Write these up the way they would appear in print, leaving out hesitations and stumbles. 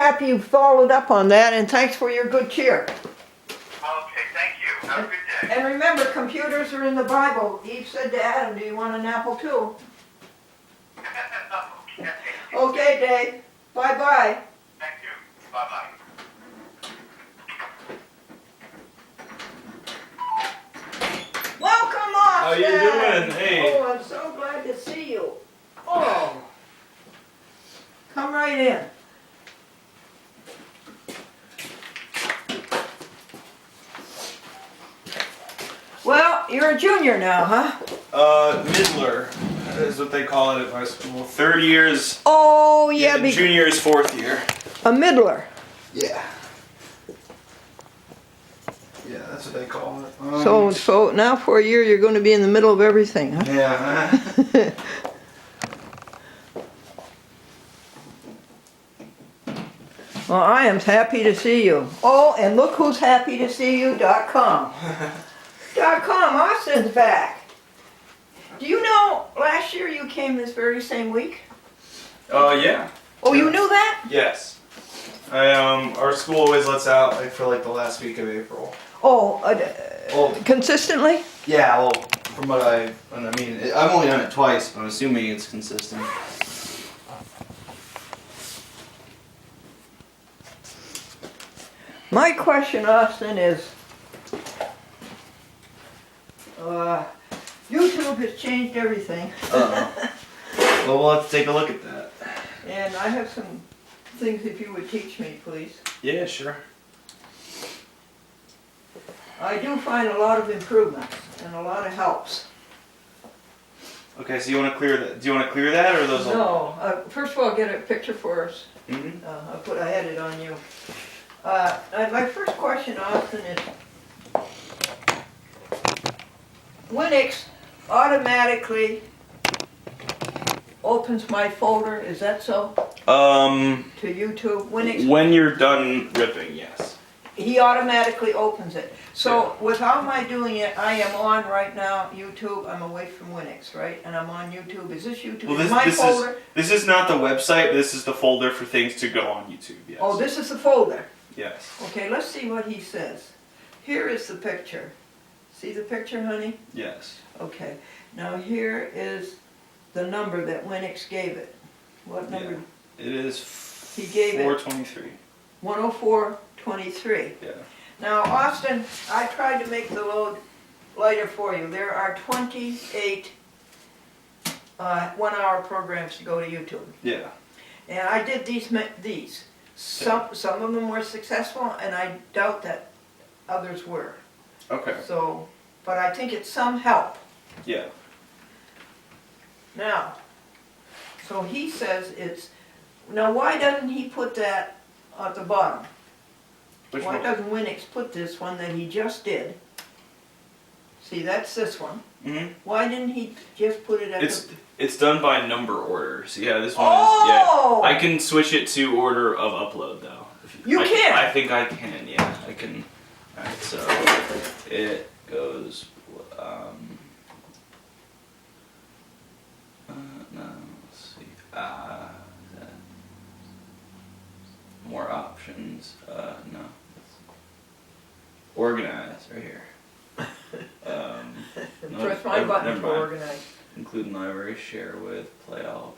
happy you followed up on that, and thanks for your good cheer. Okay, thank you. Have a good day. And remember, computers are in the Bible. Eve said to Adam, do you want an apple too? Okay. Okay, Dave. Bye-bye. Thank you. Bye-bye. Welcome, Austin. How you doing? Hey. Oh, I'm so glad to see you. Oh. Come right in. Well, you're a junior now, huh? Midler is what they call it at my school. 3rd years. Oh, yeah, the junior is 4th year. a middler. Yeah. Yeah, that's what they call it. So now for a year you're going to be in the middle of everything, huh? Yeah. Well, I am happy to see you. Oh, and look who's happy to see you.com. .com, Austin's back. Do you know last year you came this very same week? Yeah. Oh, you knew that? Yes. Our school always lets out like for like the last week of April. Oh, Well, consistently? yeah. Well, from what I mean, I've only done it twice, but I'm assuming it's consistent. My question, Austin, is YouTube has changed everything. Well, we'll have to take a look at that. And I have some things if you would teach me, please. Yeah, sure. I do find a lot of improvements and a lot of helps. Okay, so you want to clear that? Do you want to clear that, or are those? No, first of all, get a picture for us. Mm-hmm. I had it on you. My first question, Austin, is Linux automatically opens my folder. Is that so? To YouTube, Linux. when you're done ripping, yes. He automatically opens it. So without my doing it, I am on right now YouTube. I'm away from Linux, right? And I'm on YouTube. Is this YouTube? Well, Is my folder? this is not the website. This is the folder for things to go on YouTube. Yes. Oh, this is the folder. Yes. Okay, let's see what he says. Here is the picture. See the picture, honey? Yes. Okay. Now here is the number that Linux gave it. What number? It is. He gave it 423. 104.23. Yeah. Now, Austin, I tried to make the load lighter for you. There are 28 one-hour programs to go to YouTube. Yeah. And I did these. Some of them were successful, and I doubt that others were. Okay. So, but I think it's some help. Yeah. Now, so he says it's, now why doesn't he put that at the bottom? Which Why one? doesn't Linux put this one that he just did? See, that's this one. Mm-hmm. Why didn't he just put it at the... It's done by number order. So yeah, this one Oh! is. Yeah. I can switch it to order of upload though. You can? I think I can. Yeah, I can. All right. So it goes. No, let's see. More options. No. Organize right here. No, Press my never button to mind. organize. Include library, share with, play all.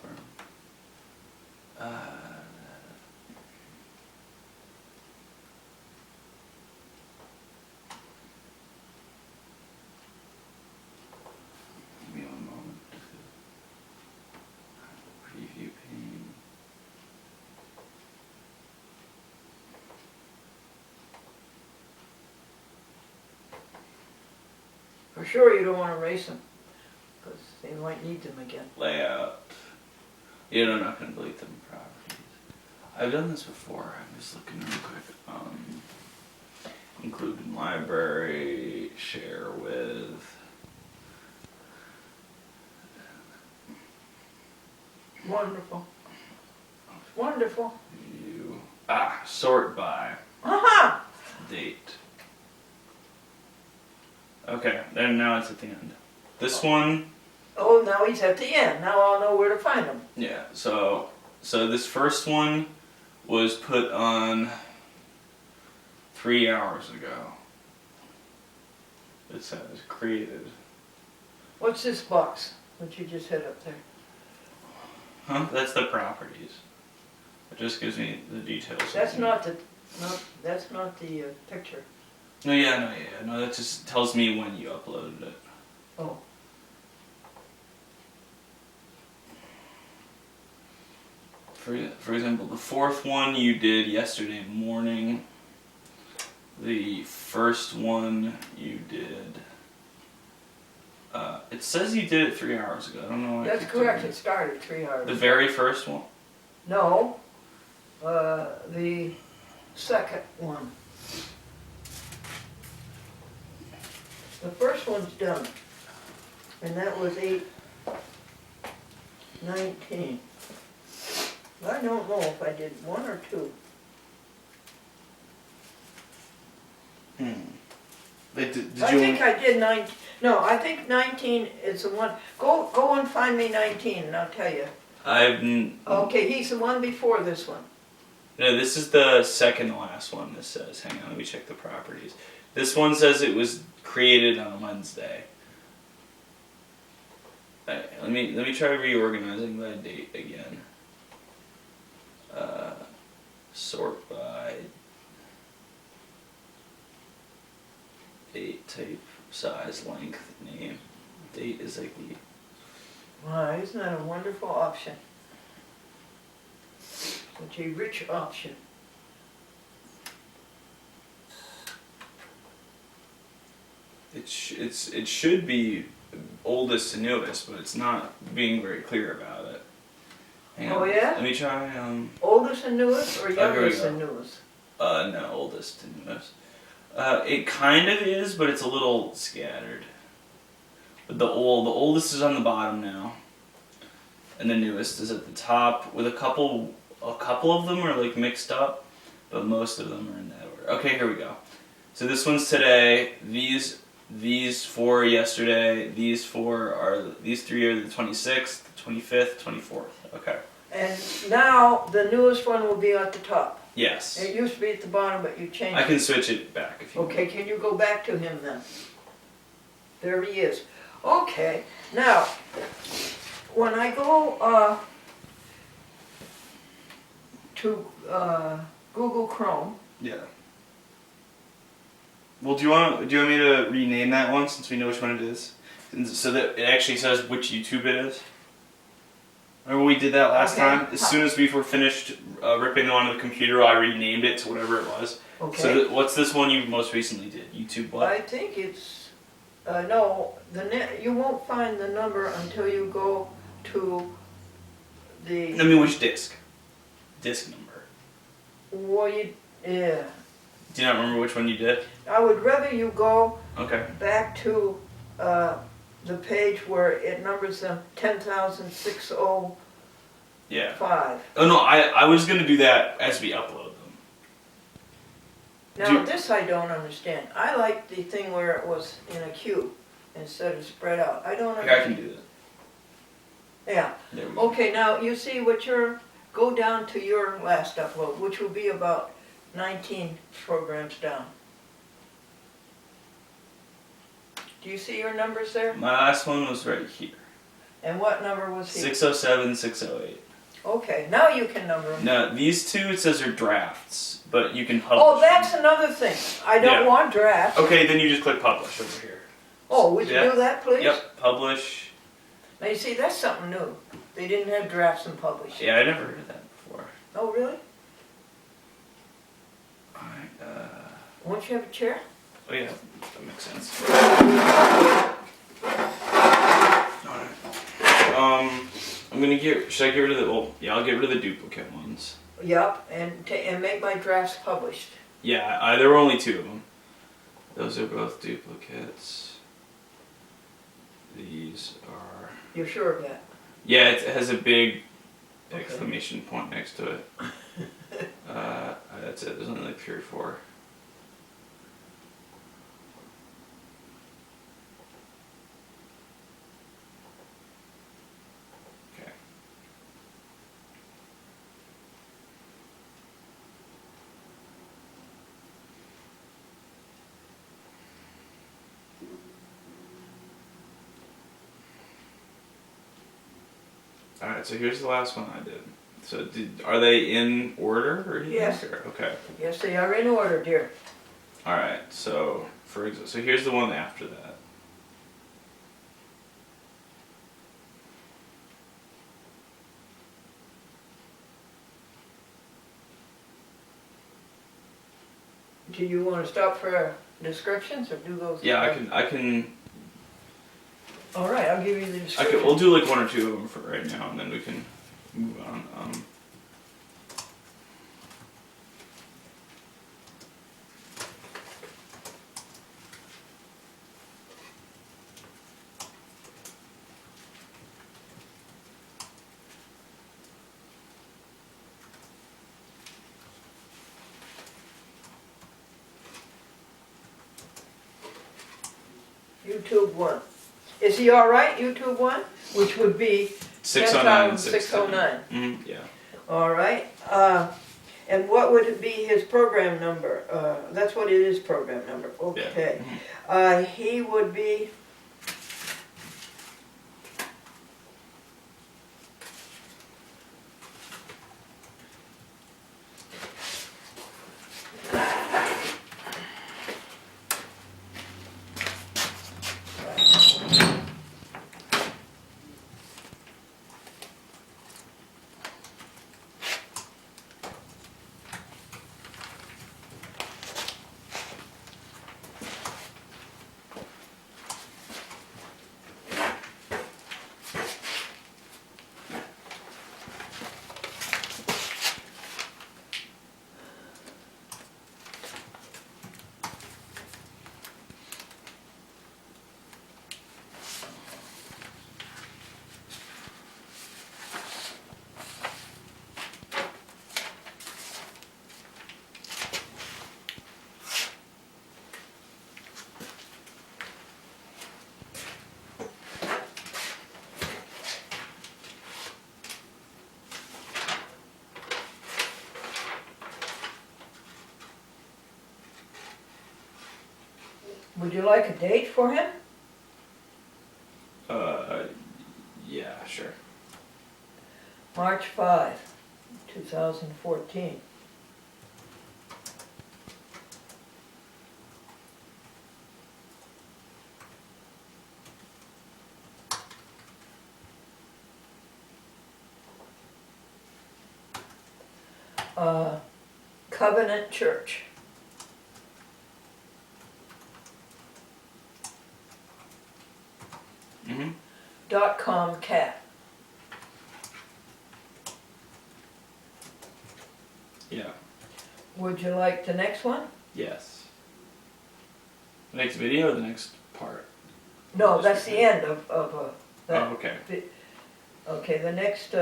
Give me one moment. Preview pane. For sure you don't want to erase them, because they might need them again. Layout. Yeah, I'm not going to delete them. Properties. I've done this before. I'm just looking real quick. Include in library, share with. Wonderful. Wonderful. View. Sort by Uh-huh. date. Okay, then now it's at the end. This one. Oh, now he's at the end. Now I'll know where to find him. Yeah. So this first one was put on 3 hours ago. It says created. What's this box that you just hit up there? Huh? That's the properties. It just gives me the details. That's not the, that's not the picture. No, that just tells me when you uploaded it. Oh. For example, the fourth one you did yesterday morning. The first one you did. It says you did it 3 hours ago. I don't know why. That's correct. It started 3 hours. The very first one? No. The second one. The first one's done. And that was 8:19. I don't know if I did 1 or 2. Did I you? think I did 19. No, I think 19 is the one. Go and find me 19 and I'll tell you. Okay, he's the one before this one. No, this is the second to last one. This says. Hang on, let me check the properties. This one says it was created on Wednesday. Let me try reorganizing that date again. Sort by date, type, size, length, name. Date is like the. Wow, isn't that a wonderful option? Such a rich option. It should be oldest to newest, but it's not being very clear about it. Hang on. Oh yeah? Let me try. Oldest and newest or here we youngest go. and newest? No, oldest to newest. It kind of is, but it's a little scattered. But the oldest is on the bottom now, and the newest is at the top. With a couple of them are like mixed up, but most of them are in that order. Okay, here we go. So this one's today. These four yesterday. These three are the 26th, 25th, 24th. Okay. And now the newest one will be at the top. Yes. It used to be at the bottom, but you changed I it. can switch it back if you Okay, can you go back to him then? There he is. Okay, now, when I go to Google Chrome. Yeah. Well, do you want me to rename that one since we know which one it is, so that it actually says which YouTube it is? Remember we did that last Okay. time? As soon as we were finished ripping it onto the computer, I renamed it to whatever it was. Okay. So what's this one you most recently did? YouTube what? I think it's, no, you won't find the number until you go to the... I mean, which disc? Disc number. Well, yeah. Do you not remember which one you did? I would rather you go Okay. back to the page where it numbers them 10,605. Yeah. Oh no, I was gonna do that as we upload them. Now this I don't understand. I like the thing where it was in a cube instead of spread out. I don't Okay, I understand. can do that. Yeah. There we go. Okay, now you see go down to your last upload, which will be about 19 programs down. Do you see your numbers there? My last one was right here. And what number was he? 607, 608. Okay, now you can number them. Now, these two it says are drafts, but you can publish. Oh, that's another thing. I don't Yeah. want drafts. Okay, then you just click publish over here. Oh, would you Yeah. do that, please? Yep, publish. Now you see, that's something new. They didn't have drafts and publish. Yeah, I never heard that before. Oh, really? Alright, Won't you have a chair? oh yeah, that makes sense. Alright. I'm gonna should I get rid of I'll get rid of the duplicate ones. Yep, and make my drafts published. Yeah, there were only 2 of them. Those are both duplicates. These are... You're sure of that? Yeah, it has a big Okay. exclamation point next to it. That's it, there's only like 3 or 4. Okay. All right, so here's the last one I did. So are they in order or anything? Yes. Okay. Yes, they are in order, dear. All right. So so here's the one after that. Do you want to stop for descriptions or do those? Yeah, I can. All right, I'll give you the description. We'll do like one or two of them for right now, and then we can move on. YouTube 1. Is he all right, YouTube 1? Which would be 609 and 609. Yeah. All right. And what would it be his program number? That's what it is, program number. Okay. Yeah. He would be... Would you like a date for him? Yeah, sure. March 5, 2014. Covenant Church. .com cat. Yeah. Would you like the next one? Yes. The next video or the next part? No, that's the end of that. Oh, okay. Okay, the next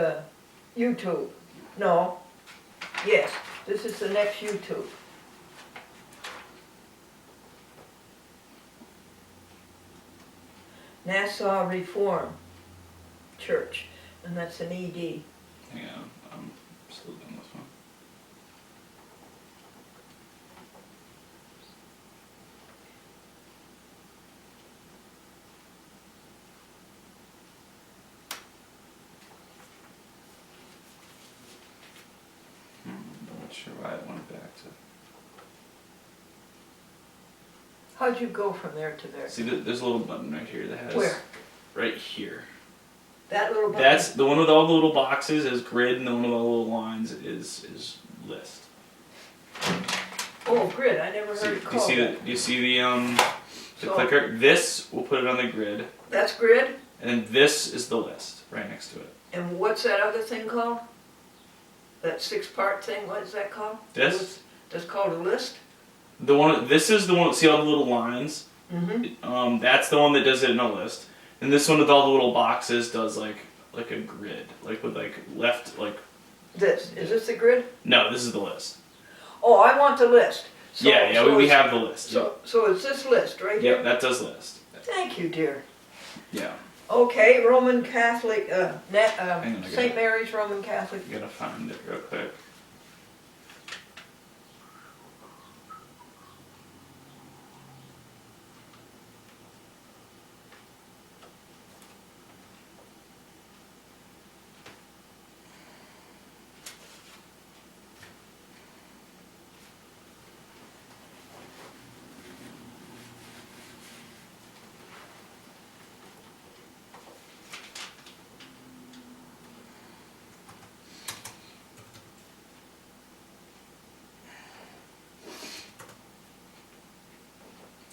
YouTube. No. Yes, this is the next YouTube. Nassau Reform Church, and that's an ED. Hang on, I'm still doing this one. I'm not sure why it went back to. How'd you go from there to there? See, there's a little button right here that has. Where? Right here. That little button? That's the one with all the little boxes is grid, and the one with all the little lines is list. Oh, grid. I never heard it Do called that. you see the So- clicker? This will put it on the grid, That's grid? and then this is the list right next to it. And what's that other thing called? That 6-part thing, what is that called? This? That's called a list? This is the one. See all the little lines? Mm-hmm. That's the one that does it in a list, and this one with all the little boxes does like a grid, like with like left like. Is this the grid? No, this is the list. Oh, I want the list. So, Yeah, so we it's- have the list. So it's this list right Yep, here? that does list. Thank you, dear. Yeah. Okay, Roman Catholic, Hang on, I St. got- Mary's Roman Catholic. You gotta find it real quick.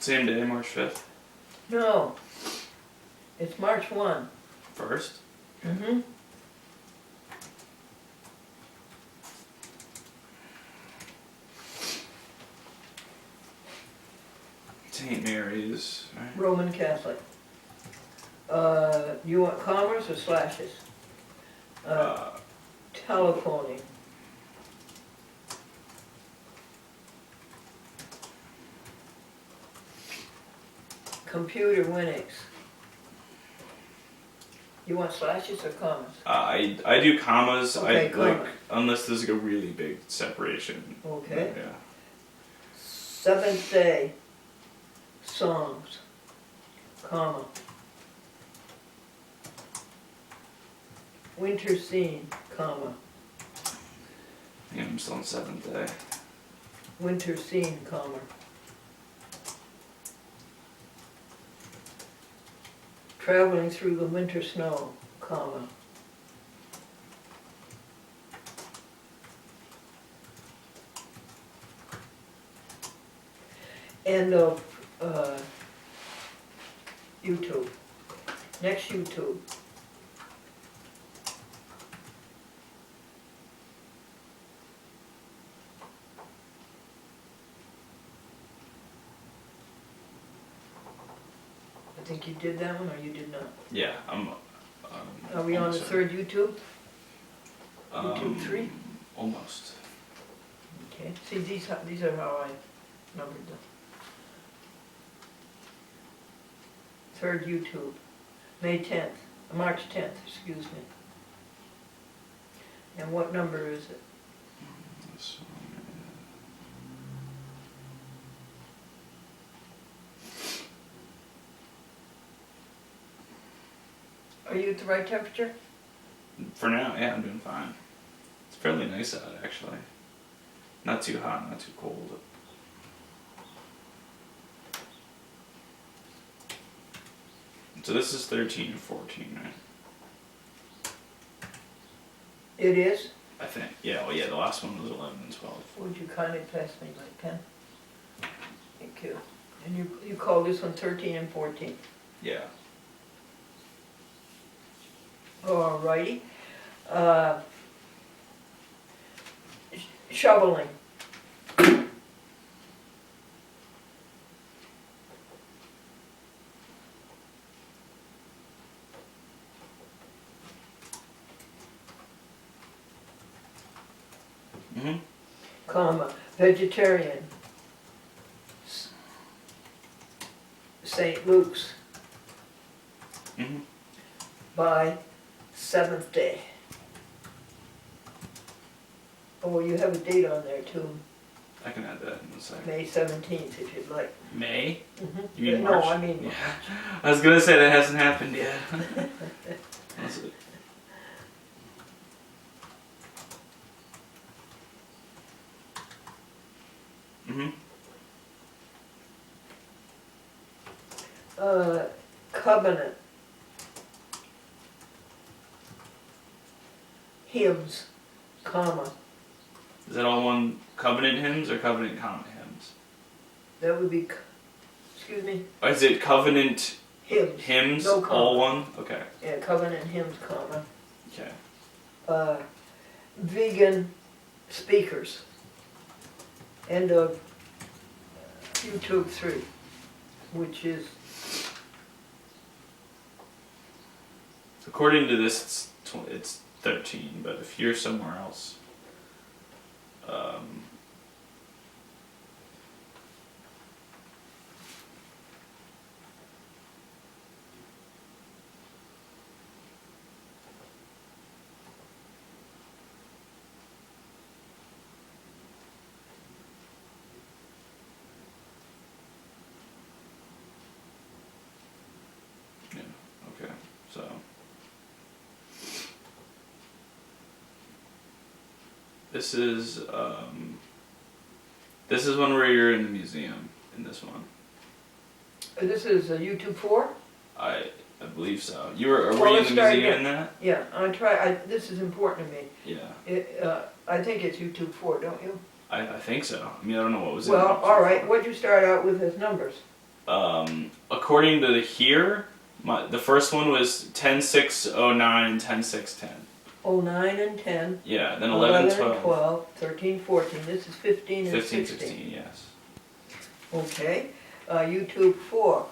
Same day, March 5th. No. It's March 1. First. Mm-hmm. St. Mary's, right? Roman Catholic. You want commas or slashes? Telephoning. Computer Linux. You want slashes or commas? I do commas. Okay, I comma. like unless there's like a really big separation. Okay. Yeah. Seventh day. Songs. Comma. Winter scene. Comma. Yeah, I'm still on 7th day. Winter scene. Comma. Traveling through the winter snow. Comma. End of YouTube. Next YouTube. I think you did that one, or you did not? Yeah, I'm. Are we on the almost third YouTube? there. YouTube 3? Almost. Okay. See, these are how I numbered them. Third YouTube, May 10th, March 10th, excuse me. And what number is it? This one Are you at the right temperature? For now, yeah, I'm doing fine. It's fairly nice out, actually. Not too hot, not too cold. So this is 13 and 14, right? It is? I think. Yeah, well, yeah, the last one was 11 and 12. Would you kindly pass me my pen? Thank you. And you call this one 13 and 14? Yeah. Alrighty. Shoveling. Mm-hmm. Comma, vegetarian. St. Luke's Mm-hmm. by 7th day. Oh, you have a date on there too, I can add that in a second. May 17th if you'd like. May? Mhm. You mean No, March? I mean Yeah. March. I was gonna say that hasn't happened yet. That's it. Mm-hmm. Covenant. Hymns, comma. Is that all one covenant hymns or covenant comma hymns? That would be, excuse me, Or is it covenant hymns. hymns, No comma. all one? Okay. Yeah, covenant hymns, comma. Okay. Vegan speakers. End of YouTube 3, which is, According to this, it's 13, but if you're somewhere else, yeah, okay, so. This is one where you're in the museum, in this one. this is YouTube 4? I believe so. Were Well, you in let's the start museum again. in that? Yeah, this is important to me. Yeah. I think it's YouTube 4, don't you? I think so. I mean, I don't know what was in Well, it. all right, what'd you start out with as numbers? According to here, the first one was 10-6-09 and 10-6-10. 09 and 10. Yeah, then 11, 12. and 12, 13, 14. This is 15 and 15, 16. 16, yes. Okay. YouTube 4.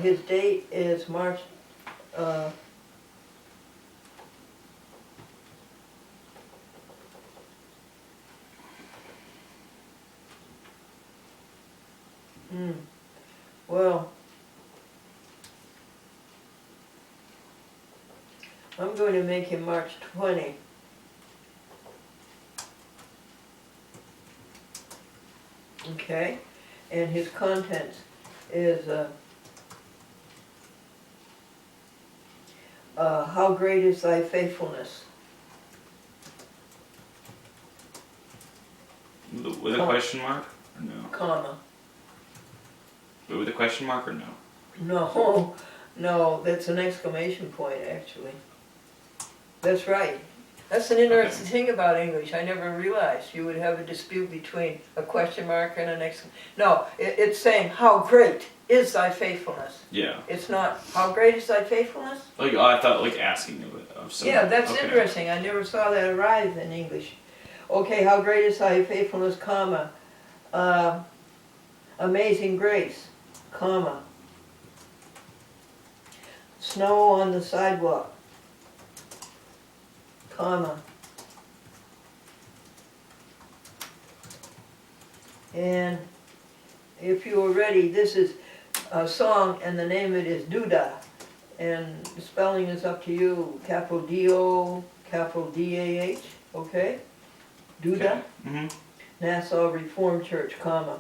His date is March. Well, I'm going to make him March 20. Okay, and his contents is how great is thy faithfulness? With a question mark or no? Comma. With a question mark or no? No, no, that's an exclamation point actually. That's right. That's an interesting thing about English. I never realized you would have a dispute between a question mark and an exclamation. No, it's saying how great is thy faithfulness. Yeah. It's not how great is thy faithfulness. Like I thought, like asking of something. Yeah, that's interesting. I never saw that arrive in English. Okay, how great is thy faithfulness, comma. Amazing grace, comma. Snow on the sidewalk, comma. And if you are ready, this is a song and the name of it is Duda. And the spelling is up to you, capital D-O, capital D-A-H, okay? Duda, Okay. Mm-hmm. Nassau Reformed Church, comma.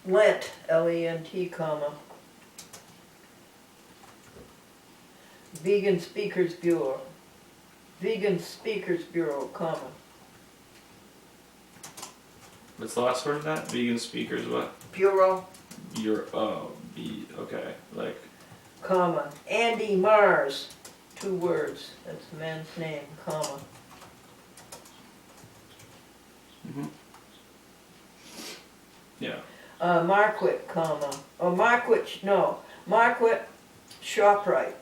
Lent, L-E-N-T, comma. Vegan Speakers Bureau. Vegan Speakers Bureau, comma. What's the last word of that? Vegan speakers, what? Bureau, Okay, like. comma. Andy Mars, 2 words. That's the man's name, comma. Mm-hmm. Yeah. Marquette, comma. Or Marquette, no. Marquette ShopRite.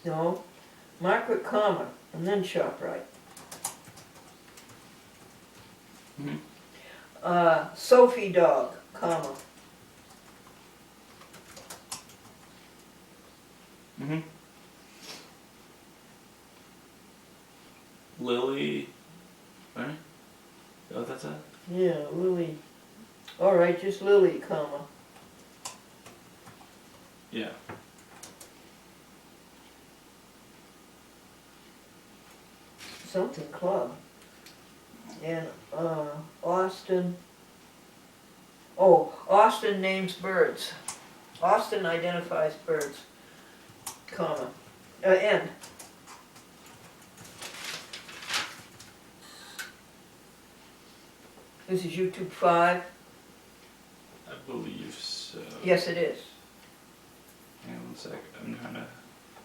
No. Marquette, comma. And then ShopRite. Mm-hmm. Sophie Dog, comma. Mm-hmm. Lily, right? Is that what that's at? Yeah, Lily. All right, just Lily, comma. Yeah. Something club. And Austin. Oh, Austin names birds. Austin identifies birds, comma. End. This is YouTube 5. I believe so. Yes, it is. Hang on one sec. I'm trying to.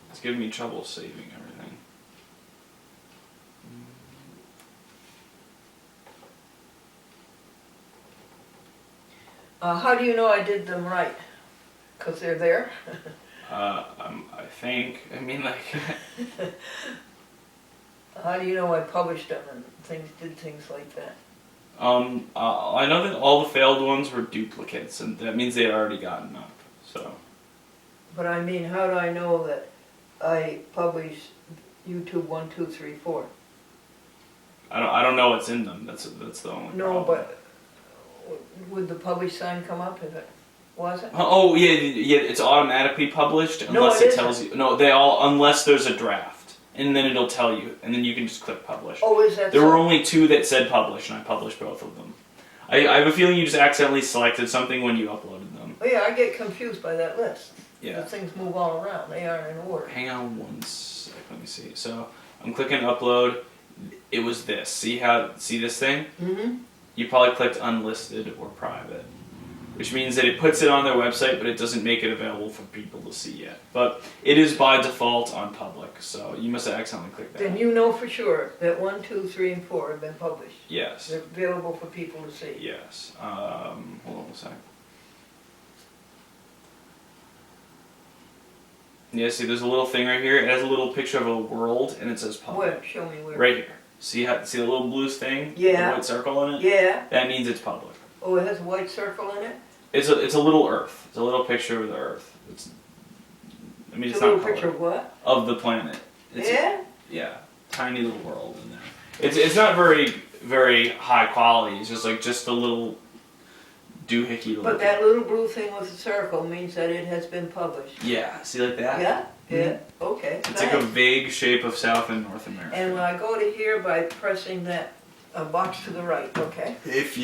It's giving me trouble saving everything. How do you know I did them right? Because they're there? I think. I mean, like. How do you know I published them and did things like that? I know that all the failed ones were duplicates, and that means they had already gotten up. So. But I mean, how do I know that I published YouTube 1, 2, 3, 4? I don't know what's in them. That's the only. No, problem. but would the publish sign come up if it wasn't? Oh yeah, it's automatically published unless it tells you. No, they all unless there's a draft, and then it'll tell you, and then you can just click publish. Oh, is that There so? were only 2 that said publish, and I published both of them. I have a feeling you just accidentally selected something when you uploaded them. Oh yeah, I get confused by that list. Yeah. The things move all around. They are in order. Hang on one sec. Let me see. So I'm clicking upload. It was this. See this thing? Mm-hmm. You probably clicked unlisted or private. which means that it puts it on their website, but it doesn't make it available for people to see yet. But it is by default on public, so you must have accidentally clicked that. Then you know for sure that 1, 2, 3, and 4 have been published. Yes. They're available for people to see. Yes. Hold on a second. Yeah, see, there's a little thing right here. It has a little picture of a world, and it says public. Where? Show me where. Right here. See the little blue thing? Yeah. The white circle in it? Yeah. That means it's public. Oh, it has a white circle in it? It's a little Earth. It's a little picture of the Earth. It's It's not a little color. picture of what? Of the planet. Yeah? Yeah. Tiny little world in there. It's not very high quality. It's just a little doohickey little. But that little blue thing with the circle means that it has been published. Yeah. See like that? Yeah? Yeah? Mm-hmm. Okay. It's like a vague shape of South and North America. And when I go to here by pressing that box to the right, okay? If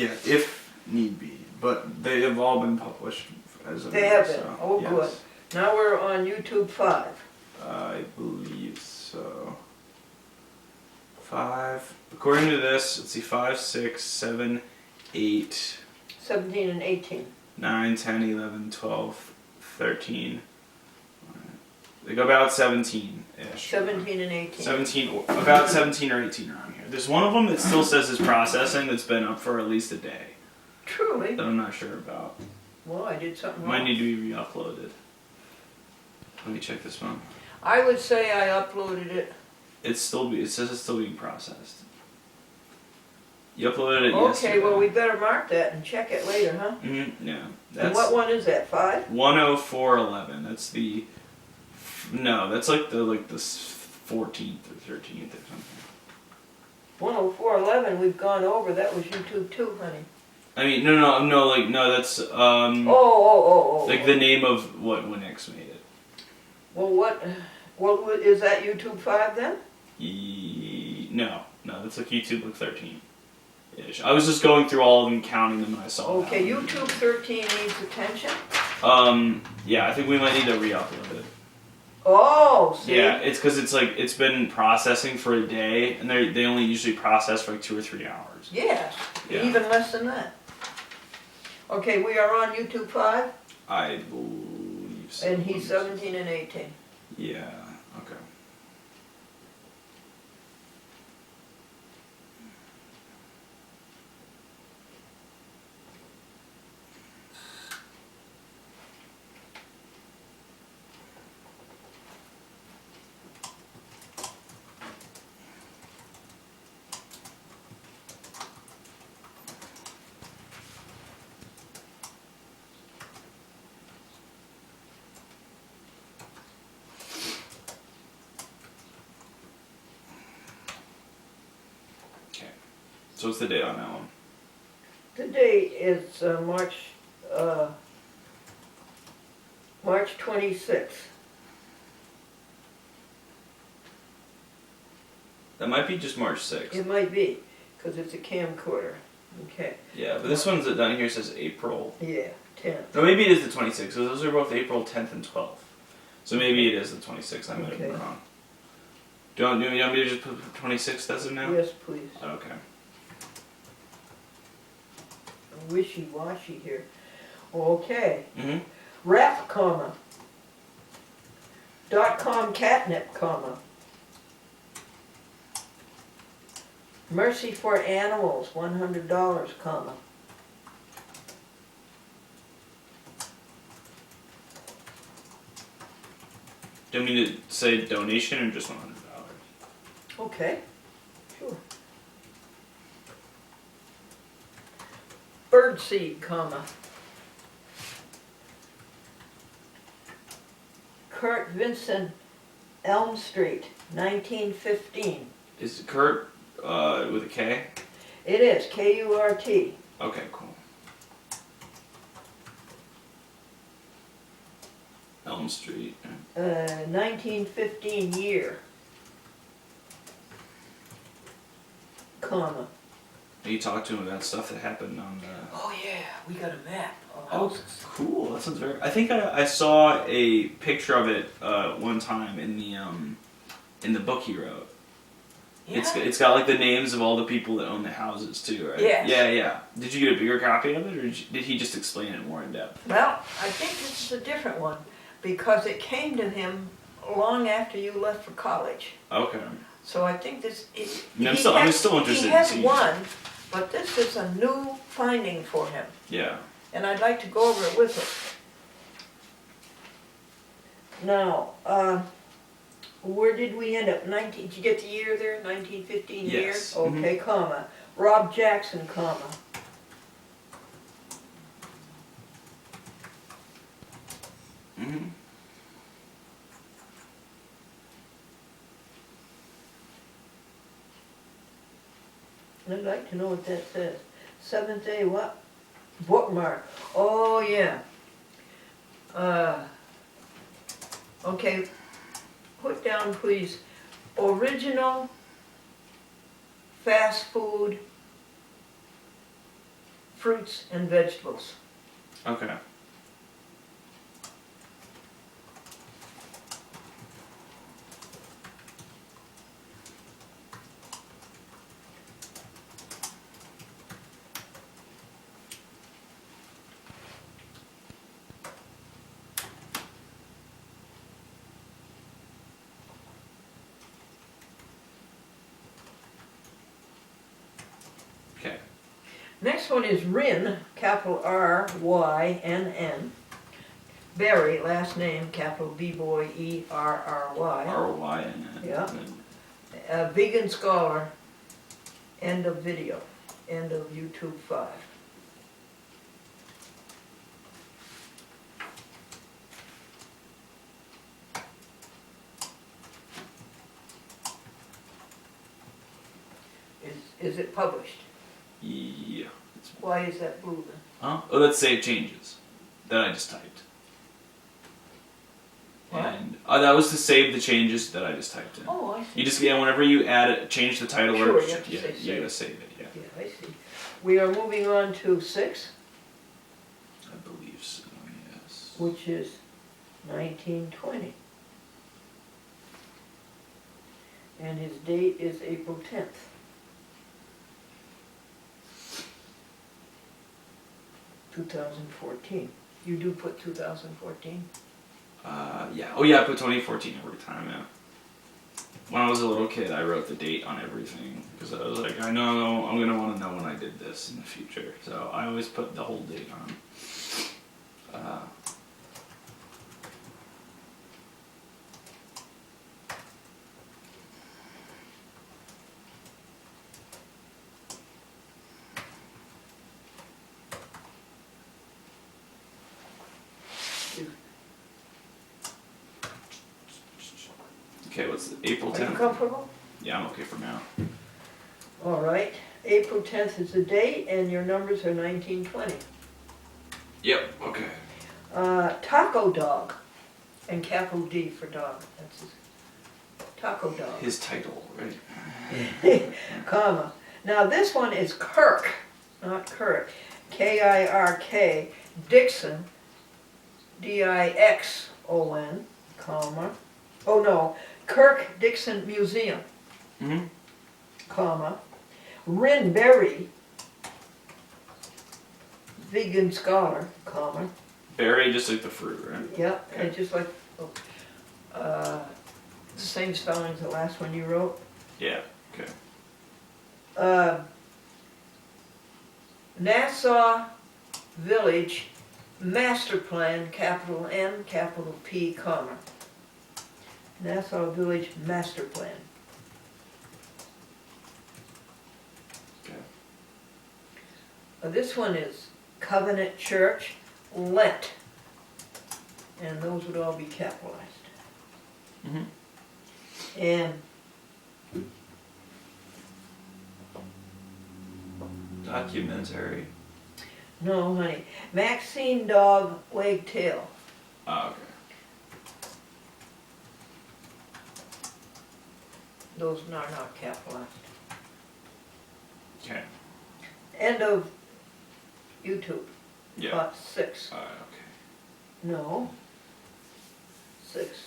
need be. But they have all been published as of They now, have been. so, Oh, yes. good. Now we're on YouTube 5. I believe so. 5. According to this, let's see, 5, 6, 7, 8, 17 and 18. 9, 10, 11, 12, 13. They go about 17-ish. 17 and 18. 17, about 17 or 18 around here. There's one of them that still says it's processing that's been up for at least a day. Truly? That I'm not sure about. Well, I did something Might wrong. need to be re-uploaded. Let me check this one. I would say I uploaded it. It says it's still being processed. You uploaded it yesterday. Okay, well we better mark that and check it later, huh? Mm-hmm, yeah. And That's what one is that, 5? 104.11. That's the... No, that's like the 14th or 13th or something. 104.11 we've gone over, that was YouTube 2, honey. I mean, no, that's, Oh. like the name of when X made it. Well, what is that YouTube 5 then? No, that's like YouTube like 13-ish. I was just going through all of them, counting them, and I saw that Okay, one. YouTube 13 needs attention. Yeah, I think we might need to re-upload it. Oh, see? Yeah, it's because it's been processing for a day, and they only usually process for like 2 or 3 hours. Yes, Yeah. even less than that. Okay, we are on YouTube 5, I believe so. and he's 17 and 18. Yeah, okay. So what's the date on that one? Today is March 26th. That might be just March 6th. It might be, because it's a camcorder. Okay, Yeah, but this one's down here says April. yeah, 10. No, maybe it is the 26th. So those are both April 10th and 12th. So maybe it is the 26th. I might have been Okay. wrong. Do you want me to just put 26th as of now? Yes, please. Okay. Wishy-washy here. Okay. Mm-hmm. Rap, .com catnip, Mercy for Animals, $100, Do you want me to say donation or just $100? Okay, sure. Birdseed, Kurt Vincent, Elm Street, 1915. Is it Kurt with a K? It is, K-U-R-T. Okay, cool. Elm Street. 1915 year, You talked to him about stuff that happened on the... Oh yeah, we got a map of Oh, houses. cool. That sounds very... I think I saw a picture of it one time in the book he wrote. It's got like the names of all the people that own the houses too, right? Yes. Yeah. Did you get a bigger copy of it, or did he just explain it more in depth? Well, I think this is a different one because it came to him long after you left for college. Okay. So I think this. I'm still interested He in has seeing one, but this is a new finding for him, Yeah. and I'd like to go over it with him. Now, where did we end up? Did you get the year there? 1915 year? Yes. Okay, comma. Rob Jackson, comma. Mm-hmm. I'd like to know what that says. Seventh day what? Bookmark. Oh, yeah. Okay, put down please, original fast food fruits and vegetables. Okay. Okay. Next one is Ryn, capital R-Y-N-N. Berry, last name, capital B-boy-E-R-R-Y. R-Y-N-N. Yeah. A vegan scholar, end of video, end of YouTube 5. Is it published? Yeah. Why is that blue then? Huh? Oh, that's save changes that I just typed. What? And that was to save the changes that I just typed in. Oh, I see. You just whenever you add it, change the title Sure, or you have to say you gotta save it. Yeah. Yeah, I see. We are moving on to 6, I believe so. Yes. which is 1920. And his date is April 10th. 2014. You do put 2014? Yeah. Oh yeah, I put 2014 every time. Yeah. When I was a little kid, I wrote the date on everything because I was like, I know I'm gonna want to know when I did this in the future, so I always put the whole date on. Okay, what's April Are you 10th? comfortable? Yeah, I'm okay for now. All right. April 10th is the date, and your numbers are 1920. Yep. Okay. Taco Dog, and capital D for dog. That's his Taco Dog. His title, right? Comma. Now this one is Kirk, not Kurt. K-I-R-K, Dixon, D-I-X-O-N, comma. Oh no, Kirk Dixon Museum, Mm-hmm. comma. Ryn Berry, vegan scholar, comma. Berry, just like the fruit, right? Yep, Okay. and just like the same spelling as the last one you wrote. Yeah. Okay. Nassau Village Master Plan, capital M, capital P, comma. Nassau Village Master Plan. Okay. This one is Covenant Church, Lent. And those would all be capitalized. Mm-hmm. And Documentary. no, honey, Maxine Dog Wagtail. Oh, okay. Those are not capitalized. Okay. End of YouTube. Yeah. 6. Okay. No. 6.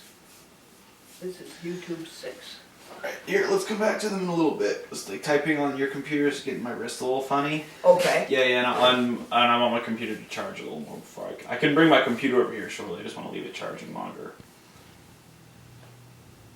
This is YouTube 6. Alright, here, let's come back to them in a little bit. It's like typing on your computer is getting my wrist a little funny. Okay. Yeah, and I want my computer to charge a little more before I can bring my computer over here shortly. I just want to leave it charging longer.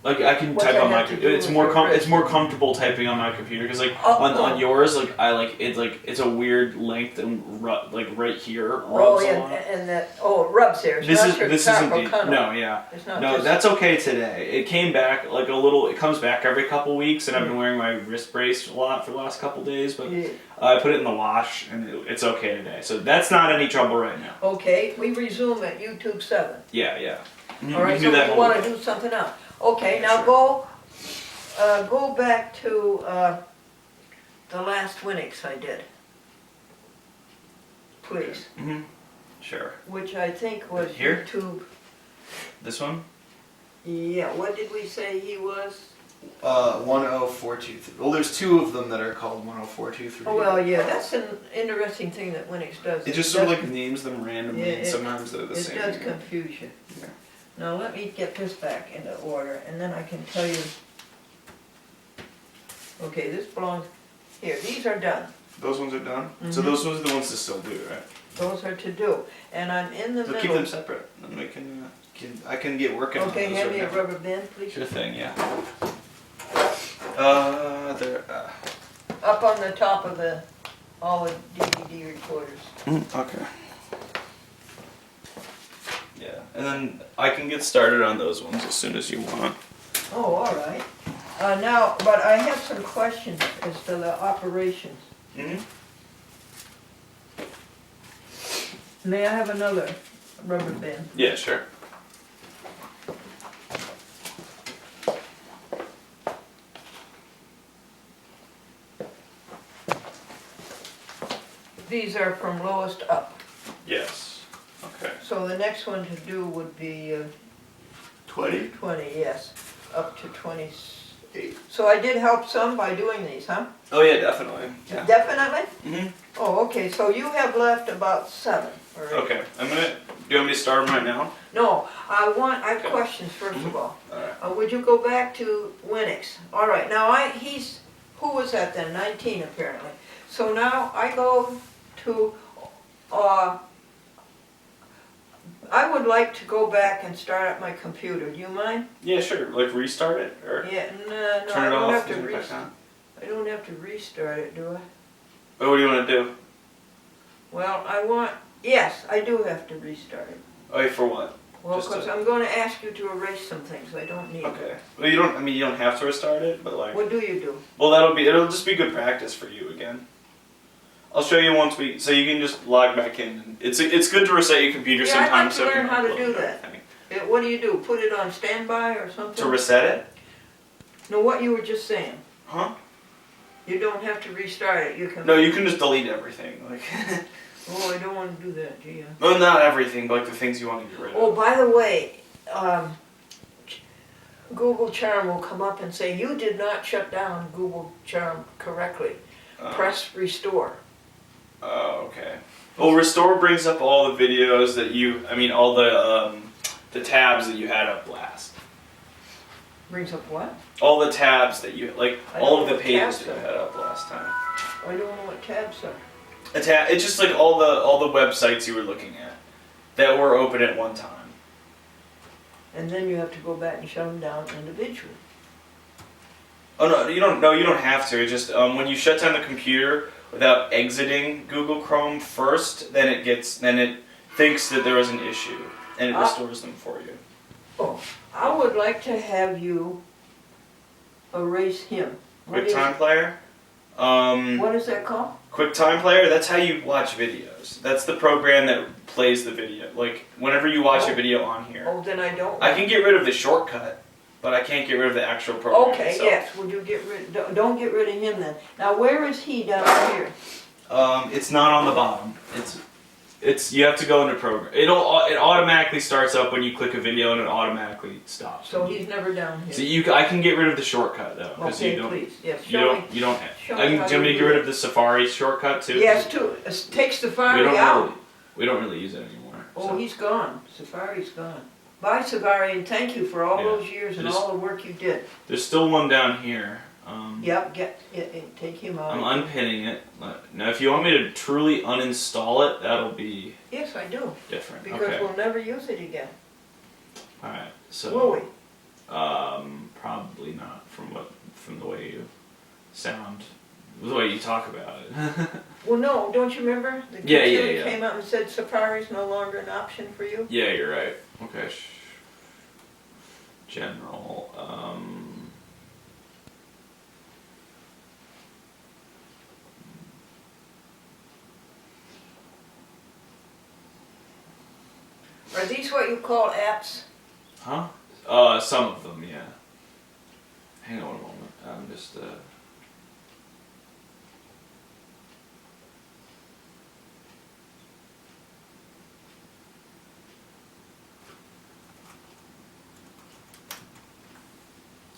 Like I can What's type that on my have to computer. do It's with more your it's more wrist? comfortable typing on my computer because like Oh, on yours like I like it's a weird length and like right here rubs Oh, yeah, along. and that, it rubs there. It's not your this isn't carpal tunnel. no yeah It's not no just, that's okay today. It came back like a little. It comes back every couple weeks, and I've been wearing my wrist brace a lot for the last couple days. But yeah. I put it in the wash, and it's okay today. So that's not any trouble right now. Okay, we resume at YouTube 7. Yeah. All right, so you want to do something else. Okay, Yeah, now sure. go back to the last Winix I did. Please. Mm-hmm. Sure. Which I think was Here? YouTube. This one? Yeah, what did we say he was? 10423. Well, there's two of them that are called 10423. Oh, well, yeah, that's an interesting thing that Winix does. It just sort of like names them randomly, Yeah, and sometimes they're the same. It does confuse you. Yeah. Now let me get this back into order, and then I can tell you. Okay, this belongs here. These are done. Those ones are done? So Mhm. those ones are the ones to still do, right? Those are to do, and I'm in the So middle. keep them separate, and we I can get working on those. Okay, hand me a right now. rubber band, please. Sure thing, yeah. They're, Up on the top of all the DVD recorders. okay. Yeah, and then I can get started on those ones as soon as you want. Oh, all right. Now, but I have some questions as to the operations. Mm-hmm. May I have another rubber band? Yeah, sure. These are from lowest up. Yes. Okay. So the next one to do would be 20? 20, yes, up to 28. So I did help some by doing these, huh? Oh yeah, definitely. Yeah. Definitely? Mm-hmm. Oh, okay, so you have left about 7 or 8. Okay, do you want me to start them right now? No, I have Okay. questions first of all. Alright. Would you go back to Winix? All right, now who was that then? 19 apparently. So now I go to, I would like to go back and start up my computer. Do you mind? Yeah, sure. Like restart it or Yeah, no, turn I it don't off. have to turn it back restart. on? I don't have to restart it, do I? Oh, what do you want to do? Well, yes, I do have to restart it. Oh, yeah, for what? Well, Just because to- I'm going to ask you to erase some things I don't need. Okay. Well, you don't. I mean, you don't have to restart it, but like. What do you do? Well, it'll just be good practice for you again. I'll show you once so you can just log back in. It's good to reset your computer Yeah, I'd like sometimes. to so you learn can how to upload do that. everything. What do you do? Put it on standby or something? To reset it? No, what you were just saying. Huh? You don't have to restart it. You can. No, you can just delete everything. Like. Oh, I don't want to do that, do you? Well, not everything, but like the things you want to get rid of. Oh, by the way, Google Charm will come up and say, you did not shut down Google Charm correctly. Press restore. Oh, okay. Well, restore brings up all the videos that all the tabs that you had up last. Brings up what? All the tabs that you, like, I all don't of know the what pages tabs that you are. had up last time. I don't know what tabs are. It's just like all the websites you were looking at that were open at one time. And then you have to go back and shut them down individually. Oh no, you don't have to. It's just when you shut down the computer without exiting Google Chrome first, then it thinks that there was an issue and it restores them for you. Oh, I would like to have you erase him. What QuickTime Player. What is that called? QuickTime Player. That's how you watch videos. That's the program that plays the video. Like whenever you watch a video on here, Oh, then I don't. I can get rid of the shortcut, but I can't get rid of the actual program Okay, itself. yes. Would you get rid? Don't get rid of him then. Now, where is he down here? It's not on the bottom. It's you have to go into program. It automatically starts up when you click a video and it automatically stops. So he's never down So here. I can get rid of the shortcut though, because Okay, you don't. please. Yes. You don't. show I me can how do you want me you to get do rid that. of the Safari shortcut too. Yes, too. Take We Safari don't out. really. We don't really use it anymore. Oh, so. he's gone. Safari's gone. Bye, Savari, and thank you for all Yeah. those years and Just- all the work you did. There's still one down here. Yep, take him out. I'm unpinning it. Now, if you want me to truly uninstall it, that'll be Yes, I do, different. because Okay. we'll never use it again. All right. Will we? So, probably not from the way you sound, the way you talk about it. Well, no, don't you remember? The Yeah, computer yeah. came out and said Safari's no longer an option for you. Yeah, you're right. Okay. General. Are these what you call apps? Huh? Some of them, yeah. Hang on a moment. I'm just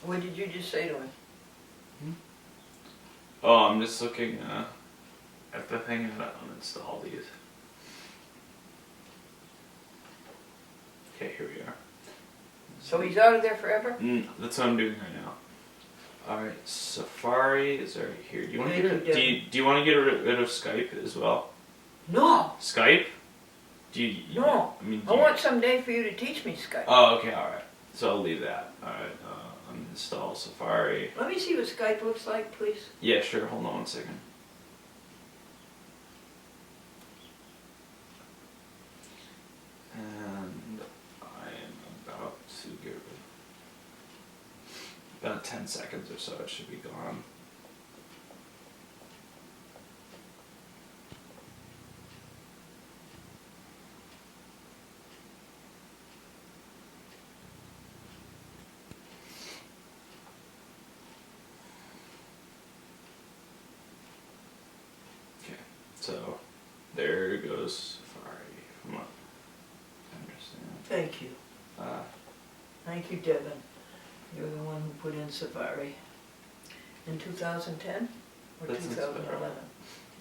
What did you just say to him? Oh, I'm just looking at the thing how to uninstall these. Okay, here we are. So he's out of there forever? That's what I'm doing right now. All right, Safari is right here. Do you want to Thank get you, do you want to get rid of Skype as well? No, Skype? Do you? no. I mean, I want someday for you to teach me Skype. Oh, okay, all right. So I'll leave that. All right, uninstall Safari. Let me see what Skype looks like, please. Yeah, sure. Hold on one second. And I am about to get rid. About 10 seconds or so, it should be gone. Okay, so there goes Safari. Come on. I understand. Thank you. Thank you, Devin. You're the one who put in Safari. In 2010 or That's in 2011?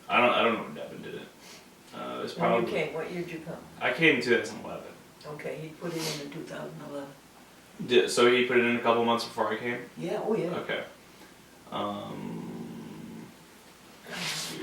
I don't know when Devin did it. It was When probably. you came, what year did you come? I came in 2011. Okay, he put it in 2011. So he put it in a couple months before I came? Yeah, oh yeah. Okay. Let's see.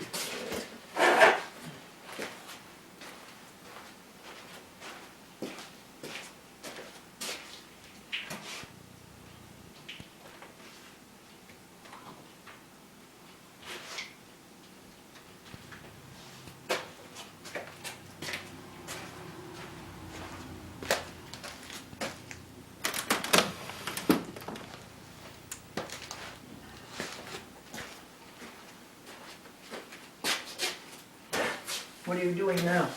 What are you doing now?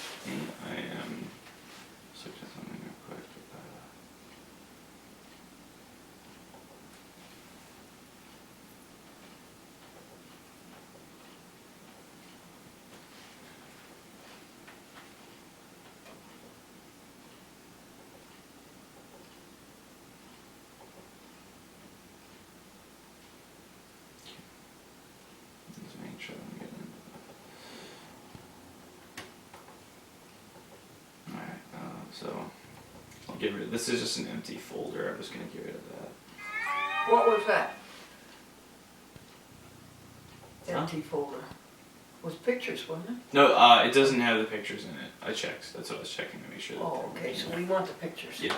I am switching something real quick. Just make sure I'm getting. Alright, so I'll get rid of this. Is just an empty folder. I'm just gonna get rid of that. What was that? Huh? Empty folder. It was pictures, wasn't it? No, it doesn't have the pictures in it. I checked. That's what I was checking to make sure. That Oh, they were okay, in so there. we want the pictures. Yeah.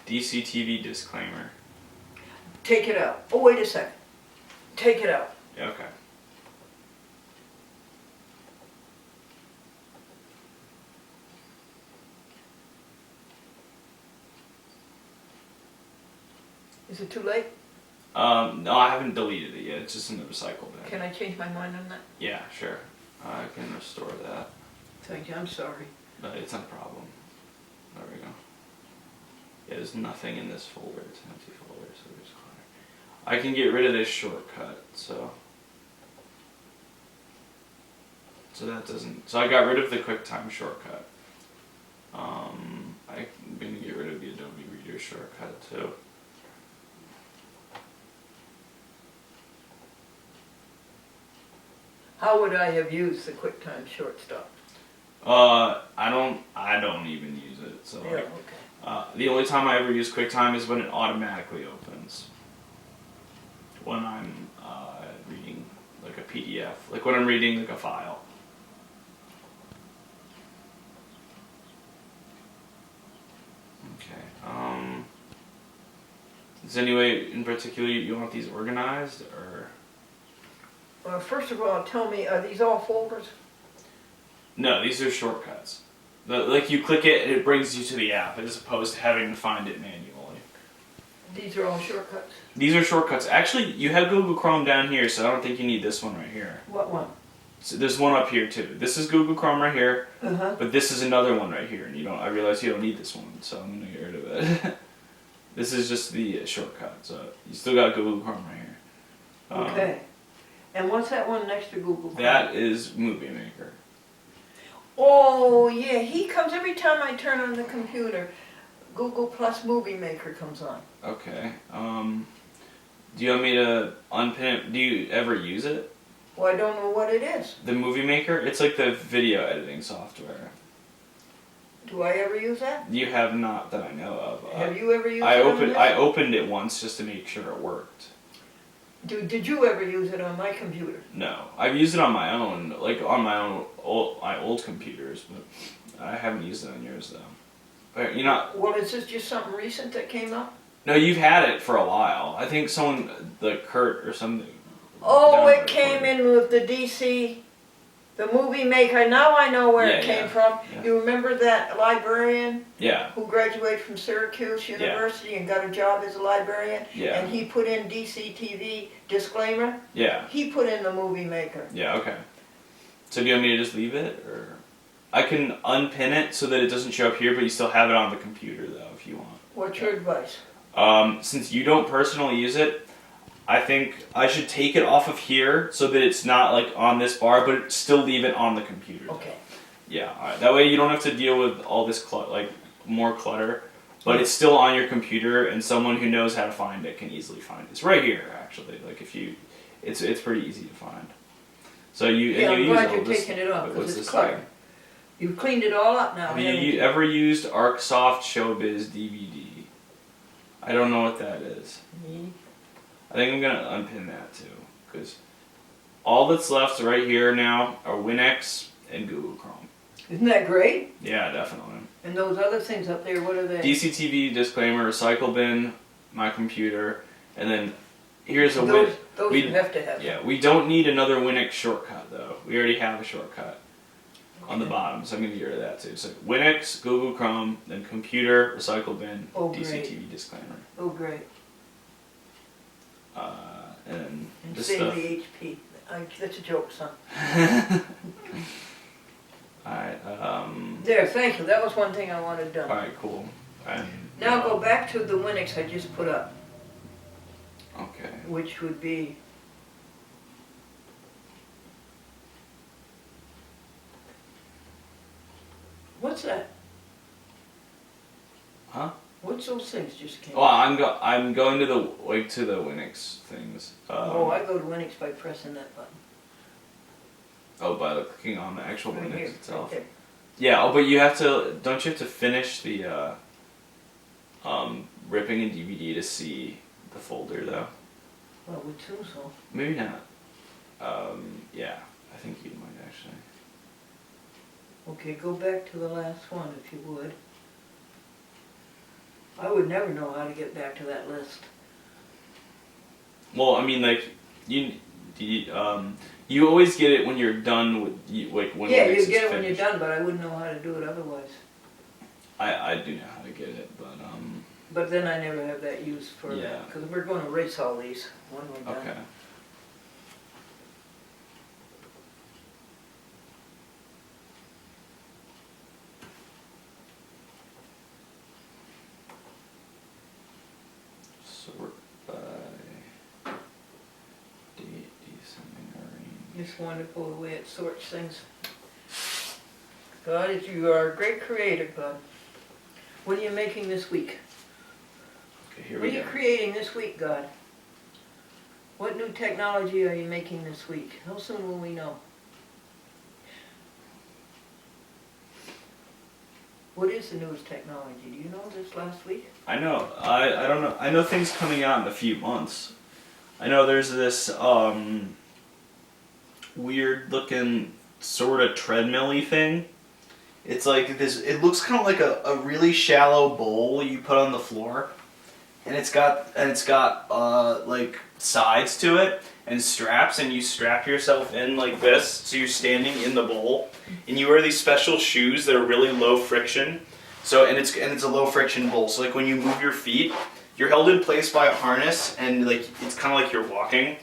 DCTV disclaimer. Take it out. Oh, wait a second. Take it out. Yeah. Okay. Is it too late? No, I haven't deleted it yet. It's just in the recycle bin. Can I change my mind on that? Yeah, sure. I can restore that. Thank you, I'm sorry. But it's not a problem. There we go. Yeah, there's nothing in this folder. It's an empty folder, so there's clutter. I can get rid of this shortcut, so. So that doesn't. So I got rid of the QuickTime shortcut. I'm gonna get rid of the Adobe Reader shortcut too. How would I have used the QuickTime shortstop? I don't even use it, so Yeah, I, okay. The only time I ever use QuickTime is when it automatically opens. When I'm reading like a PDF, like when I'm reading like a file. Okay. Is there any way in particular you want these organized, or? Well, first of all, tell me, are these all folders? No, these are shortcuts. Like you click it and it brings you to the app as opposed to having to find it manually. These are all shortcuts? These are shortcuts. Actually, you have Google Chrome down here, so I don't think you need this one right here. What one? So there's one up here too. This is Google Chrome right here, Uh-huh. but this is another one right here, and you don't. I realize you don't need this one, so I'm gonna get rid of it. This is just the shortcut, so you still got Google Chrome right here. Okay. And what's that one next to Google Chrome? That is Movie Maker. Oh, yeah, he comes every time I turn on the computer. Google Plus Movie Maker comes on. Okay. Do you want me to unpin it? Do you ever use it? Well, I don't know what it is. The Movie Maker? It's like the video editing software. Do I ever use that? You have not that I know of. Have you ever used I it on opened this? I opened it once just to make sure it worked. Did you ever use it on my computer? No, I've used it on my own, like on my own old computers, but I haven't used it on yours though. But you know, Well, is this just something recent that came up? no, you've had it for a while. I think someone, like Kurt or something. Oh, down it came in with the DC, the Movie Maker. Now I know where it Yeah, came yeah, from. yeah. You remember that librarian Yeah, who graduated from Syracuse University and got a job as a librarian? yeah, And he put in DC TV disclaimer. yeah, He put in the Movie Maker. yeah. Okay. So do you want me to just leave it, or I can unpin it so that it doesn't show up here, but you still have it on the computer though, if you want. What's your advice? Since you don't personally use it, I think I should take it off of here so that it's not like on this bar, but still leave it on the computer. though. Okay. Yeah, alright. That way you don't have to deal with all this more clutter, but it's still on your computer, and someone who knows how to find it can easily find it. It's right here, actually. Like if you, it's pretty easy to find. So you Yeah, and I'm you glad use all you're this. taking it off what's because it's this cluttered. thing? You've cleaned it all up now. Have haven't you ever used ArcSoft Showbiz DVD? I don't know what that is. I think I'm gonna unpin that too, because all that's left right here now are WinX and Google Chrome. Isn't that great? Yeah, definitely. And those other things up there, what are they? DCTV disclaimer, recycle bin, my computer, and then here's a Those we- you have to have. Yeah, we don't need another WinX shortcut though. We already have a shortcut on the bottom, so I'm gonna get rid of that too. So WinX, Google Chrome, then computer, recycle bin, Oh, great. DCTV disclaimer, Oh, great. and then And this save stuff. the HP. That's a joke, son. Alright, There, thank you. That was one thing I wanted done. alright, cool. And, Now go back to the Linux I just put up, Okay. which would be what's that? Huh? What's those things just came? Well, I'm going to the Linux things. Oh, I go to Linux by pressing that button. Oh, by clicking on the actual Right Linux here, itself. right there. Yeah. Oh, but you have to. Don't you have to finish the ripping a DVD to see the folder though? Well, we assume so. Maybe not. Yeah, I think you might actually. Okay, go back to the last one if you would. I would never know how to get back to that list. Well, I mean, like you always get it when you're done with like when Yeah, Linux you is get it when you're finished. done, but I wouldn't know how to do it otherwise. I do know how to get it, but But then I never have that used for Yeah. because we're going to erase all these when we're done. okay. Sort by date, descending arrange. It's wonderful the way it sorts things. God, you are a great creator, God. What are you making this week? Okay, here What are we you go. creating this week, God? What new technology are you making this week? How soon will we know? What is the newest technology? Do you know this last week? I know. I don't know. I know things coming out in a few months. I know there's this weird looking sort of treadmill-y thing. It's like this. It looks kind of like a really shallow bowl you put on the floor, and it's got like sides to it and straps, and you strap yourself in like this, so you're standing in the bowl, and you wear these special shoes that are really low friction. So and it's a low friction bowl. So like when you move your feet, you're held in place by a harness, and like it's kind of like you're walking.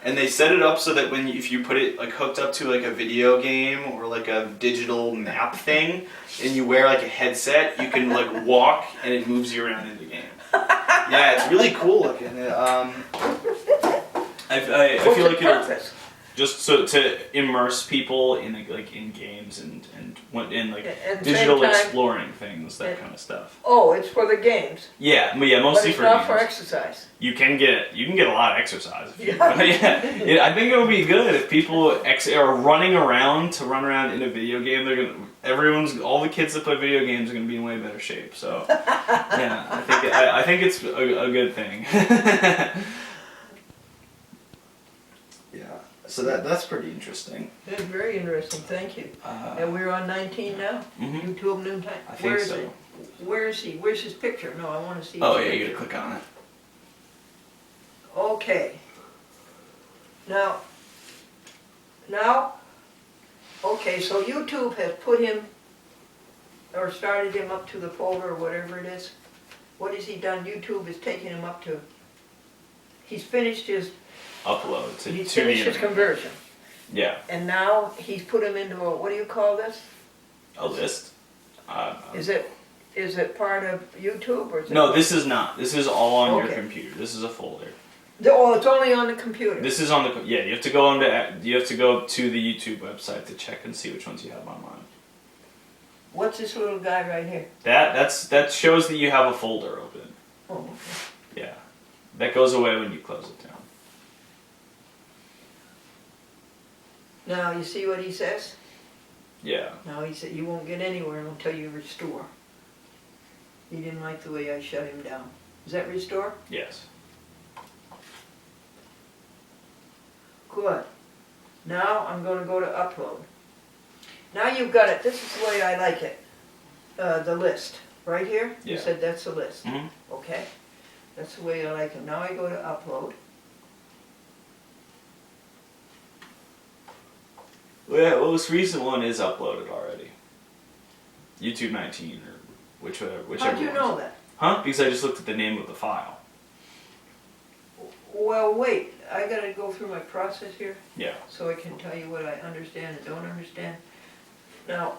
And they set it up so that if you put it like hooked up to like a video game or like a digital map thing, and you wear like a headset, you can like walk and it moves you around in the game. Yeah, it's really cool looking. I feel like it'll just so to immerse people in like in games and digital exploring things, that kind of stuff. Oh, it's for the games. Yeah, mostly for games. But it's not for exercise. You can get a lot of exercise. If yeah, I think it would be good if people are running around in a video game. All the kids that play video games are gonna be in way better shape. So yeah, I think it's a good thing. Yeah, so that's pretty interesting. That's very interesting. Thank you. And we're on 19 now. Mm-hmm. YouTube noontime. I think so. Where is he? Where's his picture? No, I want to see. Oh yeah, you gotta click on it. Okay. Now, okay, so YouTube has put him, or started him up to the folder, or whatever it is. What has he done? YouTube is taking him up to, he's finished his Upload to He's the finished his internet. conversion. Yeah. And now he's put him into a, what do you call this? A list. Is it part of YouTube, or is it? No, this is not. This is all on your Okay. computer. This is a folder. Oh, it's only on the computer. This is on the you have to go to the YouTube website to check and see which ones you have online. What's this little guy right here? That shows that you have a folder open. Oh, okay. Yeah. That goes away when you close it down. Now, you see what he says? Yeah. Now he said, you won't get anywhere until you restore. He didn't like the way I shut him down. Is that restore? Yes. Good. Now I'm going to go to upload. Now you've got it. This is the way I like it. The list. Right here? Yeah. You said that's the list. Mm-hmm. Okay. That's the way I like it. Now I go to upload. Well, the most recent one is uploaded already. YouTube 19 or whichever. How'd you know that? Huh? Because I just looked at the name of the file. Well, wait. I got to go through my process here Yeah. so I can tell you what I understand and don't understand. Now,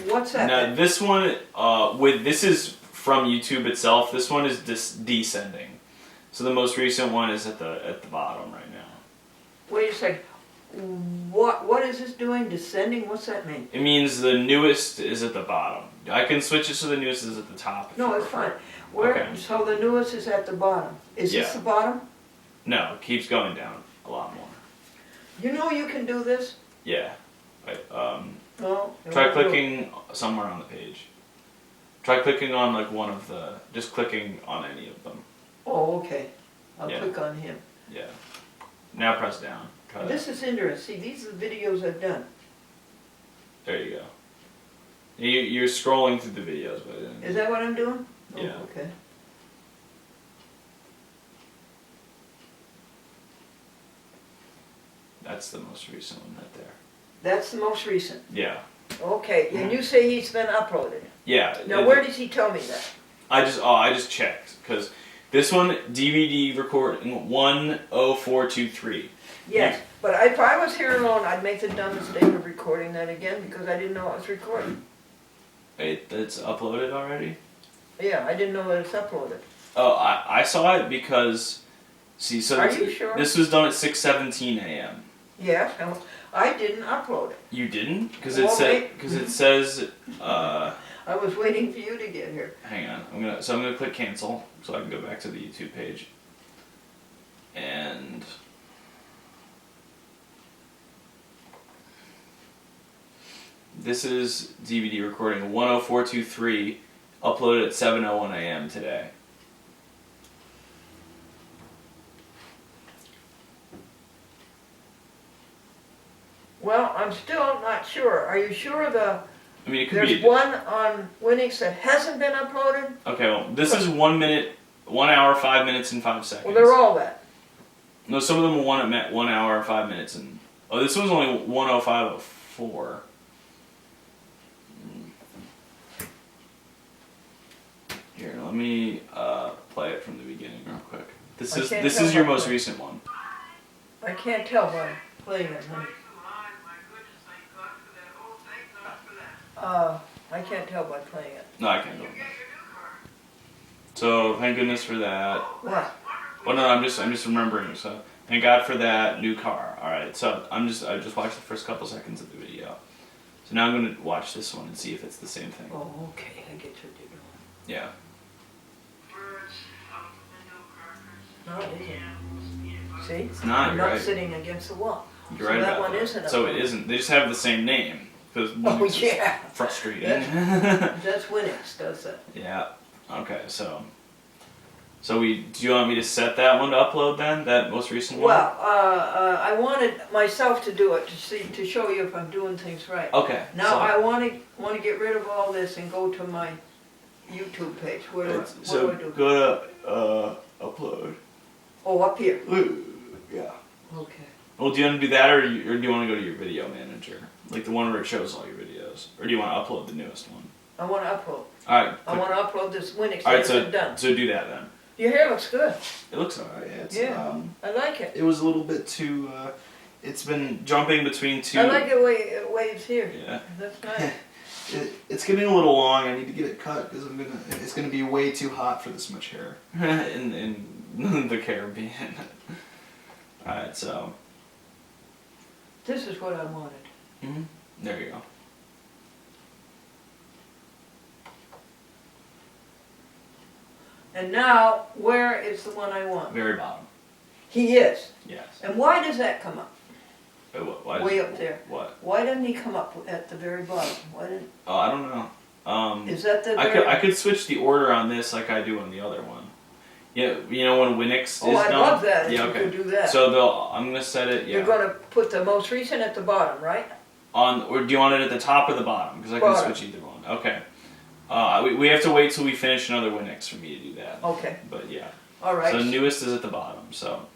what's that? Now this one, this is from YouTube itself. This one is descending. So the most recent one is at the bottom right now. Wait a second. What is this doing? Descending? What's that mean? It means the newest is at the bottom. I can switch it so the newest is at the top. if No, you it's prefer. fine. Where? Okay. So the newest is at the bottom. Is this Yeah. the bottom? No, it keeps going down a lot more. You know you can do this? Yeah. No. it Try won't do it. clicking somewhere on the page. Try clicking on like one of just clicking on any of them. Oh, okay. I'll Yeah. click on him. Yeah. Now press down. Try that. This is interesting. See, these are the videos I've done. There you go. You're scrolling through the videos, but Is that what I'm doing? Yeah. Oh, okay. that's the most recent one right there. That's the most recent. Yeah. Okay. And you say he's been uploaded. Yeah. Now, where does he tell me that? I just checked because this one DVD recording 10423. Yes, but if I was here alone, I'd make the dumb mistake of recording that again because I didn't know it was recording. It's uploaded already? Yeah, I didn't know that it's uploaded. Oh, I saw it because, see, so Are you sure? This was done at 6:17 a.m. Yes, I didn't upload it. You didn't? Because Well, it says, I was waiting for you to get here. hang on, I'm gonna click cancel so I can go back to the YouTube page. And This is DVD recording 10423, uploaded at 7:01 a.m. today. Well, I'm still not sure. Are you sure I mean, it could there's be. one on Winix that hasn't been uploaded? Okay, well, this is 1 minute, 1 hour, 5 minutes, and 5 seconds. Well, they're all that. No, some of them are 1 hour, 5 minutes, and this one's only 1:05:04. Here, let me play it from the beginning real quick. This I is can't this tell is your what most the- recent one. I can't tell by playing it, honey. I can't tell by playing it. No, I can't do it. So thank goodness for that. What? Well, no, I'm just remembering. So thank God for that new car. All right. So I just watched the first couple seconds of the video. So now I'm gonna watch this one and see if it's the same thing. Oh, okay. I get what you're doing. Yeah. No, it isn't. See? It's not. I'm You're not right. sitting against the wall. You're So right that about one that. isn't So a- it isn't. They just have the same name. Because Oh, yeah. frustrating. That's Winix, does that? Yeah. Okay. So do you want me to set that one to upload then? That most recent one? Well, I wanted myself to do it to show you if I'm doing things right. Okay. Now so, I want to get rid of all this and go to my YouTube page. What do I do? Go to upload. Oh, up here. Yeah. Okay. Well, do you want to do that, or do you want to go to your video manager, like the one where it shows all your videos, or do you want to upload the newest one? I want to upload. All right. I want to upload this Winix All right. that I've done. So do that then. Your hair looks good. It looks alright. It's, Yeah. I like it. It was a little bit too. It's been jumping between two. I like the way it waves here. Yeah. That's nice. It's getting a little long. I need to get it cut because it's gonna be way too hot for this much hair in the Caribbean. All right, so. This is what I wanted. There you go. And now, where is the one I want? Very bottom. He is. Yes. And why does that come up? Why Way up there. What? Why doesn't he come up at the very bottom? Why didn't? Oh, I don't know. Is that the? I could switch the order on this like I do on the other one. Yeah, you know when Winix Oh, is I'd done. love that if Yeah, you okay. could do that. So I'm gonna set it. Yeah. You're going to put the most recent at the bottom, right? Or do you want it at the top or the bottom? Because I can Bottom. switch either one. Okay. We have to wait till we finish another Winix for me to do that. Okay. But yeah. All right. So newest is at the bottom. So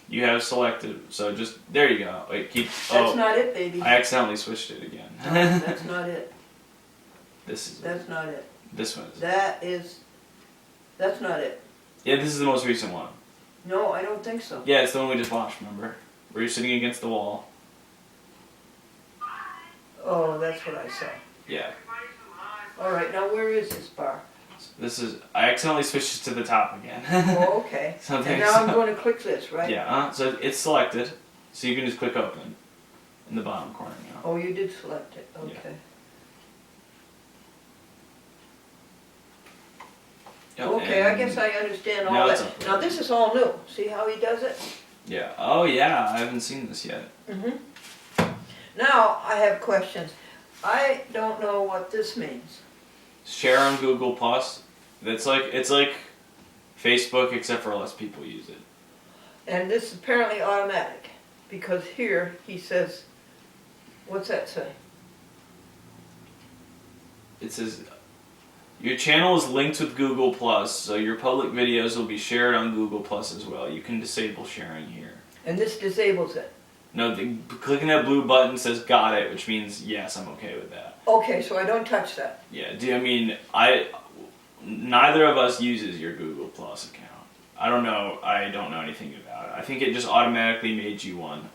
you have selected. So just there you go. Wait, keep. That's not it, baby. I accidentally switched it again. No, that's not it. This is. That's not it. This one is. That's not it. Yeah, this is the most recent one. No, I don't think so. Yeah, it's the one we just watched. Remember, where you're sitting against the wall. Oh, that's what I saw. Yeah. All right, now where is this bar? This is. I accidentally switched it to the top again. Oh, okay. So And there's- now I'm going to click this, right? Yeah. So it's selected. So you can just click open in the bottom corner now. Oh, you did select it. Yeah. Okay. Yep, Okay, I and- guess I understand Now all it's that. up. Now this is all new. See how he does it? Yeah. Oh yeah. I haven't seen this yet. Now I have questions. I don't know what this means. Share on Google Plus. It's like Facebook except for less people use it. And this is apparently automatic because here he says, what's that say? It says your channel is linked with Google Plus, so your public videos will be shared on Google Plus as well. You can disable sharing here. And this disables it. No, clicking that blue button says got it, which means yes, I'm okay with that. Okay, so I don't touch that. Yeah, neither of us uses your Google Plus account. I don't know anything about it. I think it just automatically made you one.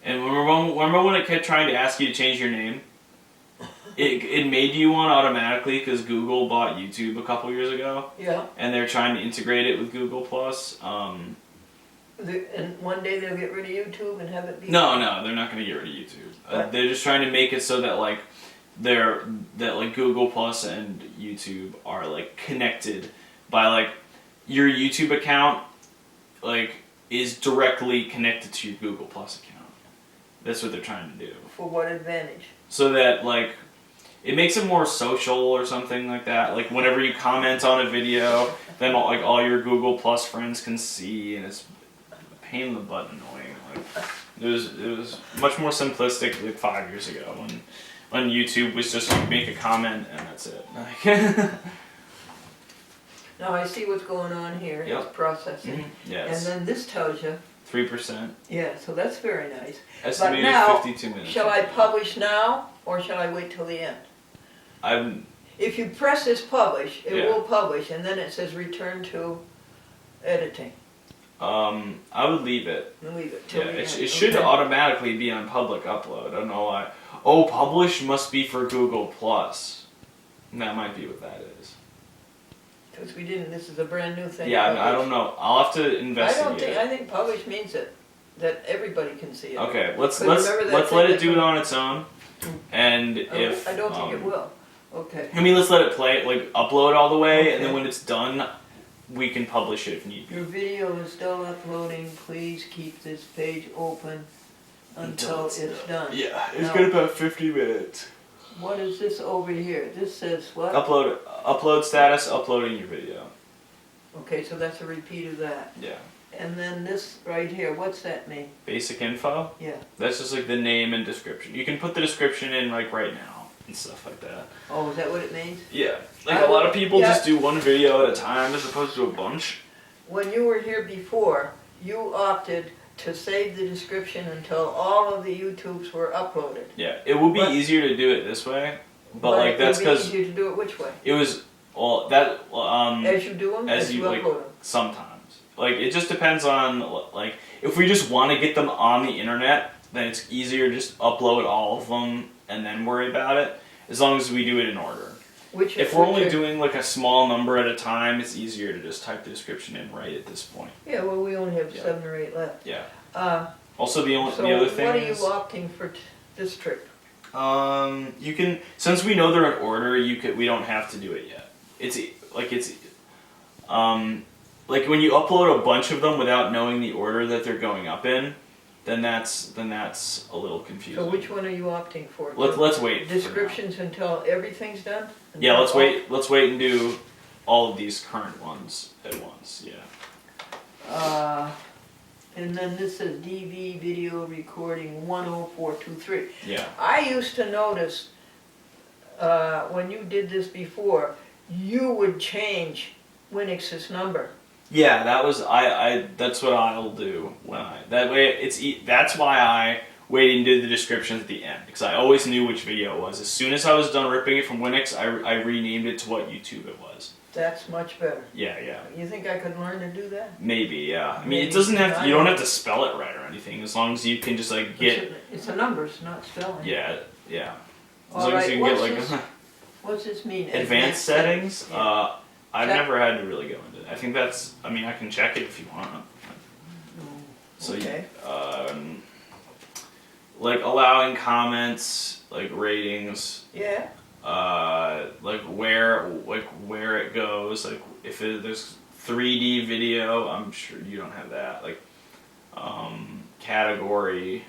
And remember when it kept trying to ask you to change your name? It made you one automatically because Google bought YouTube a couple years ago. Yeah. And they're trying to integrate it with Google Plus. And one day they'll get rid of YouTube and have it be. No, they're not going to get rid of YouTube. They're just trying to make it so that Google Plus and YouTube are connected by your YouTube account is directly connected to your Google Plus account. That's what they're trying to do. For what advantage? so that like it makes it more social or something like that. Like whenever you comment on a video, then all your Google Plus friends can see, and it's a pain in the butt annoying. Like it was much more simplistic like 5 years ago when YouTube was just you make a comment and that's it. Like, Now I see what's going on here. Yep. It's processing. Mm-hmm. Yes. And then this tells you. 3%. Yeah, so that's very nice. Estimated but now, 52 minutes. Shall I publish now or shall I wait till the end? If you press this publish, it will publish, and then it says return to editing. I would leave it. Leave it till the end. It should automatically be on public upload. I don't know why. Oh, publish must be for Google Plus. That might be what that is. Because we didn't. This is a brand new thing. Yeah, I don't know. I'll have to investigate. I think publish means that everybody can see it. Okay, let's let it do it on its own. And if I don't think it will. Okay. I mean, let's let it play, like upload all the way, and then when it's done, we can publish it if need be. Your video is still uploading. Please keep this page open until it's done. Yeah, it's got about 50 minutes. What is this over here? This says what? Upload status, uploading your video. Okay, so that's a repeat of that. Yeah. And then this right here, what's that mean? Basic info? Yeah. That's just like the name and description. You can put the description in like right now and stuff like that. Oh, is that what it means? Yeah. Like a lot of people just do one video at a time as opposed to a bunch. When you were here before, you opted to save the description until all of the YouTubes were uploaded. Yeah, it would be easier to do it this way, but like that's because it would be easier to do it which way? It was that as you do them, as you like, upload them. sometimes. Like it just depends on like if we just want to get them on the internet, then it's easier to just upload all of them and then worry about it. As long as we do it in order. If we're only doing like a small number at a time, it's easier to just type the description in right at this point. Yeah, well, we only have 7 or 8 left. Yeah. So Also, the other thing what are you opting for this trip? You can, since we know they're in order, we don't have to do it yet. Like when you upload a bunch of them without knowing the order that they're going up in, then that's a little confusing. So which one are you opting for? Let's wait. Descriptions until everything's done? Yeah, let's wait. Let's wait and do all of these current ones at once. Yeah. And then this says DV video recording 10423. Yeah. I used to notice when you did this before, you would change Winix's number. Yeah, that was that's what I'll do that way that's why I waited and did the descriptions at the end, because I always knew which video it was. As soon as I was done ripping it from Winix, I renamed it to what YouTube it was. That's much better. Yeah. You think I could learn to do that? Maybe, yeah. I mean, it doesn't have you don't have to spell it right or anything, as long as you can just like get. It's the numbers, not spelling. Yeah. As long as you can get like. What's this mean? Advanced settings. Yeah. I've never had to really go into it. I think that's. I mean, I can check it if you want. So okay. Like allowing comments, like ratings. Yeah. Like where it goes. Like if there's 3D video, I'm sure you don't have that. Like category.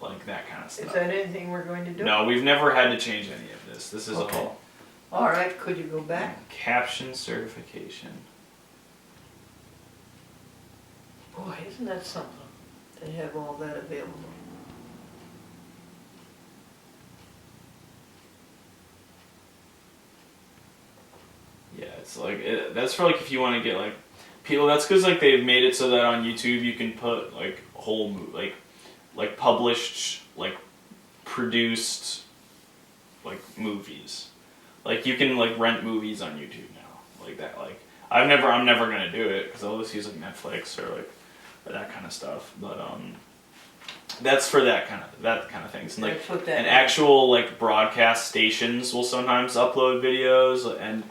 Like that kind of stuff. Is that anything we're going to do? No, we've never had to change any of this. This is all. All right, could you go back? Caption certification. Boy, isn't that something? They have all that available. Yeah, it's like that's for like if you want to get like people. That's because like they've made it so that on YouTube you can put like whole like published like produced like movies. Like you can like rent movies on YouTube now, like that. Like I'm never gonna do it because I'll just use like Netflix or that kind of stuff. But that's for that kind of things. And like and actual like broadcast stations will sometimes upload videos, and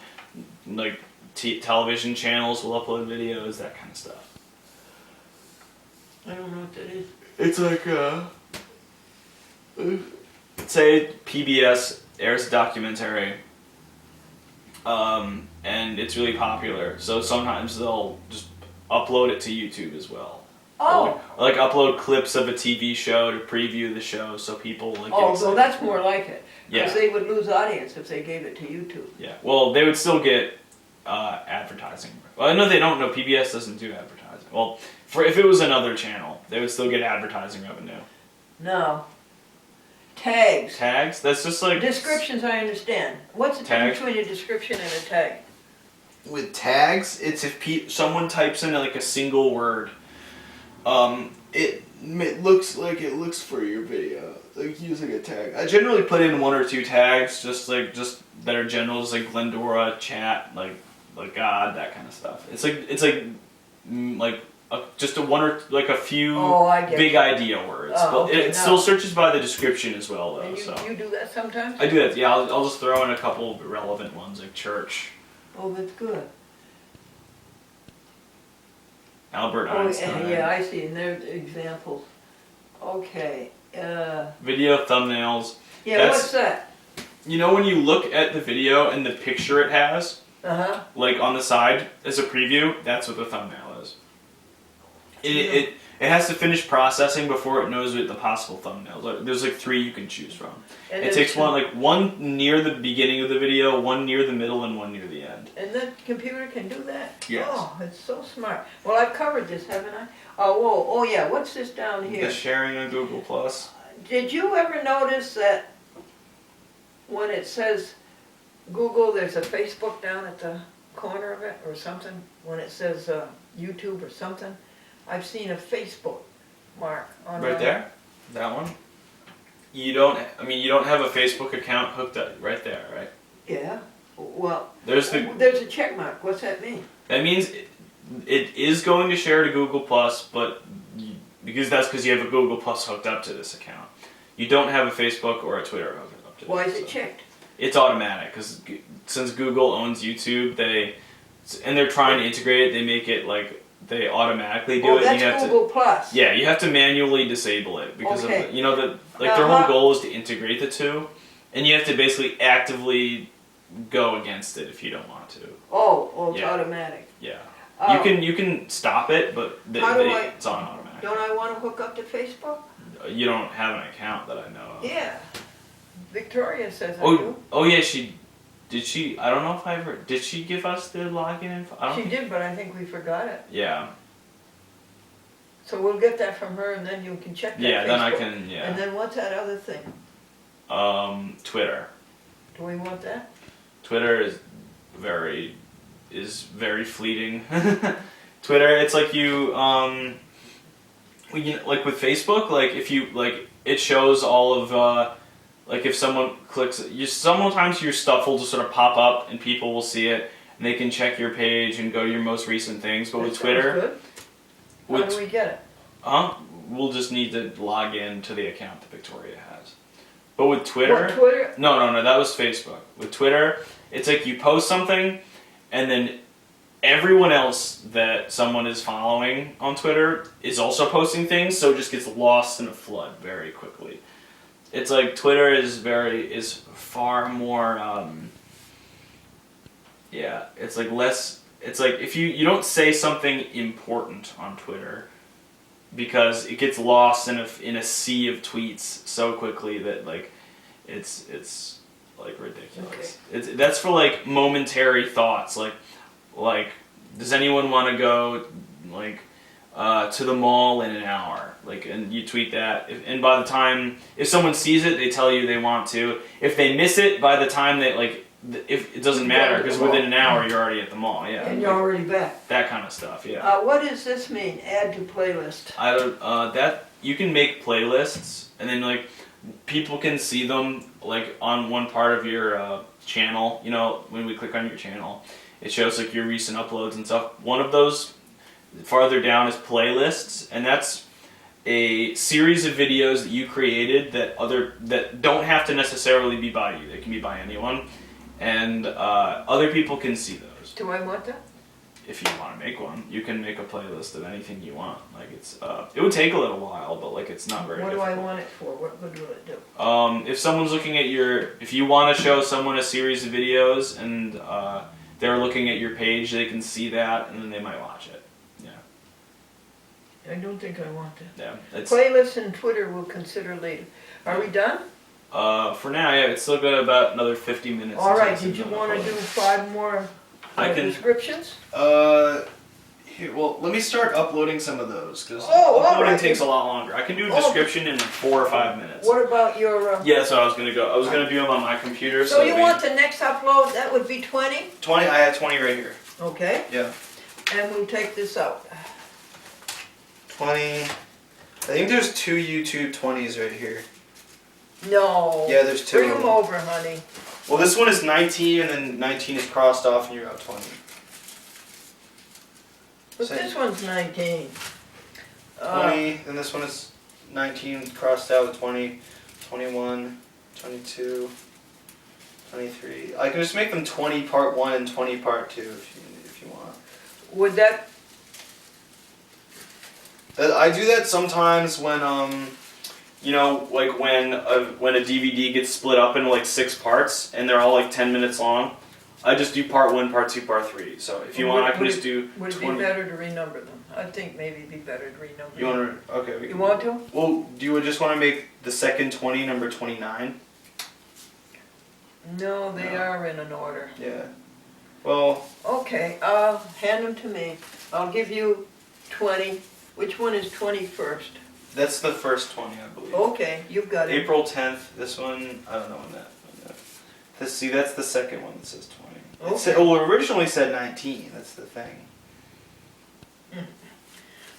like television channels will upload videos, that kind of stuff. I don't know what that is. It's like say PBS airs a documentary. And it's really popular, so sometimes they'll just upload it to YouTube as well. Oh. Or, like upload clips of a TV show to preview the show so people like get Oh, excited. so that's more like it. Because Yeah. they would lose audience if they gave it to YouTube. Yeah. Well, they would still get advertising. Well, I know they don't know. PBS doesn't do advertising. Well, if it was another channel, they would still get advertising revenue. No. Tags. Tags? That's just like Descriptions, I understand. What's the difference between a description and a tag? With tags, it's if someone types in like a single word, it looks for your video, like using a tag. I generally put in 1 or 2 tags, just that are general, just like Glendora, chat, like God, that kind of stuff. It's just a one or like a few big idea words. Oh, But okay, it still searches by the description as well, though. And you do that sometimes? I do that. Yeah, I'll just throw in a couple of relevant ones like church. Oh, that's good. Albert Oh, Einstein. yeah, I see. And there's examples. Okay. Video thumbnails. Yeah, what's that? You know when you look at the video and the picture it has, Uh-huh. like on the side as a preview, that's what the thumbnail is. It has to finish processing before it knows what the possible thumbnails are. There's like 3 you can choose from. And it takes one near the beginning of the video, one near the middle, and one near the end. And the computer can do that? Yes. Oh, it's so smart. Well, I've covered this, haven't I? Oh yeah, what's this down here? The sharing on Google Plus. Did you ever notice that when it says Google, there's a Facebook down at the corner of it or something? When it says YouTube or something? I've seen a Facebook mark on Right there? That one? You don't have a Facebook account hooked up right there, right? Yeah. Well, There's a check mark. What's that mean? That means it is going to share to Google Plus, but because you have a Google Plus hooked up to this account. You don't have a Facebook or a Twitter hooked up to this. Why is it checked? It's automatic because since Google owns YouTube, they're trying to integrate it. They make it like they automatically do it. That's you have Google Plus. Yeah, you have to manually disable it because of their Now, whole goal is to integrate the two, and you have to basically actively go against it if you don't want to. Oh, it's Yeah. automatic. Yeah. Oh. You can stop it, but it's on automatic. Don't I want to hook up to Facebook? You don't have an account that I know of. Yeah. Victoria says I do. Oh yeah, did she? I don't know if I ever did. She give us the login info? I don't She think- did, but I think we forgot it. Yeah. So we'll get that from her, and then you can check that. Yeah. Facebook. Then I can. Yeah. And then what's that other thing? Twitter. Do we want that? Twitter is very fleeting. Twitter, it's like like with Facebook, like if you it shows all of like if someone clicks, sometimes your stuff will just sort of pop up and people will see it and they can check your page and go to your most recent things. But That with Twitter, sounds good. How do we get it? we'll just need to log in to the account that Victoria has. But with Twitter, What, Twitter? No, that was Facebook. With Twitter, it's like you post something, and then everyone else that someone is following on Twitter is also posting things, so it just gets lost in a flood very quickly. It's like Twitter is far more. It's like less. It's like if you don't say something important on Twitter, because it gets lost in a sea of tweets so quickly that like it's like ridiculous. Okay. That's for like momentary thoughts like does anyone want to go like to the mall in an hour, like, and you tweet that, and by the time if someone sees it they tell you they want to. If they miss it by the time that if it doesn't matter because within an hour you're already at the mall. Yeah, And you're already back. that kind of stuff. Yeah. What does this mean? Add to playlist. I don't. That you can make playlists, and then like people can see them like on one part of your channel. You know, when we click on your channel, it shows like your recent uploads and stuff. One of those farther down is playlists, and that's a series of videos that you created that don't have to necessarily be by you. They can be by anyone, and other people can see those. Do I want that? If you want to make one, you can make a playlist of anything you want. Like it would take a little while, but like it's not very. What difficult. do I want it for? What will it do? If someone's looking at if you want to show someone a series of videos and they're looking at your page, they can see that and then they might watch it. Yeah. I don't think I want that. Yeah, it's Playlists and Twitter we'll consider later. Are we done? for now. Yeah, it's still got about another 50 minutes. All until right, it's did you done want to do uploading. 5 more I can- descriptions? Here, well, let me start uploading some of those because Oh, all uploading right. takes a lot longer. I can do a Oh. description in like 4 or 5 minutes. What about your... Yeah, so I was gonna go. I was gonna do them on my computer. So you it'd be want the next upload, that would be 20? 20? I have 20 right here. Okay, Yeah. and we'll take this out. 20. I think there's 2 YouTube 20s right here. No. Yeah, there's 2 Bring of them them. over, honey. Well, this one is 19, and then 19 is crossed off, and you're out 20. But Same. this one's 19. 20, and this one is 19 crossed out with 20, 21, 22, 23. I can just make them 20 part 1 and 20 part 2 if you want. Would that... I do that sometimes when you know, like when a DVD gets split up into like 6 parts and they're all like 10 minutes long. I just do part 1, part 2, part 3. So if you want, I can just do Would it 20. be better to renumber them? I think maybe it'd be better to renumber You them. want to? Okay. We You can- want to? Well, do you just want to make the second 20 number 29? No, they No. are in an order. Yeah. Well, Okay, hand them to me. I'll give you 20. Which one is 21st? that's the first 20, I believe. Okay, you've got it. April 10th. This one, I don't know when that. This, see, that's the second one that says 20. It said, Okay. well, it originally said 19. That's the thing.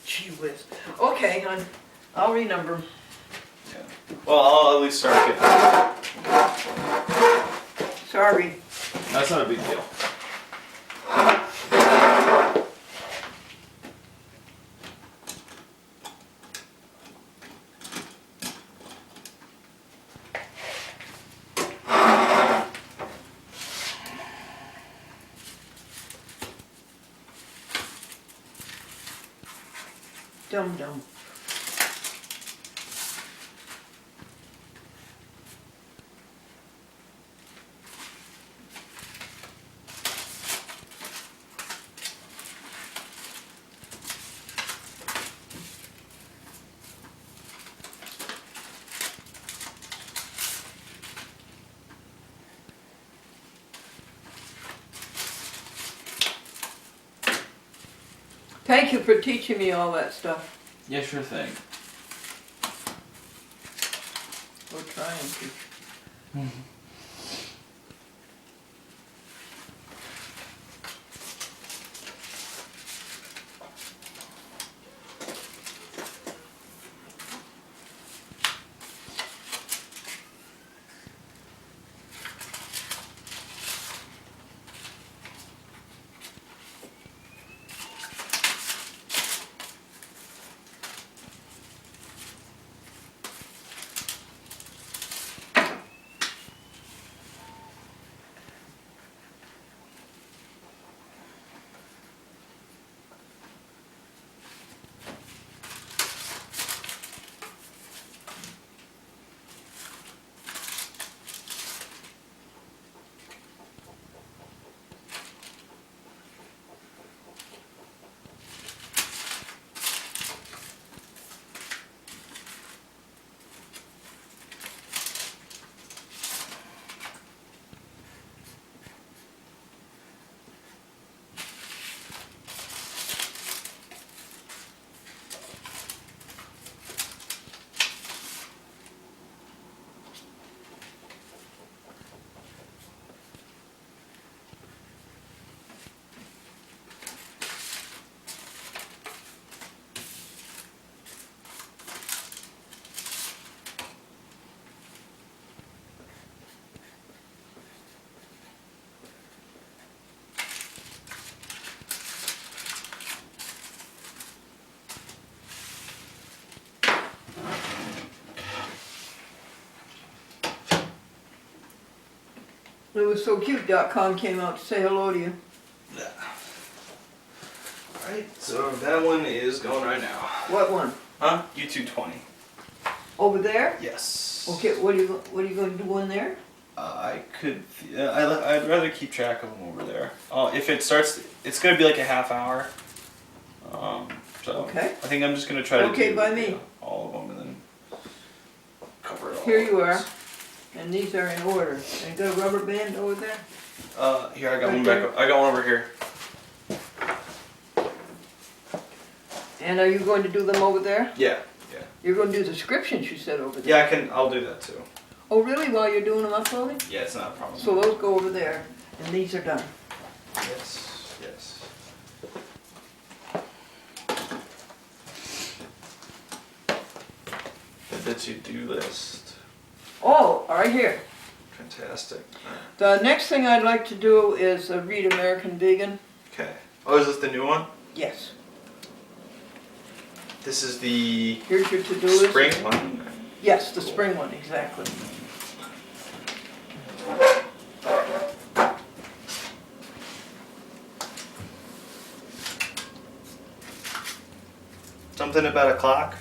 Gee whiz. Okay, hon. I'll renumber 'em. Yeah. Well, I'll at least start getting. Sorry. That's not a big deal. Dum dum. Thank you for teaching me all that stuff. Yeah, sure thing. Or trying to. It was so cute.com came out to say hello to you. Alright, so that one is going right now. What one? Huh? YouTube 20. Over there? Yes. Okay, what are you going to do in there? I could. I'd rather keep track of them over there. If it starts, it's gonna be like a half hour. So Okay. I think I'm just gonna try to Okay do by me. all of them and then cover it all. Here you at are. once. And these are in order. And you got a rubber band over there? Here I got Right one there. back. I got one over here. And are you going to do them over there? Yeah. You're going to do descriptions, you said, over there. Yeah, I can. I'll do that too. Oh, really? While you're doing them uploading? Yeah, it's not a problem. So those go over there, and these are done. Yes. Yes. That's your do list. Oh, right here. Fantastic. The next thing I'd like to do is read American Vegan. Okay. Oh, is this the new one? Yes. This is the Here's your to-do list. spring one. Yes, the spring one, exactly. Something about a clock.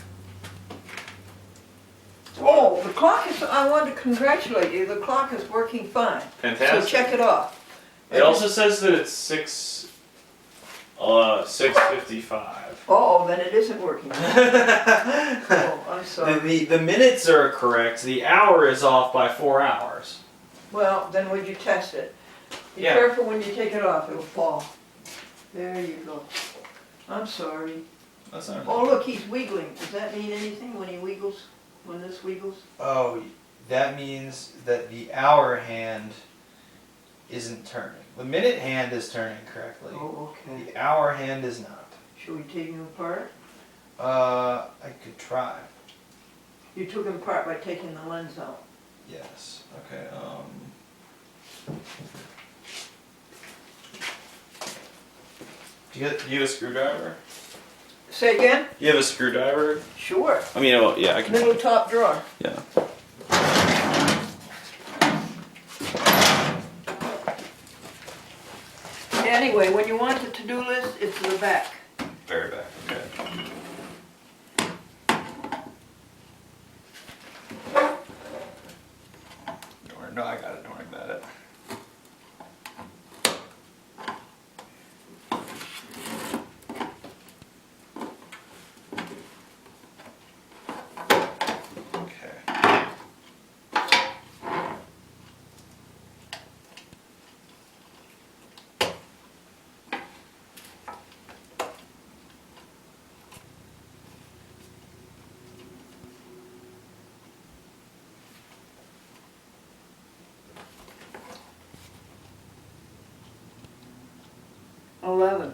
Oh, the clock is, I wanted to congratulate you. The clock is working fine. Fantastic. So check it off. It also says that it's 6:55. Oh, then it isn't working. Oh, I'm sorry. The minutes are correct. The hour is off by 4 hours. Well, then would you test it? Be Yeah. careful when you take it off, it'll fall. There you go. I'm sorry. That's not. Oh, look, he's wiggling. Does that mean anything when he wiggles? When this wiggles? Oh, that means that the hour hand isn't turning. The minute hand is turning correctly. Oh, okay. The hour hand is not. Should we take him apart? I could try. You took him apart by taking the lens out. Yes. Okay. Do you have a screwdriver? Say again? You have a screwdriver? Sure. I mean, well, yeah, I can. Middle top drawer. Yeah. Anyway, when you want the to-do list, it's to the back. Very back. Okay. Don't worry. No, I got it. Don't worry about it. Okay. Oh, 11.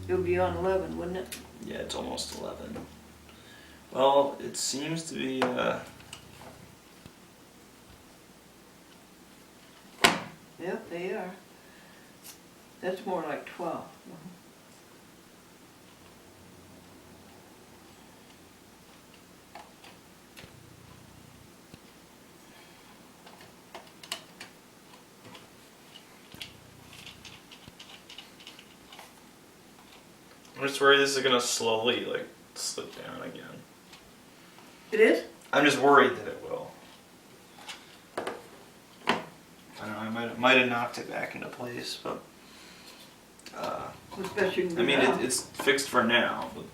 It would be on 11, wouldn't it? Yeah, it's almost 11. Well, it seems to be. Yep, they are. That's more like 12. I'm just worried this is gonna slowly like slip down again. It is? I'm just worried that it will. I don't know. I might have knocked it back into place, but. What's best you can do I mean, now? it's fixed for now, but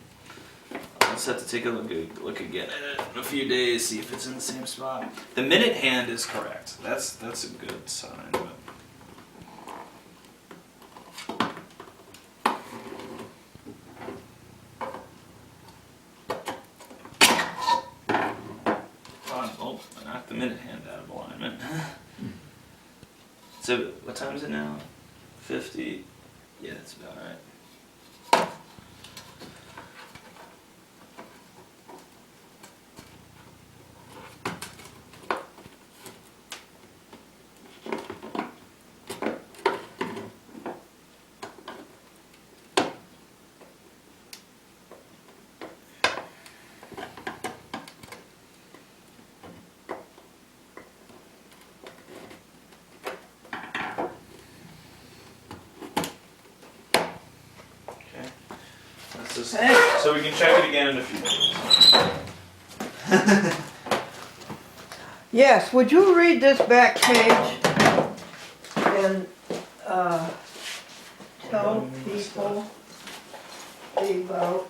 I'll just have to take a look again at it in a few days, see if it's in the same spot. The minute hand is correct. That's a good sign. But oh, I knocked the minute hand out of alignment. So what time is it now? 50. Yeah, that's about right. That's just, Thanks. so we can check it again in a few days. Yes, would you read this back page and tell people about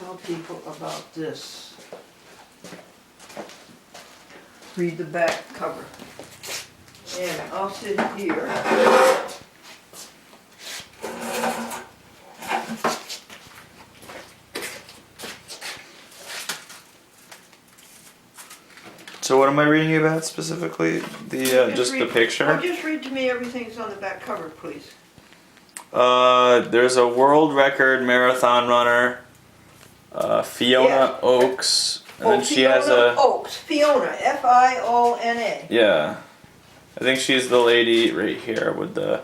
tell people about this. Read the back cover. And I'll sit here. So what am I reading about specifically? Just the picture? Oh, just read to me everything that's on the back cover, please. There's a world record marathon runner, Fiona Yeah. Oakes, and Oh, then she has Fiona a Oakes. Fiona, Fiona. yeah. I think she's the lady right here with the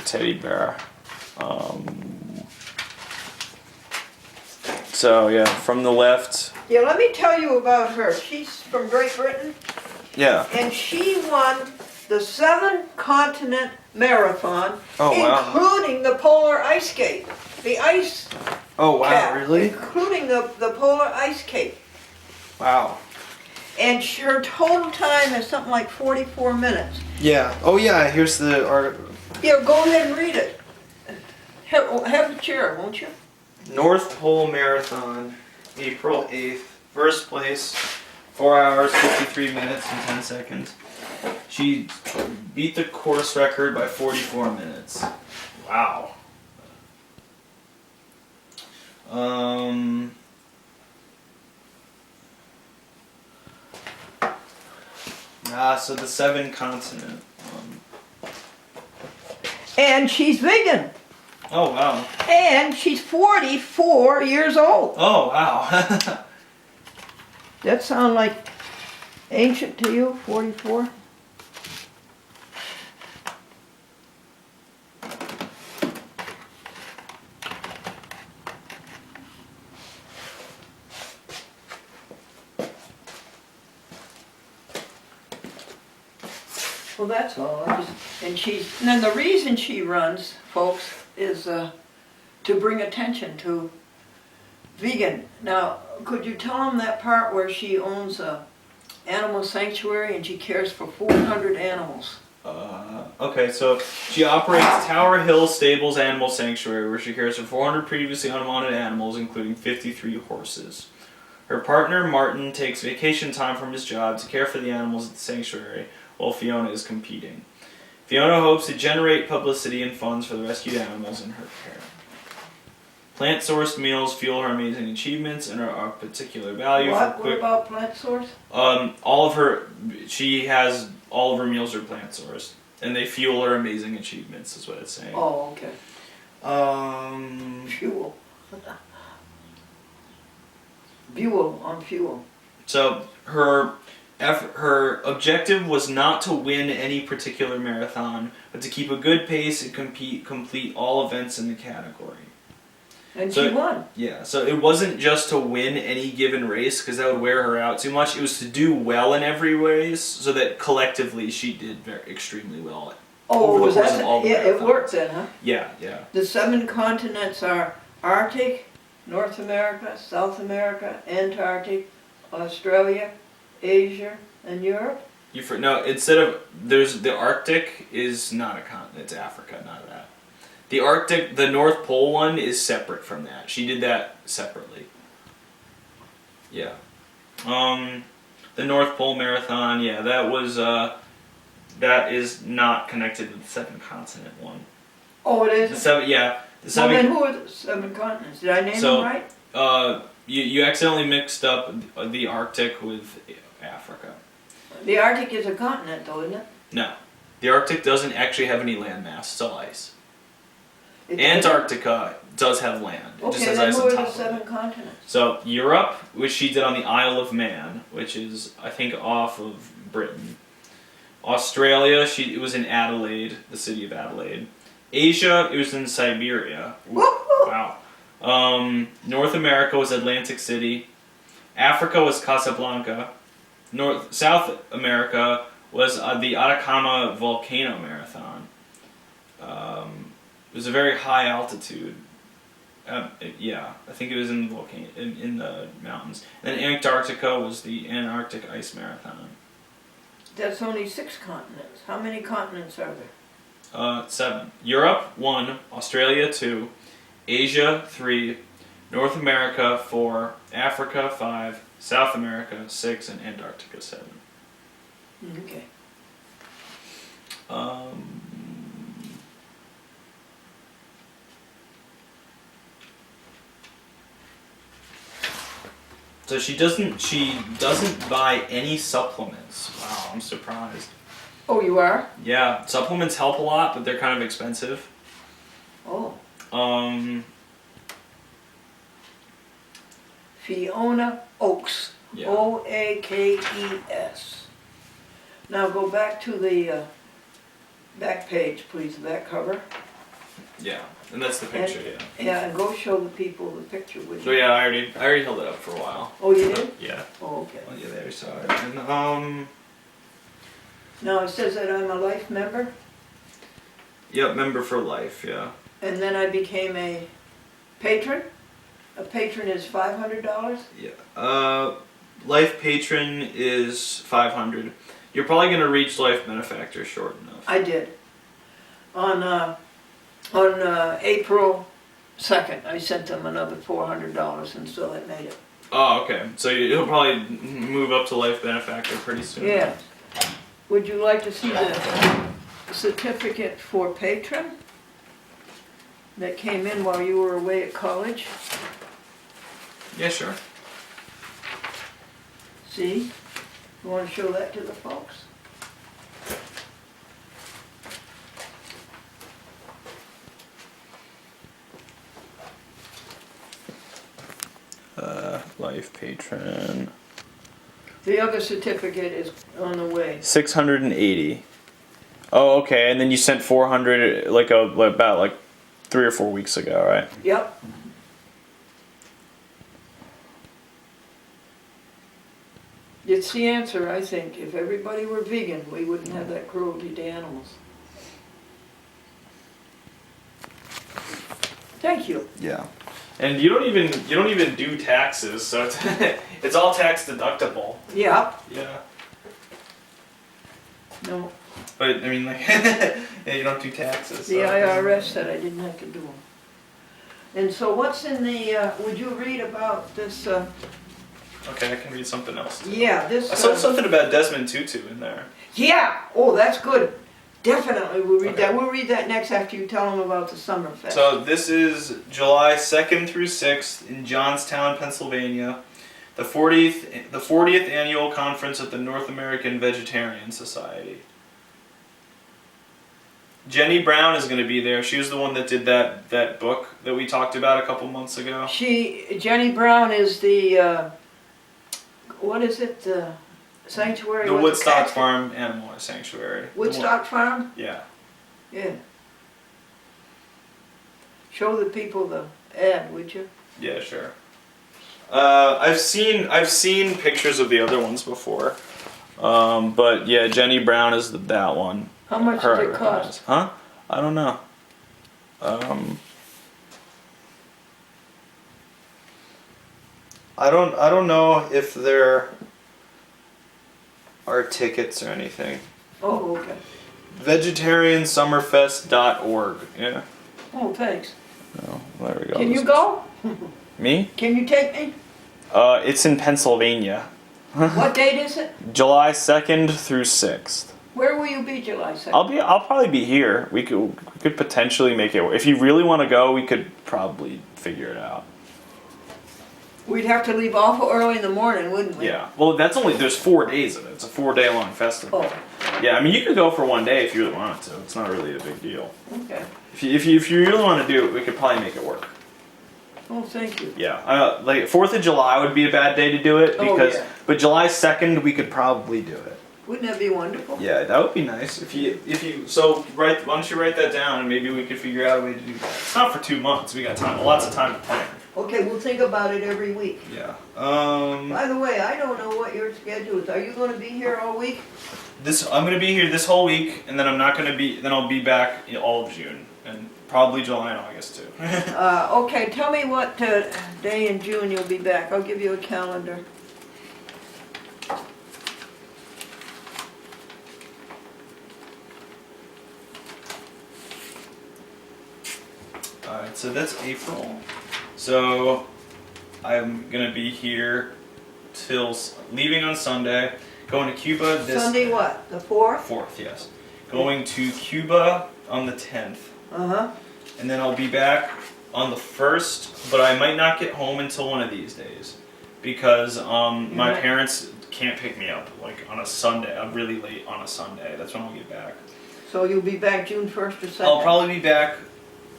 teddy bear. So yeah, from the left, Yeah, let me tell you about her. She's from Great Britain, yeah. and she won the 7-continent marathon, Oh wow. including the polar ice cape. The ice Oh wow, cap, really? including the polar ice cape. Wow. And her total time is something like 44 minutes. Yeah. Oh yeah. Here's the article. Yeah, go ahead and read it. Have a chair, won't you? North Pole Marathon, April 8th. First place, 4 hours, 53 minutes, and 10 seconds. She beat the course record by 44 minutes. Wow. So the 7-continent one. And she's vegan. Oh, wow. And she's 44 years old. Oh, wow. That sound like ancient to you, 44? Well, that's all. And then the reason she runs, folks, is to bring attention to vegan. Now, could you tell them that part where she owns a animal sanctuary and she cares for 400 animals? Okay, so she operates Tower Hill Stables Animal Sanctuary, where she cares for 400 previously unwanted animals, including 53 horses. Her partner, Martin, takes vacation time from his job to care for the animals at the sanctuary, while Fiona is competing. Fiona hopes to generate publicity and funds for the rescued animals in her care. Plant-sourced meals fuel her amazing achievements and are of particular value for quick... What about plant source? All of her meals are plant-sourced, and they fuel her amazing achievements, is what it's saying. Oh, okay. Fuel. Fuel on fuel. So her objective was not to win any particular marathon, but to keep a good pace and complete all events in the category. And she won. Yeah, so it wasn't just to win any given race, because that would wear her out too much. It was to do well in every race, so that collectively she did extremely well. Oh, over the course of all the it marathons. works then, huh? Yeah, yeah. The 7 continents are Arctic, North America, South America, Antarctic, Australia, Asia, and Europe? There's the Arctic is not a continent, it's Africa, not that. The Arctic, the North Pole one is separate from that. She did that separately. Yeah. The North Pole Marathon, yeah, that is not connected to the 7-continent one. Oh, it is? The 7, yeah. The 7, well, then who are the 7 continents? Did I name them right? You accidentally mixed up the Arctic with Africa. The Arctic is a continent, though, isn't it? No. The Arctic doesn't actually have any landmass, it's all ice. It Antarctica does have land. It just okay, has then ice who on are the top of 7 it. continents? So Europe, which she did on the Isle of Man, which is I think off of Britain. Australia, it was in Adelaide, the city of Adelaide. Asia, it was in Siberia. Wow. North America was Atlantic City. Africa was Casablanca. South America was the Atacama Volcano Marathon. It was a very high altitude. I think it was in the mountains. And then Antarctica was the Antarctic Ice Marathon. That's only 6 continents. How many continents are there? 7. Europe 1, Australia 2, Asia 3, North America 4, Africa 5, South America 6, and Antarctica 7. Okay. So she doesn't buy any supplements. Wow, I'm surprised. Oh, you are? Yeah, supplements help a lot, but they're kind of expensive. Oh. Fiona Oakes. Yeah. Oakes. Now go back to the back page, please, the back cover. Yeah, and that's the picture. And- Yeah. Yeah, and go show the people the picture, would So you? yeah, I already held it up for a while. Oh, you did? Yeah. Oh, okay. Oh yeah, there you saw it. And Now it says that I'm a life member, yep, member for life. Yeah. and then I became a patron. A patron is $500. Yeah. Life patron is 500. You're probably gonna reach life benefactor short enough. I did. On April 2nd, I sent them another $400, and so that made it. Oh, okay. So you'll probably move up to life benefactor pretty soon. Yeah. Would you like to see the certificate for patron that came in while you were away at college? Yeah, sure. See? You want to show that to the folks? Life patron. The other certificate is on the way. 680. Oh, okay. And then you sent 400 about 3 or 4 weeks ago, right? Yep. It's the answer, I think. If everybody were vegan, we wouldn't have that cruelty to animals. Thank you. Yeah. And you don't even do taxes, so it's it's all tax deductible. Yeah. Yeah. No, But I mean, yeah, you don't do taxes. the IRS said I didn't have to do them. And so what's in the, would you read about this, Okay, I can read something else. Too. yeah, this. I saw something about Desmond Tutu in there. Yeah, oh, that's good. Definitely, we'll read Okay. that. We'll read that next after you tell them about the summer fest. So this is July 2nd through 6th in Johnstown, Pennsylvania. The 40th annual conference of the North American Vegetarian Society. Jenny Brown is going to be there. She was the one that did that book that we talked about a couple months ago. Jenny Brown is the, what is it, the sanctuary? The with Woodstock cats? Farm Animal Sanctuary. Woodstock Farm? Yeah. Yeah. Show the people the ad, would you? Yeah, sure. I've seen pictures of the other ones before, but yeah, Jenny Brown is that one. How much Her does I it recognize. cost? Huh? I don't know. I don't know if there are tickets or anything. Oh, okay. Vegetariansummerfest.org. Yeah. Oh, thanks. Oh, there we go. Can you go? Me? Can you take me? It's in Pennsylvania. What date is it? July 2nd through 6th. Where will you be July 2nd? I'll probably be here. We could potentially make it work. If you really want to go, we could probably figure it out. We'd have to leave awful early in the morning, wouldn't we? Yeah. Well, there's 4 days of it. It's a 4-day long festival. Oh, Yeah, I mean you could go for 1 day if you really wanted to. It's not really a big deal. okay. If you really want to do it, we could probably make it work. Oh, thank you. Yeah. 4th of July would be a bad day to do it Oh, because yeah. but July 2nd we could probably do it. Wouldn't that be wonderful? Yeah, that would be nice if you so why don't you write that down and maybe we could figure out a way to do that. It's not for 2 months. We got time, lots of time to plan. Okay, we'll think about it every week. Yeah. By the way, I don't know what your schedule is. Are you going to be here all week? I'm gonna be here this whole week, and then I'm not gonna be. Then I'll be back in all of June and probably July and August too. Okay, tell me what day in June you'll be back. I'll give you a calendar. Alright, so that's April. So I'm gonna be here till leaving on Sunday, going to Cuba this Sunday what? The 4th? 4th, yes. Going to Cuba on the 10th, Uh-huh. and then I'll be back on the 1st, but I might not get home until one of these days because my Right. parents can't pick me up like on a Sunday. I'm really late on a Sunday. That's when I'll get back. So you'll be back June 1st or 2nd? I'll probably be back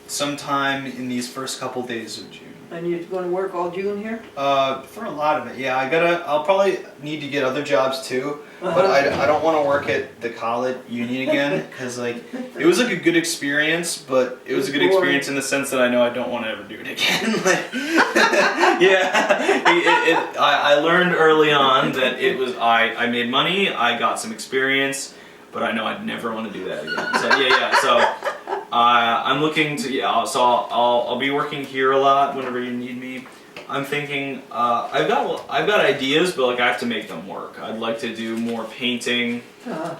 sometime in these first couple days of June. And you're going to work all June here? For a lot of it, yeah. I'll probably need to get other jobs too, but Uh-huh. I don't want to work at the college union again because like it was like a good experience, but it was a good Boring. experience in the sense that I know I don't want to ever do it again. Like, I learned early on that it was I made money, I got some experience, but I know I'd never want to do that again. So so I'm looking to I'll be working here a lot whenever you need me. I'm thinking I've got ideas, but like I have to make them work. I'd like to do more painting. House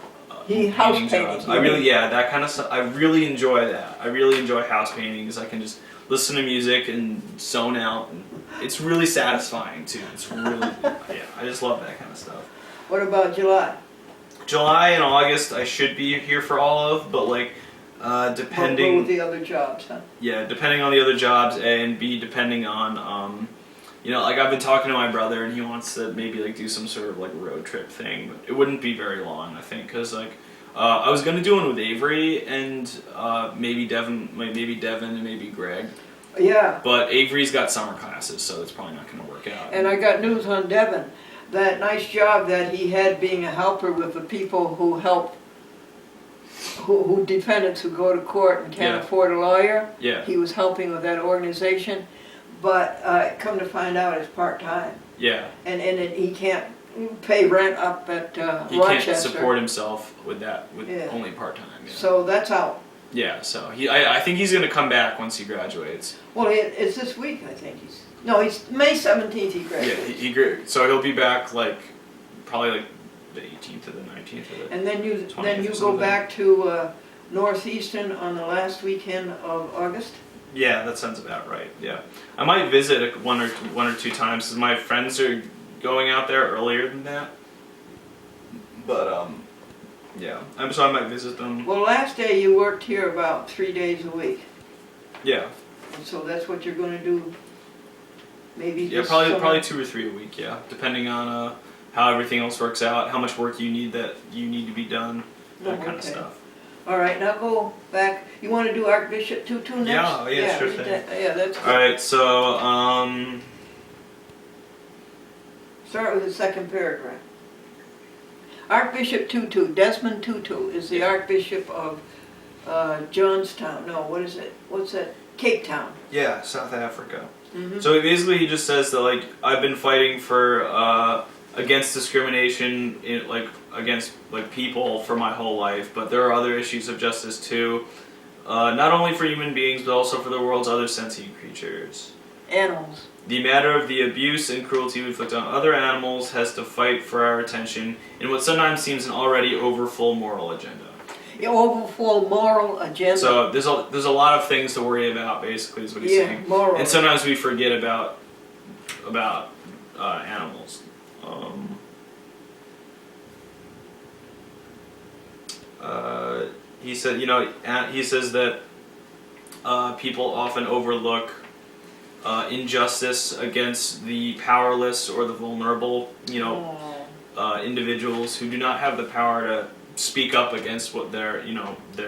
painting. Jobs. I really that kind of stuff. I really enjoy that. I really enjoy house painting because I can just listen to music and zone out. And it's really satisfying too. It's really I just love that kind of stuff. What about July? July and August I should be here for all of, but like What depending with the other jobs, huh? depending on the other jobs, A, and B, depending on like I've been talking to my brother and he wants to maybe like do some sort of like road trip thing, but it wouldn't be very long I think because like I was gonna do one with Avery and maybe Devin and maybe Greg, Yeah. but Avery's got summer classes so it's probably not gonna work out. And I got news on Devin. That nice job that he had being a helper with the people who help, who defendants who go to court and can't Yeah. afford a lawyer. Yeah. He was helping with that organization, but come to find out it's part-time. Yeah. And he can't pay rent up at He Rochester. can't support himself with that with Yeah. only part time. Yeah. So that's out. Yeah, so I think he's gonna come back once he graduates. Well, it's this week, I think. He's May 17th he Yeah, graduates. so he'll be back like probably like the 18th to the 19th of it. And then you 20th or go something. back to Northeastern on the last weekend of August. Yeah, that sounds about right. Yeah, I might visit one or two times because my friends are going out there earlier than that. But yeah, so I might visit them. Well, last day you worked here about 3 days a week. Yeah, And so that's what you're going to do. Maybe yeah, this probably summer? 2 or 3 a week. Yeah, depending on how everything else works out, how much work you need to be done, that kind of Okay. stuff. All right, now go back. You want to do Archbishop Tutu next? Yeah, sure read thing. that. Yeah, that's good. All right, so Start with the second paragraph. Archbishop Tutu, Desmond Tutu, is the Archbishop of Johnstown. No, what is it? What's that? Cape Town. yeah, South Africa. Mm-hmm. So basically, he just says that like I've been fighting for against discrimination against people for my whole life, but there are other issues of justice too, not only for human beings but also for the world's other sentient creatures. Animals. The matter of the abuse and cruelty we inflict on other animals has to fight for our attention in what sometimes seems an already overfull moral agenda. The overfull moral agenda. So there's a lot of things to worry about. Basically, is what he's saying. moral. And sometimes we forget about animals. He said, he says that people often overlook injustice against the powerless or the vulnerable. Individuals who do not have the power to speak up against what their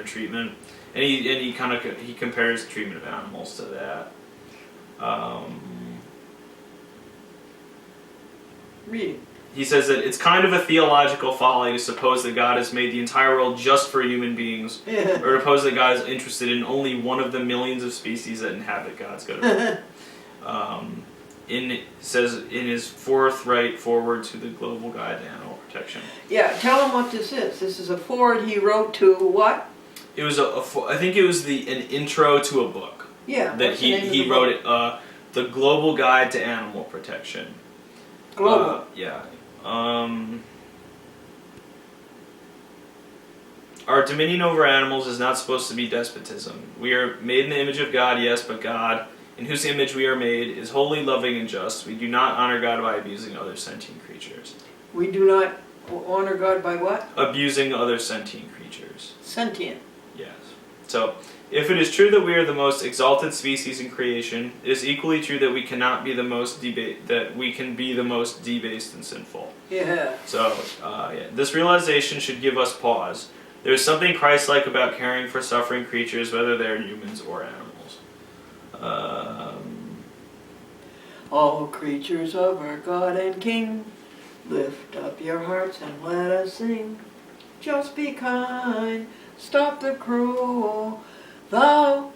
treatment. And he compares the treatment of animals to that. Read it. He says that it's kind of a theological folly to suppose that God has made the entire world just for human beings, Yeah. or to suppose that God is interested in only one of the millions of species that inhabit God's good earth. Says in his forthright foreword to the Global Guide to Animal Protection. Yeah, tell him what this is. This is a foreword he wrote to what? It was I think it was an intro to a book. Yeah. That what's the name of he the wrote book? it. The Global Guide to Animal Protection. Global. Yeah. Our dominion over animals is not supposed to be despotism. We are made in the image of God, yes, but God, in whose image we are made, is holy, loving, and just. We do not honor God by abusing other sentient creatures. We do not honor God by what? Abusing other sentient creatures. Sentient. Yes. So, if it is true that we are the most exalted species in creation, it is equally true that we cannot be the most that we can be the most debased and sinful. Yeah. So, this realization should give us pause. There is something Christ-like about caring for suffering creatures, whether they are humans or animals. All creatures of our God and King, lift up your hearts and let us sing. Just be kind, stop the cruel. Thou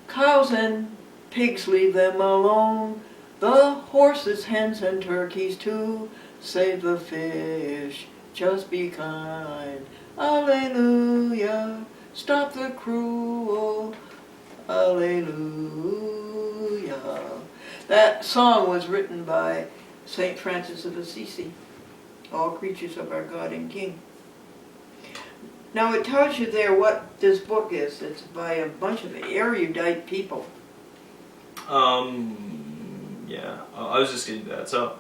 cows and pigs, leave them alone. The horses, hens, and turkeys too. Save the fish, just be kind. Alleluia, stop the cruel. Alleluia. That song was written by St. Francis of Assisi. All creatures of our God and King. Now it tells you there what this book is. It's by a bunch of erudite people. Yeah, I was just getting to that. So,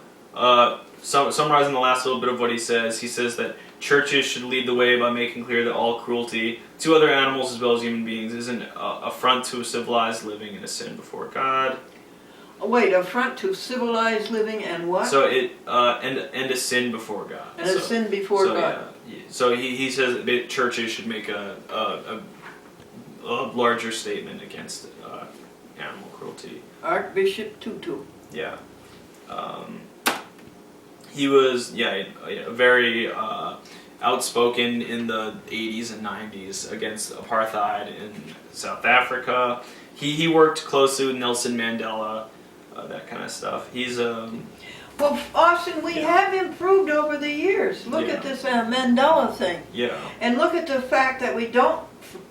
summarizing the last little bit of what he says that churches should lead the way by making clear that all cruelty to other animals as well as human beings is an affront to a civilized living and a sin before God. Wait, affront to civilized living and what? So and a sin before God. And a sin before God. Yeah. So he says that churches should make a larger statement against animal cruelty. Archbishop Tutu. Yeah. He was very outspoken in the 80s and 90s against apartheid in South Africa. He worked closely with Nelson Mandela, that kind of stuff. He's Well, Austin, we have improved over the years. Look at this Mandela thing. Yeah. And look at the fact that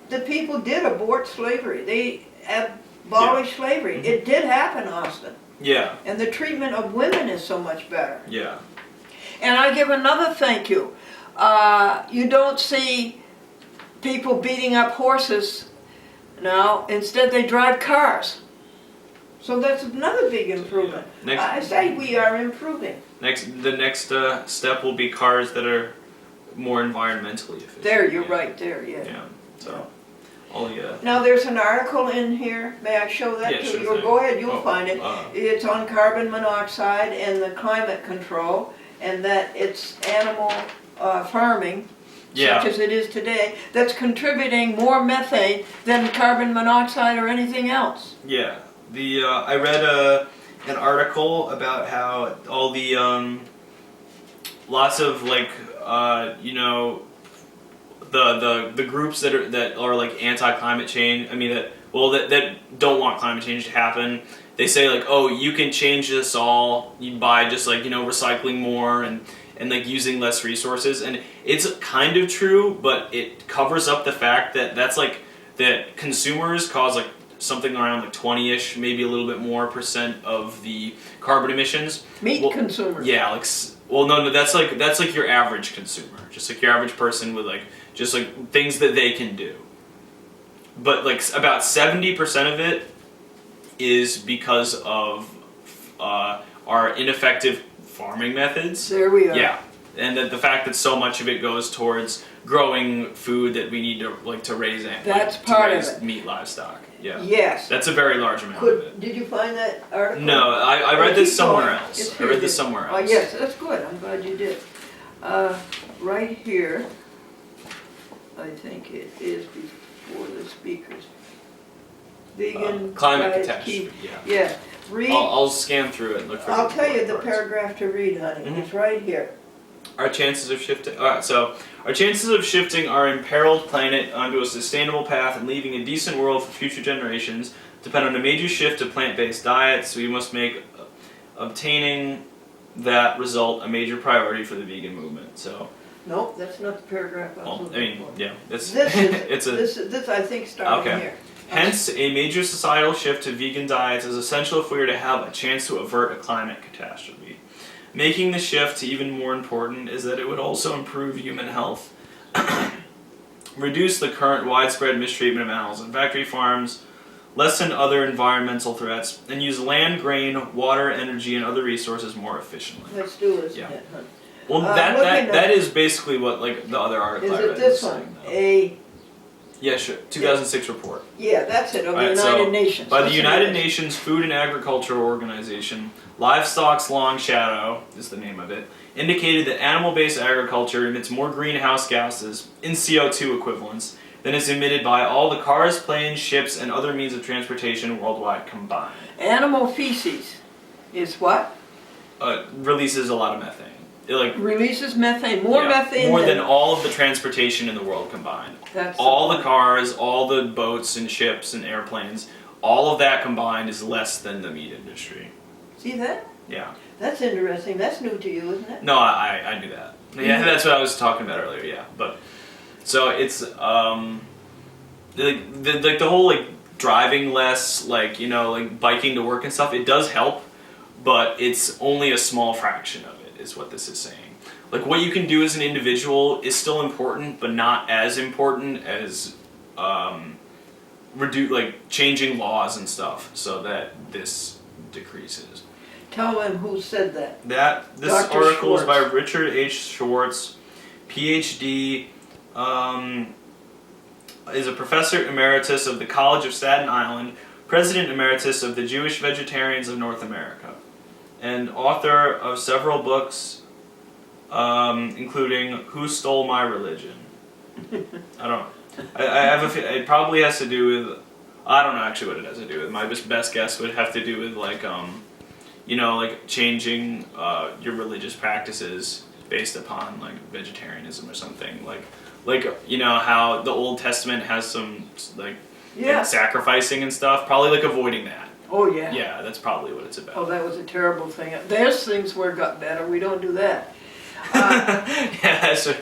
the people did abort slavery. They abolished slavery. Mm-hmm. It did happen, Austin. Yeah. And the treatment of women is so much better. Yeah. And I give another thank you. You don't see people beating up horses now. Instead, they drive cars. So that's another big improvement. Yeah. I say we are improving. The next step will be cars that are more environmentally efficient. There, you're right there, yeah. Yeah. So, Now there's an article in here. May I show that Yeah, to sure you? thing. Go ahead, you'll Oh, find it. It's on carbon monoxide and the climate control, and that it's animal farming, Yeah. such as it is today, that's contributing more methane than carbon monoxide or anything else. Yeah. I read an article about how all the lots of the groups that are like anti-climate change. I mean that don't want climate change to happen. They say like, oh, you can change this all by just recycling more and like using less resources, and it's kind of true, but it covers up the fact that that consumers cause like something around like 20-ish, maybe a little bit more % of the carbon emissions. Meat consumers. Yeah, no, that's like your average consumer, just like your average person with just things that they can do. But about 70% of it is because of our ineffective farming methods. There we are. Yeah, and the fact that so much of it goes towards growing food that we need to raise That's part of it. Meat livestock. Yeah. Yes. That's a very large amount of it. Did you find that article? No, I read this somewhere It's else. I here, read this somewhere else. Oh yes, that's good. I'm glad you did. Right here, I think it is before the speakers. Vegan Climate diet catastrophe. keep- Yeah. Yeah. Read. I'll scan through it and look for. I'll tell you the parts. paragraph to read, honey. Mhm. It's right here. Our chances of shifting. Alright, so our chances of shifting our imperiled planet onto a sustainable path and leaving a decent world for future generations depend on a major shift to plant-based diets. We must make obtaining that result a major priority for the vegan movement. So, Nope, that's not the paragraph I was looking for. yeah, it's This I think starting Okay. here. Hence, a major societal shift to vegan diets is essential if we are to have a chance to avert a climate catastrophe. Making the shift even more important is that it would also improve human health, reduce the current widespread mistreatment of animals in factory farms, lessen other environmental threats, and use land, grain, water, energy, and other resources more efficiently. Let's do it, Yeah. isn't it, huh? Well, that is basically what like the other article Is I it read this was one? saying, though. Yeah, sure. 2006 report. Yeah, that's it, of the Alright, United so, Nations. By the Listen to United this. Nations Food and Agriculture Organization, Livestock's Long Shadow is the name of it, indicated that animal-based agriculture emits more greenhouse gases in CO2 equivalents than is emitted by all the cars, planes, ships, and other means of transportation worldwide combined. Animal feces is what? Releases a lot of methane. It Releases methane, more methane more than all of the transportation in the world combined. That's All the cars, all the boats and ships and airplanes, all of that combined is less than the meat industry. See that? Yeah. That's interesting. That's new to you, isn't it? No, I knew that. Yeah, that's what I was talking about earlier. Yeah, but so it's the whole like driving less, like like biking to work and stuff. It does help, but it's only a small fraction of it. Is what this is saying. Like what you can do as an individual is still important, but not as important as changing laws and stuff so that this decreases. Tell them who said that. This Dr. article is by Schwartz. Richard H. Schwartz, PhD, is a professor emeritus of the College of Staten Island, president emeritus of the Jewish Vegetarians of North America, and author of several books, including Who Stole My Religion? I have a it probably has to do with, I don't know actually what it has to do with. My best guess would have to do with like changing your religious practices based upon like vegetarianism or something. Like how the Old Testament has some like sacrificing and stuff. Probably like avoiding that. Oh yeah. Yeah, that's probably what it's about. Oh, that was a terrible thing. There's things where it got better. We don't do that. Yeah, so,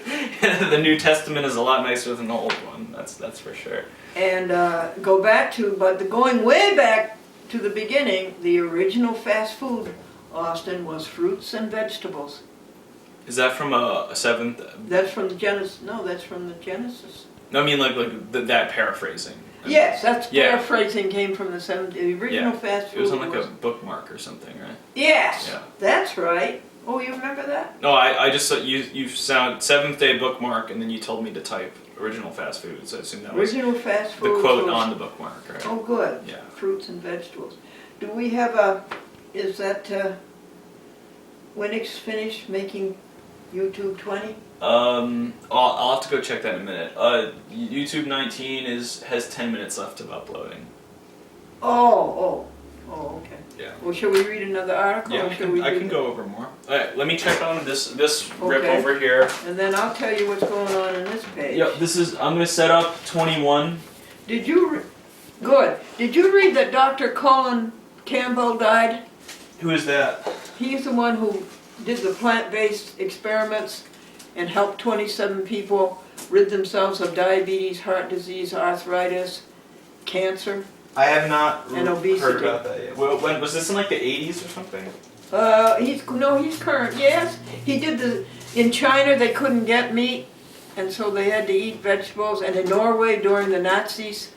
the New Testament is a lot nicer than the Old one. That's for sure. And going way back to the beginning, the original fast food, Austin, was fruits and vegetables. Is that from a seventh? That's from the Genesis. No, that's from the Genesis. No, I mean that paraphrasing. Yes, that's paraphrasing came from the seventh. The original fast food. It was on like a bookmark or something, right? Yes, Yeah. That's right. Oh, you remember that? No, I just saw you sound Seventh Day bookmark, and then you told me to type original fast food, so I assume that Original fast was food. the quote on the bookmark, right? Oh, good. Yeah. Fruits and vegetables. Do we have is that, when it's finished making YouTube 20? I'll have to go check that in a minute. YouTube 19 has 10 minutes left of uploading. Oh, okay. Yeah. Well, shall we read another article? Yeah, or shall we I do can that? go over more. Alright, let me check on this rip Okay. over here. And then I'll tell you what's going on in this page. Yep, I'm gonna set up 21. Did you read that Dr. Colin Campbell died? Who is that? He's the one who did the plant-based experiments and helped 27 people rid themselves of diabetes, heart disease, arthritis, cancer. I have not And obesity. heard about that yet. When was this in like the 80s or something? He's current. Yes, he did in China they couldn't get meat, and so they had to eat vegetables. And in Norway during the Nazis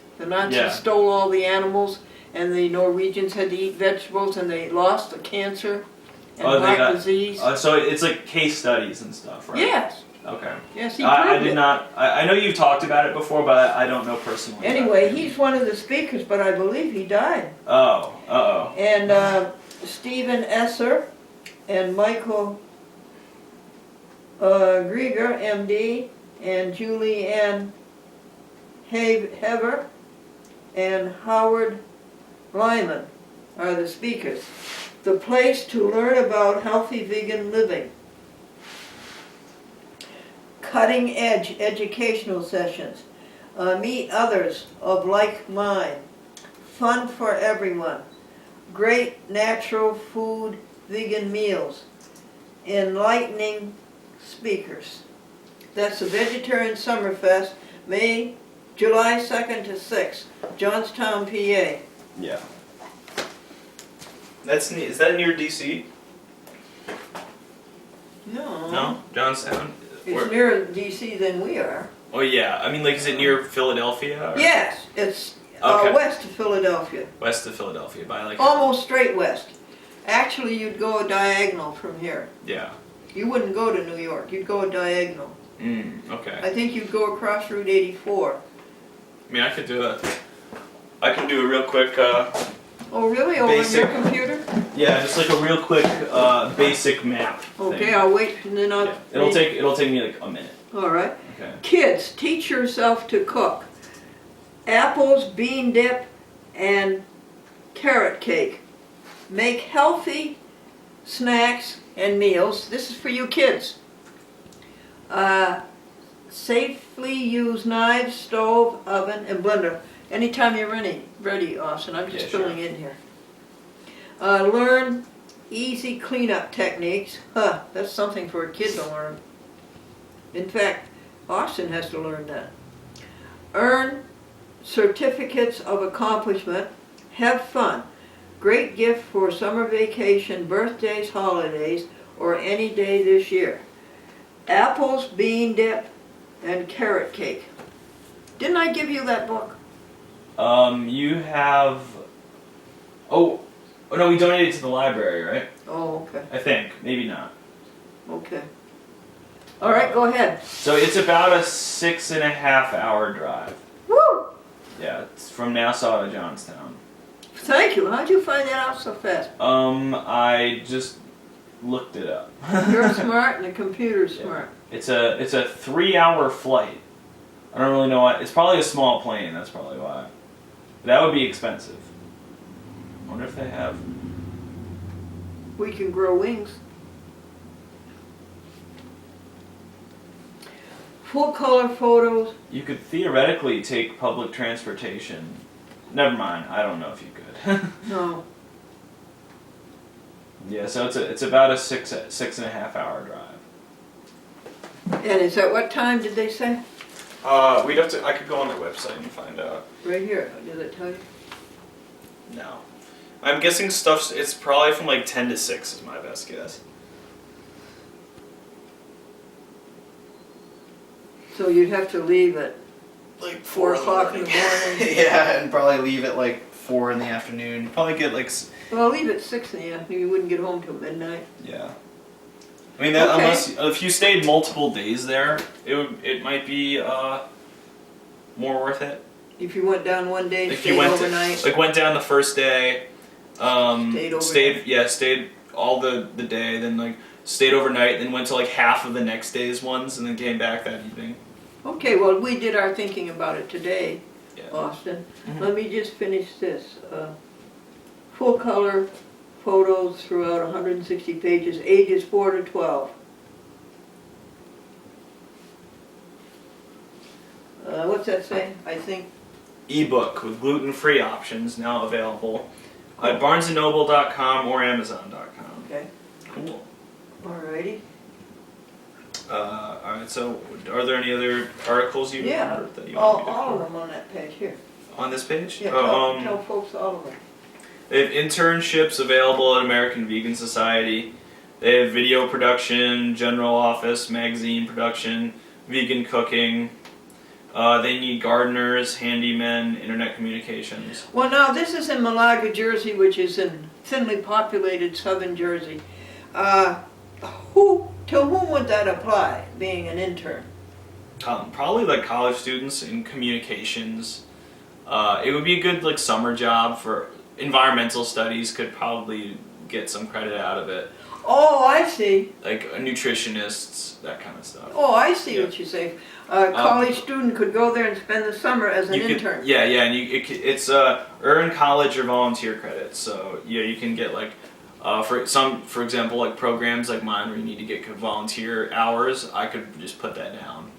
stole all the animals, and the Norwegians had to eat vegetables, and they lost the cancer and heart disease. So it's like case studies and stuff, right? Yes. Okay. Yes, he proved I did it. not. I know you've talked about it before, but I don't know personally. Anyway, he's one of the speakers, but I believe he died. Oh. Uh-oh. And Stephen Esser and Michael Grieger, MD, and Julie Ann Hever and Howard Lyman are the speakers. The place to learn about healthy vegan living. Cutting edge educational sessions. Meet others of like mind. Fun for everyone. Great natural food vegan meals. Enlightening speakers. That's the Vegetarian Summerfest, July 2nd to 6th, Johnstown, PA. Yeah. That's neat. Is that near DC? No. No, Johnstown. It's nearer DC than we are. Oh yeah. I mean, like, is it near Philadelphia? Or? Yes, it's Okay. West of Philadelphia. West of Philadelphia, by like. Almost straight west. Actually, you'd go diagonal from here. Yeah. You wouldn't go to New York. You'd go diagonal. Okay. I think you'd go across Route 84. I mean, I could do that. I can do a real quick. Oh, really? Over Basic. your computer? Yeah, just like a real quick basic map. Okay, thing. I'll wait and then I'll. Yeah. It'll take me like a minute. All right. Okay. Kids, teach yourself to cook. Apples, bean dip, and carrot cake. Make healthy snacks and meals. This is for you kids. Safely use knives, stove, oven, and blender. Anytime you're ready, Austin. I'm just filling in here. Learn easy cleanup techniques. That's something for a kid to learn. In fact, Austin has to learn that. Earn certificates of accomplishment. Have fun. Great gift for summer vacation, birthdays, holidays, or any day this year. Apples, bean dip, and carrot cake. Didn't I give you that book? You have. Oh no, we donated to the library, right? Oh, okay. I think maybe not. Okay. All right, go ahead. So it's about a 6.5 hour drive. Woo! Yeah, it's from Nassau to Johnstown. Thank you. How'd you find that out so fast? I just looked it up. You're smart and the computer's Yeah. smart. It's a 3-hour flight. I don't really know why. It's probably a small plane. That's probably why. That would be expensive. I wonder if they have. We can grow wings. Full color photos. You could theoretically take public transportation. Never mind. I don't know if you could. No. Yeah, so it's about a 6.5 hour drive. And is at what time did they say? We'd have to. I could go on their website and find out. Right here. Did it tell you? No, I'm guessing stuff's. It's probably from like 10 to 6 is my best guess. So you'd have to leave at Like 4 o'clock in the morning. Yeah, and probably leave at like 4 in the afternoon. Probably get like. Well, leave at 6 in the afternoon. You wouldn't get home till midnight. Yeah. I mean, that, Okay. unless if you stayed multiple days there, it might be more worth it. If you went down one day, If stayed you went overnight. went down the first day, Stayed overnight. stayed all the day, then like stayed overnight, then went to like half of the next day's ones, and then came back that evening. Okay, well, we did our thinking about it today, Yeah. Austin. Mhm. Let me just finish this. Full color photos throughout 160 pages, ages 4 to 12. What's that say? I think. Ebook with gluten-free options now available at BarnesandNoble.com or Amazon.com. Okay. Cool. Alrighty. Alright, so are there any other articles you Yeah. remember that you want me to All of cover? them on that page here. On this page? Yeah. Tell folks all of them. They have internships available at American Vegan Society. They have video production, general office, magazine production, vegan cooking. They need gardeners, handymen, internet communications. Well, now this is in Malaga, Jersey, which is in thinly populated southern Jersey. To whom would that apply, being an intern? Probably like college students in communications. It would be a good like summer job for environmental studies. Could probably get some credit out of it. Oh, I see. Like nutritionists, that kind of stuff. Oh, I see Yeah. what you say. A college student could go there and spend the summer as an You could- intern. Yeah, and it's earn college or volunteer credits. So yeah, you can get like for example like programs like mine where you need to get volunteer hours. I could just put that down.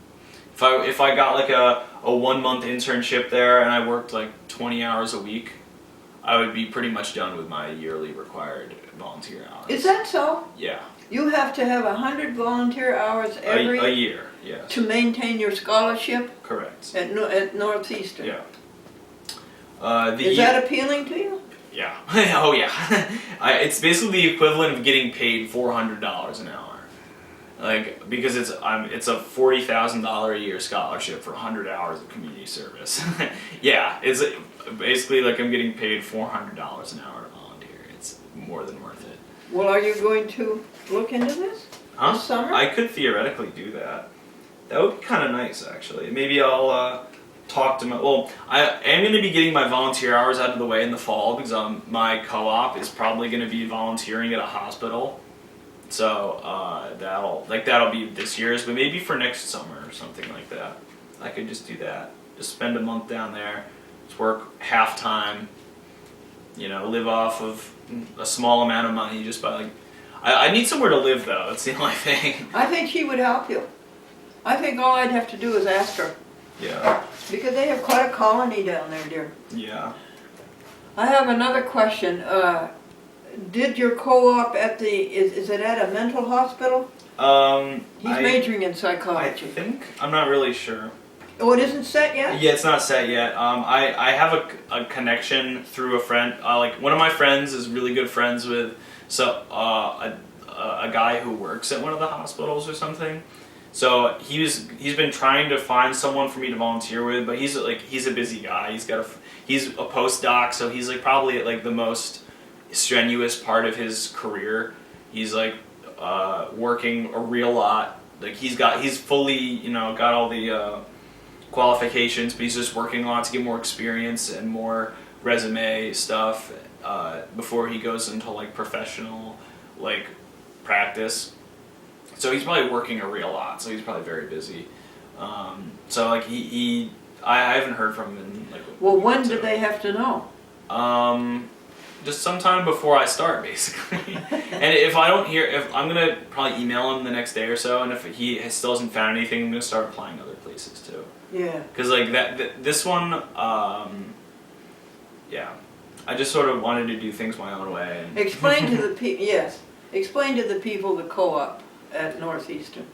If I got like a 1-month internship there and I worked like 20 hours a week, I would be pretty much done with my yearly required volunteer hours. Is that so? Yeah. You have to have 100 volunteer hours A year, yes. to maintain your scholarship Correct. at Northeastern. Yeah. Is that appealing to you? Yeah. Oh yeah. It's basically the equivalent of getting paid $400 an hour. Like, because it's a $40,000 a year scholarship for 100 hours of community service. Yeah, it's basically like I'm getting paid $400 an hour to volunteer. It's more than worth it. Well, are you going to look into this? Huh? This summer? I could theoretically do that. That would be kind of nice, actually. Maybe I'll talk to my. Well, I am going to be getting my volunteer hours out of the way in the fall because my co-op is probably going to be volunteering at a hospital. So that'll be this year's, but maybe for next summer or something like that. I could just do that. Just spend a month down there, just work half time. Live off of a small amount of money just by like. I need somewhere to live though. That's the only thing. I think she would help you. I think all I'd have to do is ask her. Yeah. Because they have quite a colony down there, dear. Yeah. I have another question. Did your co-op is it at a mental hospital? He's majoring in I psychology. think I'm not really sure. Oh, it isn't set yet? Yeah, it's not set yet. I have a connection through a friend. Like one of my friends is really good friends with a guy who works at one of the hospitals or something. So he's been trying to find someone for me to volunteer with, but he's a busy guy. He's a postdoc, so he's like probably at like the most strenuous part of his career. He's like working a real lot. Like he's fully got all the qualifications, but he's just working a lot to get more experience and more resume stuff before he goes into like professional like practice. So he's probably working a real lot. So he's probably very busy. So like I haven't heard from him in like. Well, when do they have to know? Just sometime before I start, basically. And if I don't hear, if I'm gonna probably email him the next day or so, and if he still hasn't found anything, I'm gonna start applying other places too. Yeah. Because like this one, yeah, I just sort of wanted to do things my own way. And Explain to the people. Yes. Explain to the people the co-op at Northeastern.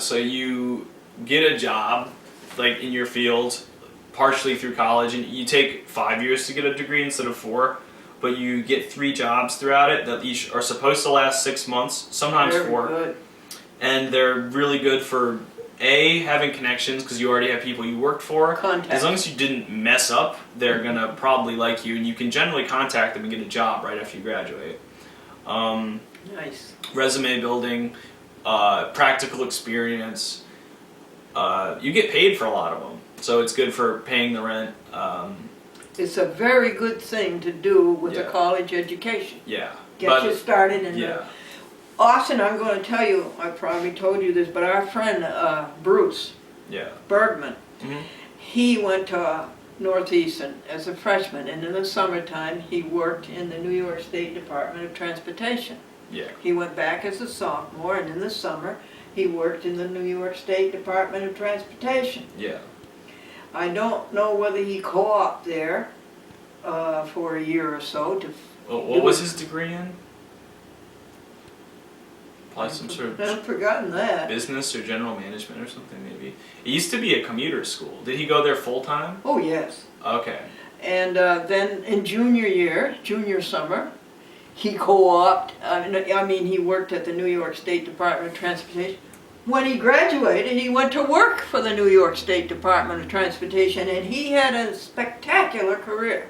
So you get a job, like in your field, partially through college, and you take 5 years to get a degree instead of 4. But you get 3 jobs throughout it that each are supposed to last 6 months, sometimes Very 4. Good. And they're really good for having connections because you already have people you worked for. Contact. As long as you didn't mess up, they're gonna probably like you, and you can generally contact them and get a job right after you graduate. Nice. Resume building, practical experience. You get paid for a lot of them, so it's good for paying the rent. It's a very good thing to do with a Yeah. college education. Yeah. Get you started in Yeah. Austin, I'm going to tell you, I probably told you this, but our friend Bruce Yeah. Bergman, Mhm. he went to Northeastern as a freshman, and in the summertime he worked in the New York State Department of Transportation. Yeah. He went back as a sophomore, and in the summer he worked in the New York State Department of Transportation. Yeah. I don't know whether he co-opted there for a year or so to. What was his degree in? Probably some sort of I've forgotten that. business or general management or something maybe. It used to be a commuter school. Did he go there full time? Oh yes. Okay. And then in junior summer, he co-opted. He worked at the New York State Department of Transportation. When he graduated, he went to work for the New York State Department of Transportation, and he had a spectacular career.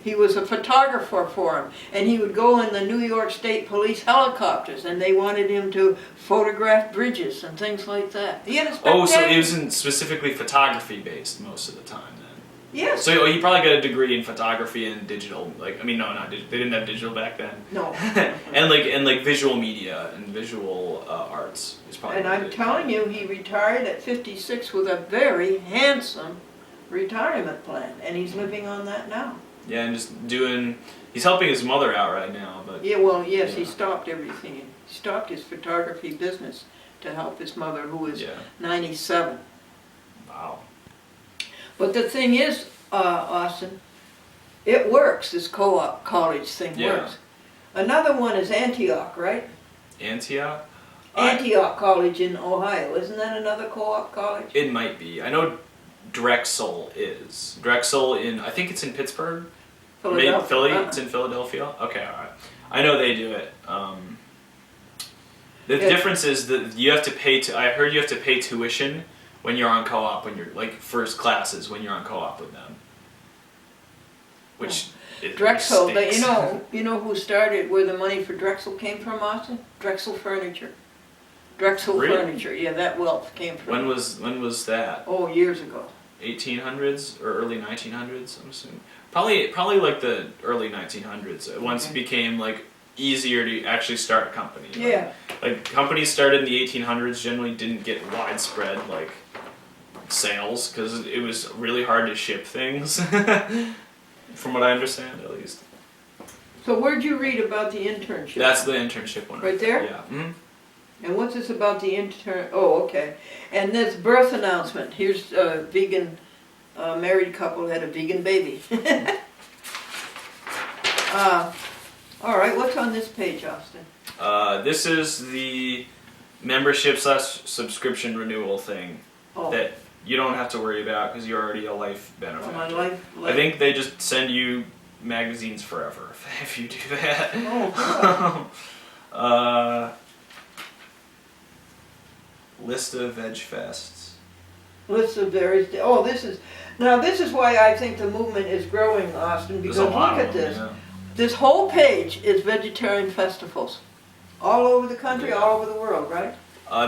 He was a photographer for him, and he would go in the New York State Police helicopters, and they wanted him to photograph bridges and things like that. He had a spectacular... Oh, so it wasn't specifically photography based most of the time then. Yes. So he probably got a degree in photography and digital. No, not digital. They didn't have digital back then. No. and visual media and visual arts is probably. And I'm telling you, he retired at 56 with a very handsome retirement plan, and he's living on that now. Yeah, and just doing. He's helping his mother out right now, but. Yeah, well, yes, Yeah. he stopped everything. He stopped his photography business to help his mother, who is 97. Wow. But the thing is, Austin, it works. This co-op college thing Yeah. works. Another one is Antioch, right? Antioch. Antioch College in Ohio. Isn't that another co-op college? It might be. I know Drexel is. Drexel I think it's in Pittsburgh. Philly. Uh-huh. It's in Philadelphia. Okay, all right. I know they do it. The Yeah. difference is that you have to pay. I heard you have to pay tuition when you're on co-op. When you're like first classes when you're on co-op with them. Which it Drexel, but stinks. you know who started, where the money for Drexel came from, Austin? Drexel Furniture. Drexel Really? Furniture, yeah, that wealth came from. When was that? Oh, years ago. 1800s or early 1900s, I'm assuming. Probably like the early 1900s. Once it became like easier to actually start a company. Yeah. Like companies started in the 1800s generally didn't get widespread like sales because it was really hard to ship things. From what I understand, at least. So where'd you read about the internship? That's the internship one. Right there? Yeah. Mm-hmm. And what's this about the intern? Oh, okay. And this birth announcement. Here's a vegan married couple had a vegan baby. All right, what's on this page, Austin? This is the membership / subscription renewal thing Oh, that you don't have to worry about because you're already a life benefit. my life. I think they just send you magazines forever if you do that. Oh, List of veg fests. list of various. Oh, this is why I think the movement is growing, Austin. There's Because a lot look of at them, this. yeah. This whole page is vegetarian festivals, all over the country, Yeah. all over the world, right?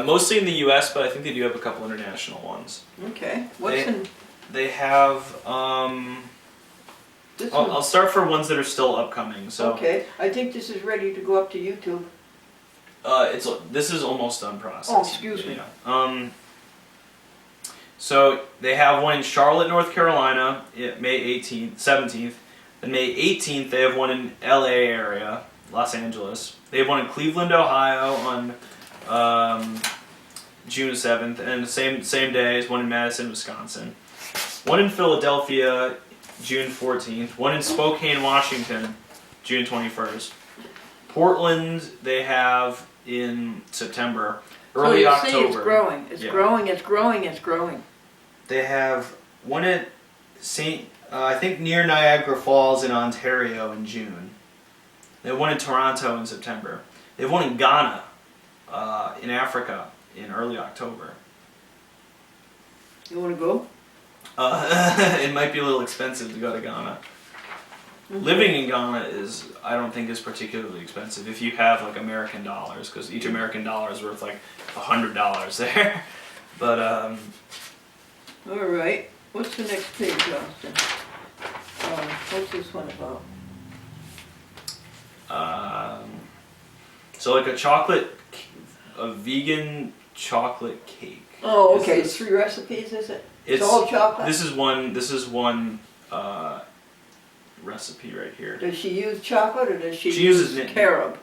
Mostly in the U.S., but I think they do have a couple international ones. Okay. What's in They have. this I'll one? start for ones that are still upcoming. So Okay. I think this is ready to go up to YouTube. this is almost done processing. Oh, excuse me. Yeah. So they have one in Charlotte, North Carolina, May 17th. And May 18th, they have one in LA area, Los Angeles. They have one in Cleveland, Ohio on June 7th, and the same day is one in Madison, Wisconsin. One in Philadelphia, June 14th. One in Spokane, Washington, June 21st. Portland, they have in September. Early so you October. see it's growing. It's Yeah. growing, it's growing, it's growing. They have one at I think near Niagara Falls in Ontario in June. They have one in Toronto in September. They have one in Ghana, in Africa, in early October. You want to go? It might be a little expensive to go to Ghana. Mm-hmm. Living in Ghana I don't think is particularly expensive if you have like American dollars, because each American dollar is worth like $100 there. But All right. What's the next page, Austin? What's this one about? so like a vegan chocolate cake. Oh, Is okay. this- 3 recipes, is it? It's all chocolate? This is one recipe right here. Does she use chocolate or does she uses use it- carob?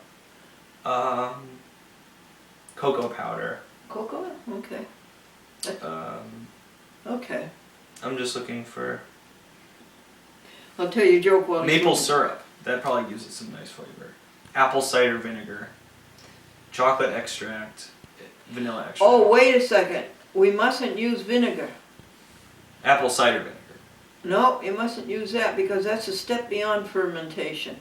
Cocoa powder. Cocoa? Okay. Okay. I'm just looking for I'll tell you a joke while maple you're- syrup. That probably gives it some nice flavor. Apple cider vinegar, chocolate extract, vanilla extract. Oh, wait a second. We mustn't use vinegar. Apple cider vinegar. No, you mustn't use that because that's a step beyond fermentation.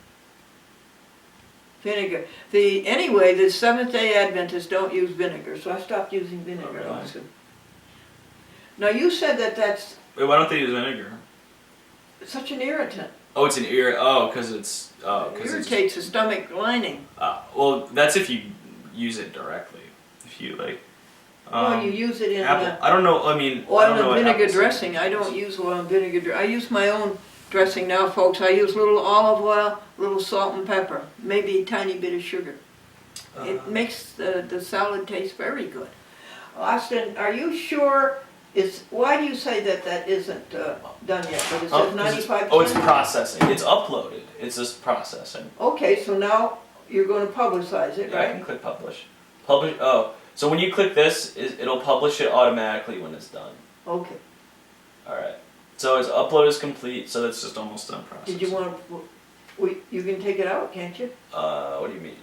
Vinegar. Anyway, the Seventh-day Adventists don't use vinegar, so I stopped using vinegar. Oh, really? Also. Now you said that's Wait, why don't they use vinegar? such an irritant. Oh, it's an because it's It irritates the stomach lining. well, that's if you use it directly. If you like. Well, you use it in apple. I don't know. I mean, I oil don't know and what vinegar apple dressing. I don't use oil and vinegar. I use my own dressing now, folks. I use little olive oil, little salt and pepper, maybe a tiny bit of sugar. It makes the salad taste very good. Austin, are you sure? Why do you say that isn't done yet? But it says 95%. Oh, it's processing. It's uploaded. It's just processing. Okay, so now you're going to publicize it, Yeah, I right? can click publish. Publish. Oh, so when you click this, it'll publish it automatically when it's done. Okay. All right. So its upload is complete. So it's just almost done processing. Did you want to? You can take it out, can't you? What do you mean?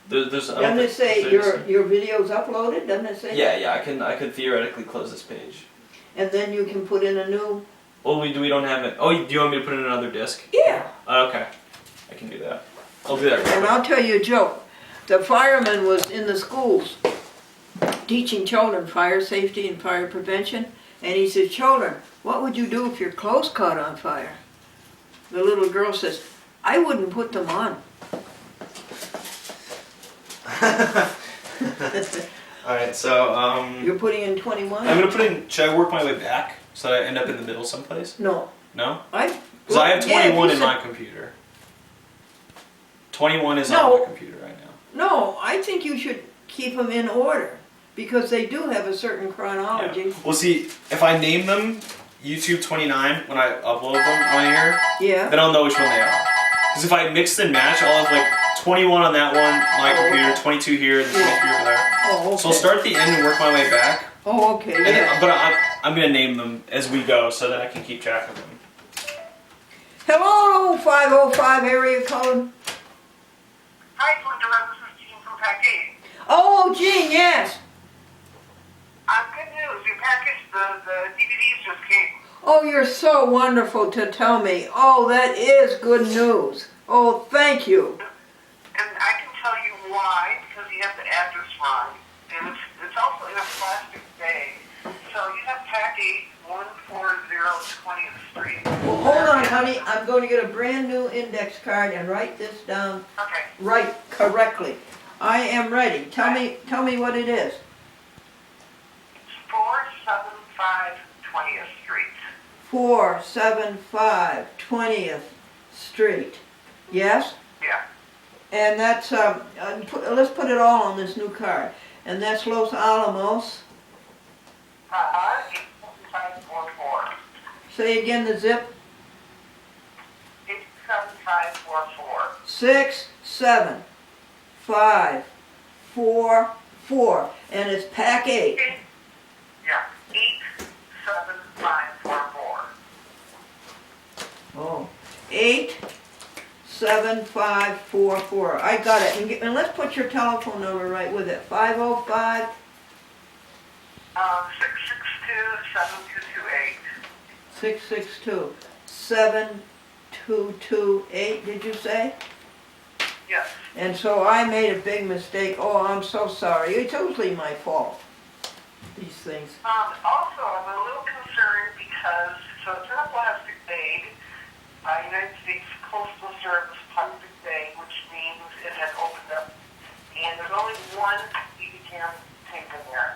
There's. I don't Doesn't it think- say there's- your video's uploaded? Doesn't it say? Yeah. I could theoretically close this page. And then you can put in a new. Oh, we don't have it. Oh, do you want me to put in another disc? Yeah. Okay. I can do that. I'll do that. Real And quick. I'll tell you a joke. the fireman was in the schools teaching children fire safety and fire prevention. And he said, children, what would you do if your clothes caught on fire? The little girl says, I wouldn't put them on. Alright, so, You're putting in 21? I'm gonna put in, should I work my way back so that I end up in the middle someplace? No. No? Because Because I have 21 in my computer. 21 is on my computer right now. No, I think you should keep them in order. Because they do have a certain chronology. Yeah. Well, see, if I name them YouTube 29 when I upload them on here, Yeah. then I'll know which one they are. Because if I mix and match, I'll have like 21 on that one, my computer, 22 here, and 23 over there. Oh, okay. So I'll start at the end and work my way back. Oh, okay, And yeah. but I'm going to name them as we go so that I can keep track of them. Hello, 505 area code. Hi, Glendora. This is Jean from Pack 8. Oh, Gene, yes. Good news. Your package, the DVDs just came. Oh, you're so wonderful to tell me. Oh, that is good news. Oh, thank you. And I can tell you why, because you have the address wrong. And it's also in a plastic bag. So you have Pack 8, 140 20th Street. Well, hold on, honey. I'm going to get a brand new index card and write this down Okay. right correctly. I am ready. Tell me what it is. 475 20th Street. 475 20th Street. Yes? Yeah. And that's, let's put it all on this new card. And that's Los Alamos. 87544. Say again the zip. 87544. 67544. And it's Pack 8. Yeah. 87544. Oh. 87544. I got it. And let's put your telephone number right with it. 505 662 7228. 662 7228. Did you say? Yes. And so I made a big mistake. Oh, I'm so sorry. It's totally my fault. These things. Also, I'm a little concerned because, so it's in a plastic bag, United States Postal Service plastic bag, which means it has opened up, and there's only one EDCAM tape in there,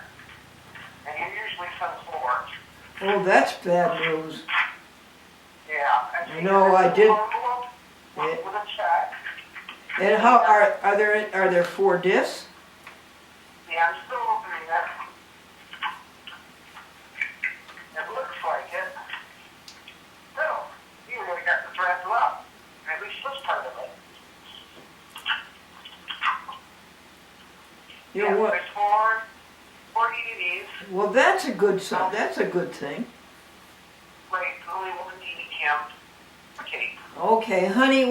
and you usually send 4. Oh, that's bad news. Yeah. I know, I did. Envelope with a check. And how are there 4 discs? Yeah, I'm still opening it. It looks like it. Well, you really got this wrapped up. At least this part of it. You know what? There's 4 DVDs. Well, that's a good sign. That's a good thing. Right, only one DVD cam. Okay. Okay, honey,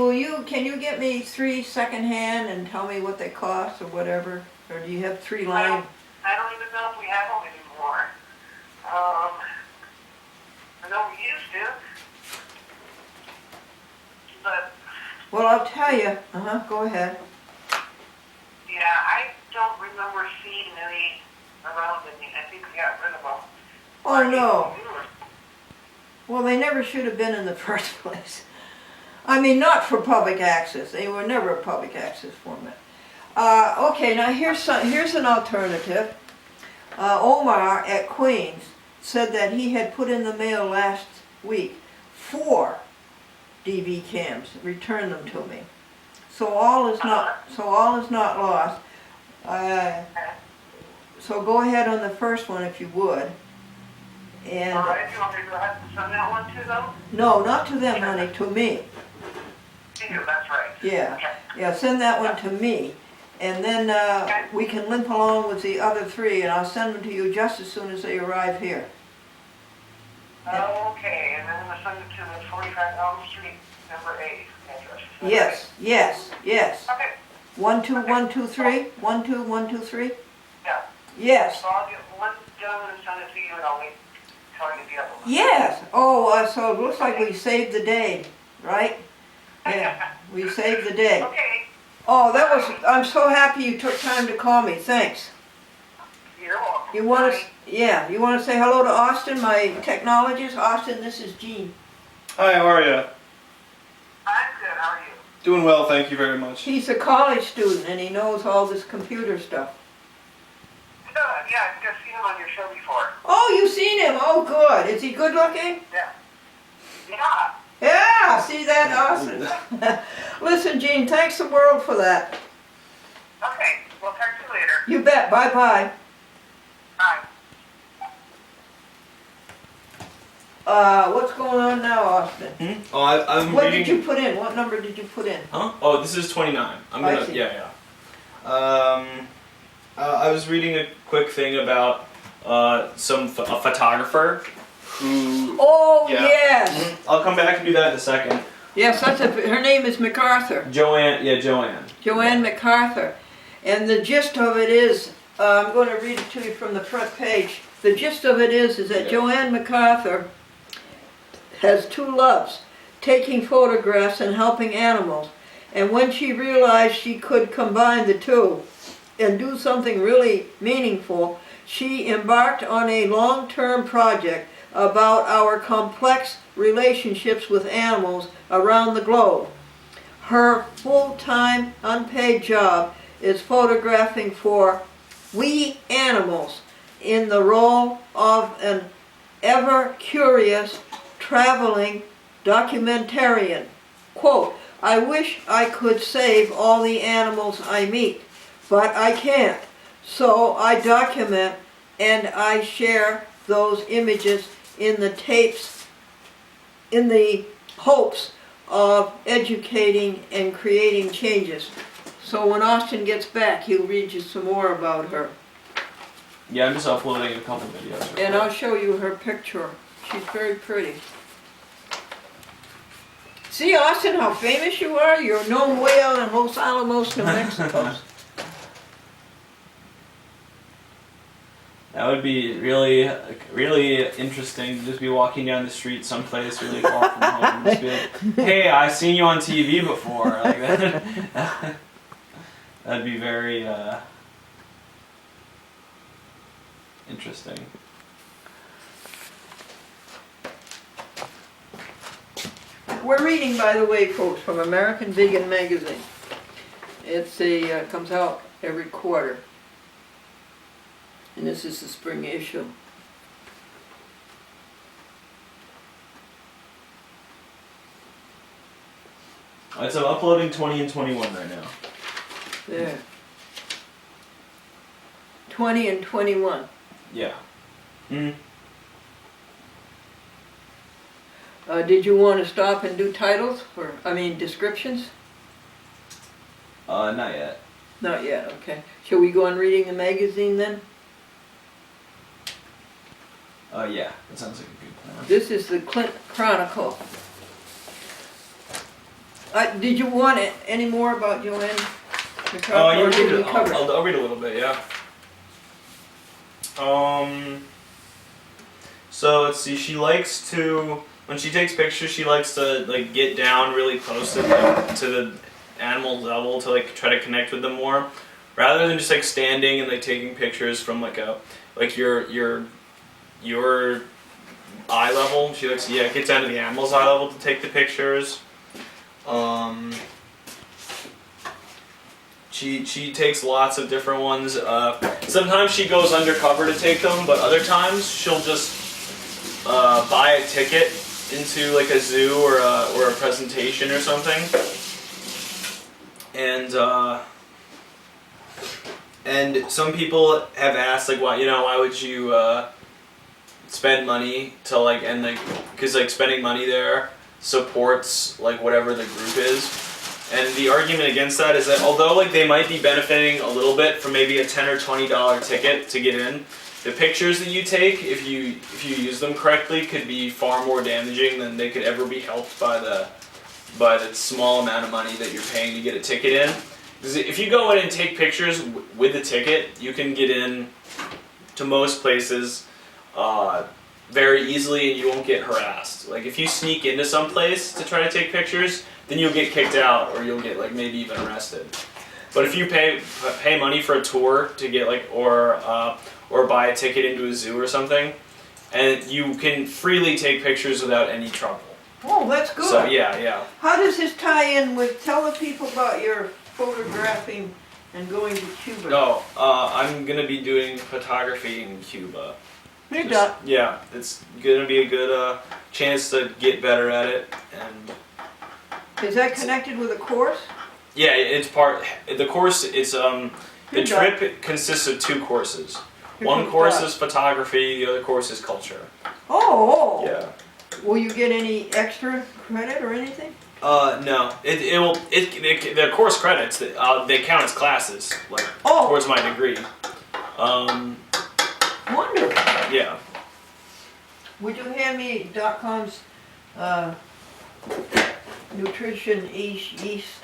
can you get me 3 secondhand and tell me what they cost or whatever? Or do you have 3 line? I don't even know if we have them anymore. I know we used to. But, Well, I'll tell you. Go ahead. yeah, I don't remember seeing any around any. I think we got rid of them. Oh, no. Well, they never should have been in the first place. I mean, not for public access. They were never a public access format. Okay, now here's an alternative. Omar at Queens said that he had put in the mail last week 4 DV cams. Returned them to me. So all is not lost. So go ahead on the first one if you would. And All right, you want me to go ahead and send that one to them? no, not to them, honey, to me. To you, that's right. Yeah, Okay. yeah, send that one to me. And then we can limp along with the other 3, and I'll send them to you just as soon as they arrive here. Okay, and then I'm going to send it to the 45 Elm Street, number 8 address. Yes. Okay, 12123, 12123. yeah. Yes. So I'll get one done and send it to you, and I'll wait till I get the other one. Yes. Oh, so it looks like we saved the day, right? Yeah, we saved the day. Okay, Oh, I'm so happy you took time to call me. Thanks. You're welcome. You want Bye. to, yeah, you want to say hello to Austin, my technologist? Austin, this is Jean. Hi, how are you? I'm good. How are you? Doing well, thank you very much. He's a college student and he knows all this computer stuff. Good. Yeah, I've just seen him on your show before. Oh, you've seen him? Oh, good. Is he good looking? Yeah. Yeah. Yeah, see that, Austin? Listen, Jean, thanks the world for that. Okay. We'll talk to you later. You bet. Bye-bye. Bye. What's going on now, Austin? Oh, I'm What reading. did you put in? What number did you put in? Huh? Oh, this is 29. I'm I gonna. see. Yeah. I was reading a quick thing about a photographer who. Oh, Yeah. yes. I'll come back and do that in a second. Yes, her name is MacArthur. Joanne. Yeah, Joanne. Joanne MacArthur. And the gist of it is, I'm going to read it to you from the front page. The gist of it is that Yeah. Joanne MacArthur has two loves, taking photographs and helping animals. And when she realized she could combine the two and do something really meaningful, she embarked on a long-term project about our complex relationships with animals around the globe. Her full-time unpaid job is photographing for We Animals in the role of an ever-curious traveling documentarian. Quote, I wish I could save all the animals I meet, but I can't. So I document and I share those images in the tapes in the hopes of educating and creating changes. So when Austin gets back, he'll read you some more about her. Yeah, I'm just uploading a couple videos. And I'll show you her picture. She's very pretty. See, Austin, how famous you are? You're known way out in Los Alamos, New Mexico. That would be really, really interesting to just be walking down the street someplace really far from home and just be like, hey, I've seen you on TV before. Like that. That'd be very interesting. We're reading, by the way, folks, from American Vegan Magazine. It's comes out every quarter. And this is the spring issue. Alright, so I'm uploading 20 and 21 right now. There. 20 and 21. Yeah. Mm. Did you want to stop and do titles? Descriptions? Not yet. Not yet, okay. Shall we go on reading the magazine then? Yeah, that sounds like a good plan. This is the Clint Chronicle. Did you want any more about Joanne MacArthur? You or did read we it. cover it? I'll read a little bit, yeah. So let's see. She likes to, when she takes pictures, she likes to like get down really close to the animal level to like try to connect with them more, rather than just like standing and like taking pictures from like your eye level. She likes to get down to the animal's eye level to take the pictures. She takes lots of different ones. Sometimes she goes undercover to take them, but other times she'll just buy a ticket into like a zoo or a presentation or something. And some people have asked like, why would you spend money to because spending money there supports like whatever the group is. And the argument against that is that although like they might be benefiting a little bit from maybe a $10 or $20 ticket to get in, the pictures that you take, if you use them correctly, could be far more damaging than they could ever be helped by the small amount of money that you're paying to get a ticket in. Because if you go in and take pictures with the ticket, you can get in to most places very easily and you won't get harassed. Like if you sneak into some place to try to take pictures, then you'll get kicked out or you'll get like maybe even arrested. But if you pay money for a tour to get like or buy a ticket into a zoo or something, and you can freely take pictures without any trouble. Oh, that's good. So yeah. How does this tie in with, tell the people about your photographing and going to Cuba? No, I'm gonna be doing photography in Cuba. You're done. Yeah, it's gonna be a good chance to get better at it, and Is that connected with a course? yeah, it's part. The course is the Good trip consists of 2 courses. Here One comes course Doc. is photography, the other course is culture. Oh. Yeah. Will you get any extra credit or anything? No, the course credits they count as classes like Oh. towards my degree. Wonderful. Yeah. Would you hand me .com's nutrition yeast?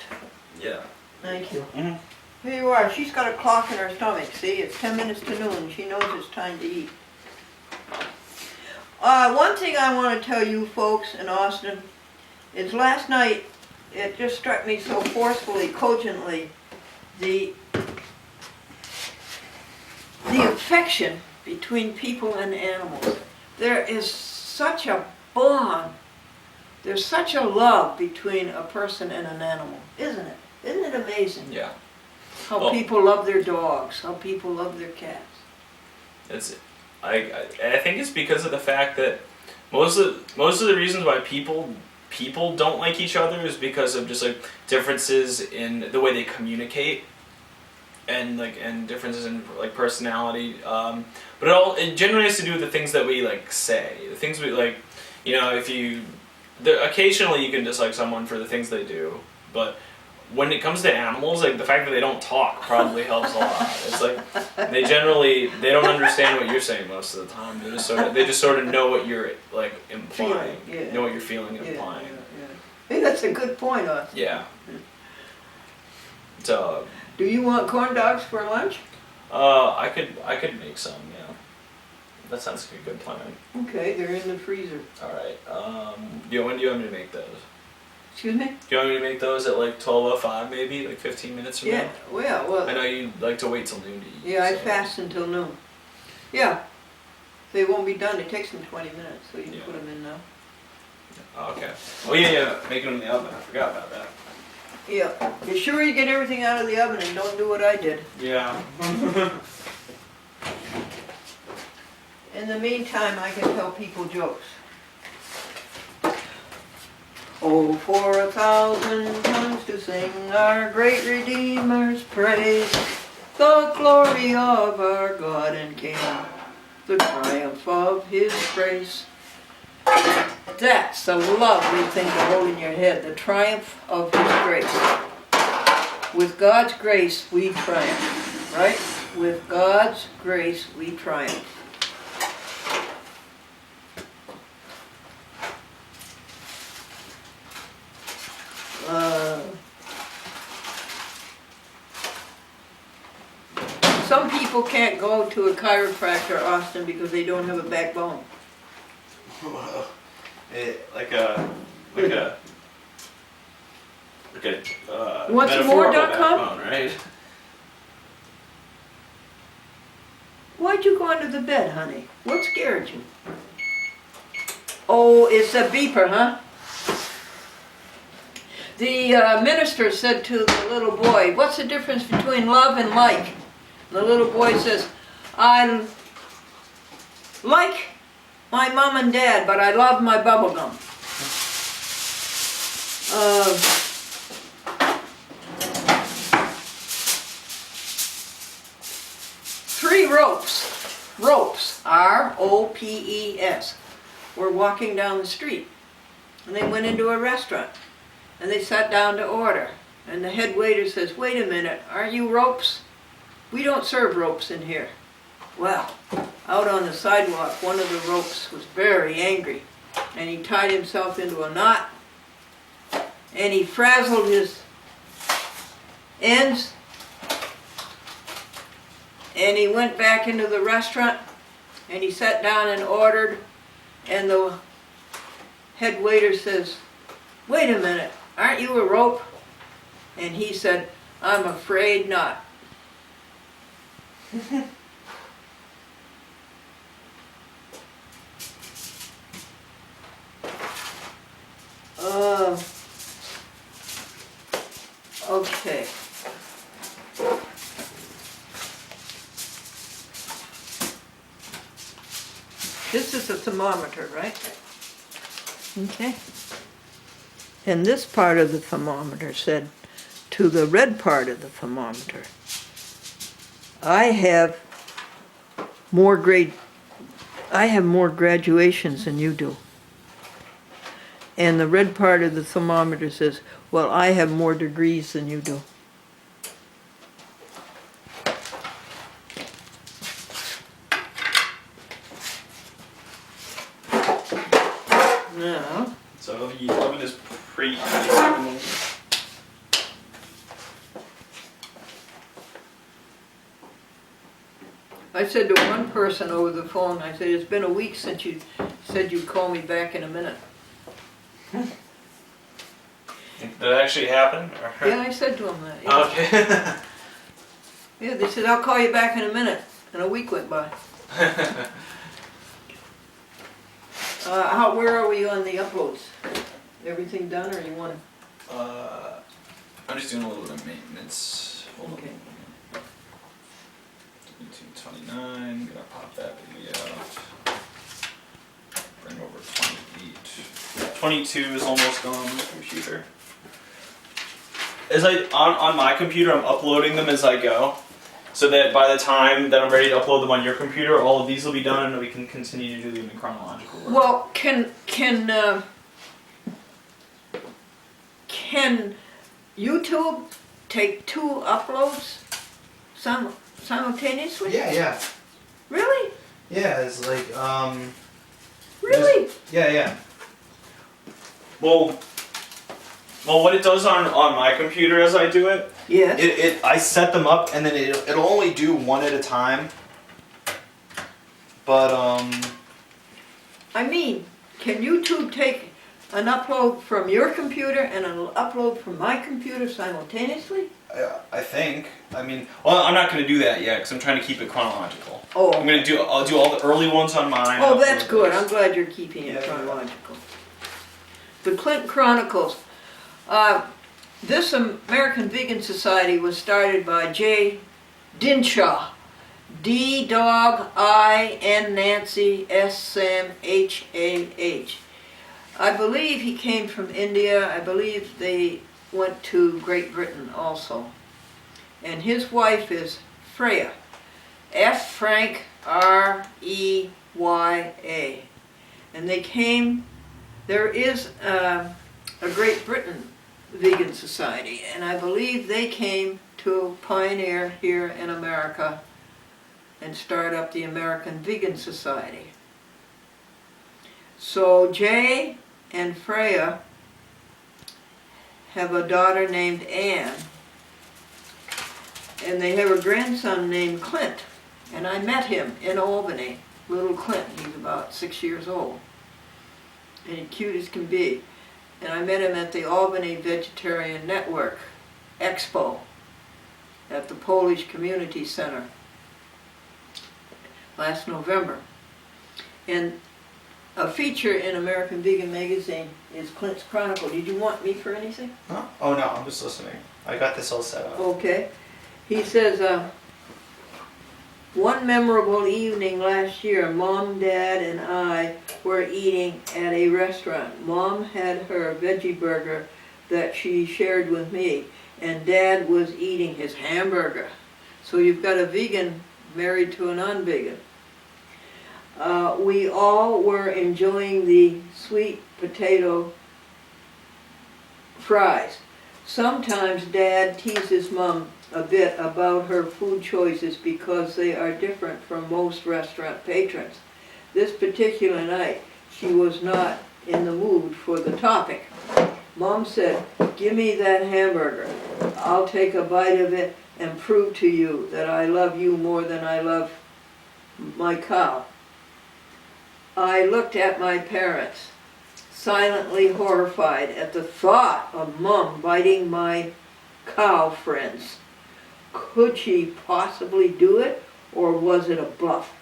Yeah. Thank you. Mhm. Here you are. She's got a clock in her stomach. See, it's 10 minutes to noon. She knows it's time to eat. One thing I want to tell you folks in Austin is last night it just struck me so forcefully, cogently, the affection between people and animals. There is such a bond. There's such a love between a person and an animal, isn't it? Isn't it amazing? Yeah. How Well- people love their dogs, how people love their cats. It's I think it's because of the fact that most of the reasons why people don't like each other is because of just like differences in the way they communicate and differences in like personality. But it generally has to do with the things that we like say, the things we like. You know, occasionally you can dislike someone for the things they do, but when it comes to animals, like the fact that they don't talk probably helps a lot. It's like they don't understand what you're saying most of the time. They just sort of know what you're like implying. Feeling, yeah. Know what you're feeling and Yeah, implying. yeah. Hey, that's a good point, Austin. Yeah. So Do you want corn dogs for lunch? I could make some, yeah. That sounds like a good plan. Okay, they're in the freezer. Alright. When do you want me to make those? Excuse me? Do you want me to make those at like 12:05 maybe? Like 15 minutes from Yeah, now? I well, know you like to wait till noon to eat. yeah, I so- fast until noon. Yeah, they won't be done. It takes them 20 minutes, so you can Yeah. put them in now. Oh, okay. Oh yeah, make them in the oven. I forgot about that. Yeah, be sure you get everything out of the oven and don't do what I did. Yeah. In the meantime, I can tell people jokes. Oh, for 1,000 tongues to sing our great Redeemer's praise, the glory of our God and King, the triumph of His grace. That's a lovely thing to hold in your head, the triumph of His grace. With God's grace, we triumph, right? With God's grace, we triumph. Some people can't go to a chiropractor, Austin, because they don't have a backbone. Like a You want some more, metaphorical .com? backbone, right? Why'd you go under the bed, honey? What scared you? Oh, it's a beeper, huh? The minister said to the little boy, "What's the difference between love and like?" The little boy says, "I like my mom and dad, but I love my bubble gum." 3 ropes, R-O-P-E-S, were walking down the street. And they went into a restaurant. And they sat down to order. And the head waiter says, "Wait a minute, aren't you ropes? We don't serve ropes in here." Well, out on the sidewalk, one of the ropes was very angry. And he tied himself into a knot. And he frazzled his ends. And he went back into the restaurant. And he sat down and ordered. And the head waiter says, "Wait a minute, aren't you a rope?" And he said, I'm afraid not. Okay. This is a thermometer, right? Okay. And this part of the thermometer said, to the red part of the thermometer, I have more graduations than you do. And the red part of the thermometer says, well, I have more degrees than you do. Now, So the oven is pretty. I said to one person over the phone, I said, it's been a week since you said you'd call me back in a minute. Did that actually happen? Or? Yeah, I said to them that. Yeah. Okay. Yeah, they said, I'll call you back in a minute. And a week went by. Where are we on the uploads? Everything done, or you want to? I'm just doing a little bit of maintenance. Hold Okay. on. 29, gonna pop that video out. Bring over 28. 22 is almost gone on the computer. As on my computer, I'm uploading them as I go, so that by the time that I'm ready to upload them on your computer, all of these will be done, and we can continue to do them in chronological order. Well, can YouTube take 2 uploads simultaneously? Yeah. Really? Yeah, it's like, Really? Yeah. Well, what it does on my computer as I do it, Yes. I set them up and then it'll only do one at a time. But I mean, can YouTube take an upload from your computer and an upload from my computer simultaneously? I think. I mean, well, I'm not going to do that yet because I'm trying to keep it chronological. Oh. I'll do all the early ones on mine. Oh, upload that's good. those. I'm glad you're keeping it Yeah. chronological. The Clinton Chronicles. This American Vegan Society was started by J. Dinshaw. D-Dog-I-N Nancy S-Sam H-A-H. I believe he came from India. I believe they went to Great Britain also. And his wife is Freya. F. Frank R-E-Y-A. And they came, there is a Great Britain Vegan Society, and I believe they came to pioneer here in America and start up the American Vegan Society. So Jay and Freya have a daughter named Anne, and they have a grandson named Clint. And I met him in Albany, little Clint. He's about 6 years old, and he's cute as can be. And I met him at the Albany Vegetarian Network Expo at the Polish Community Center last November. And a feature in American Vegan Magazine is Clint's Chronicle. Did you want me for anything? huh? Oh no, I'm just listening. I got this all set up. Okay. He says, one memorable evening last year, Mom, Dad, and I were eating at a restaurant. Mom had her veggie burger that she shared with me, and Dad was eating his hamburger. So you've got a vegan married to a non-vegan. We all were enjoying the sweet potato fries. Sometimes Dad teases Mom a bit about her food choices because they are different from most restaurant patrons. This particular night, she was not in the mood for the topic. Mom said, "Give me that hamburger. I'll take a bite of it and prove to you that I love you more than I love my cow." I looked at my parents, silently horrified at the thought of Mom biting my cow friends. Could she possibly do it, or was it a bluff?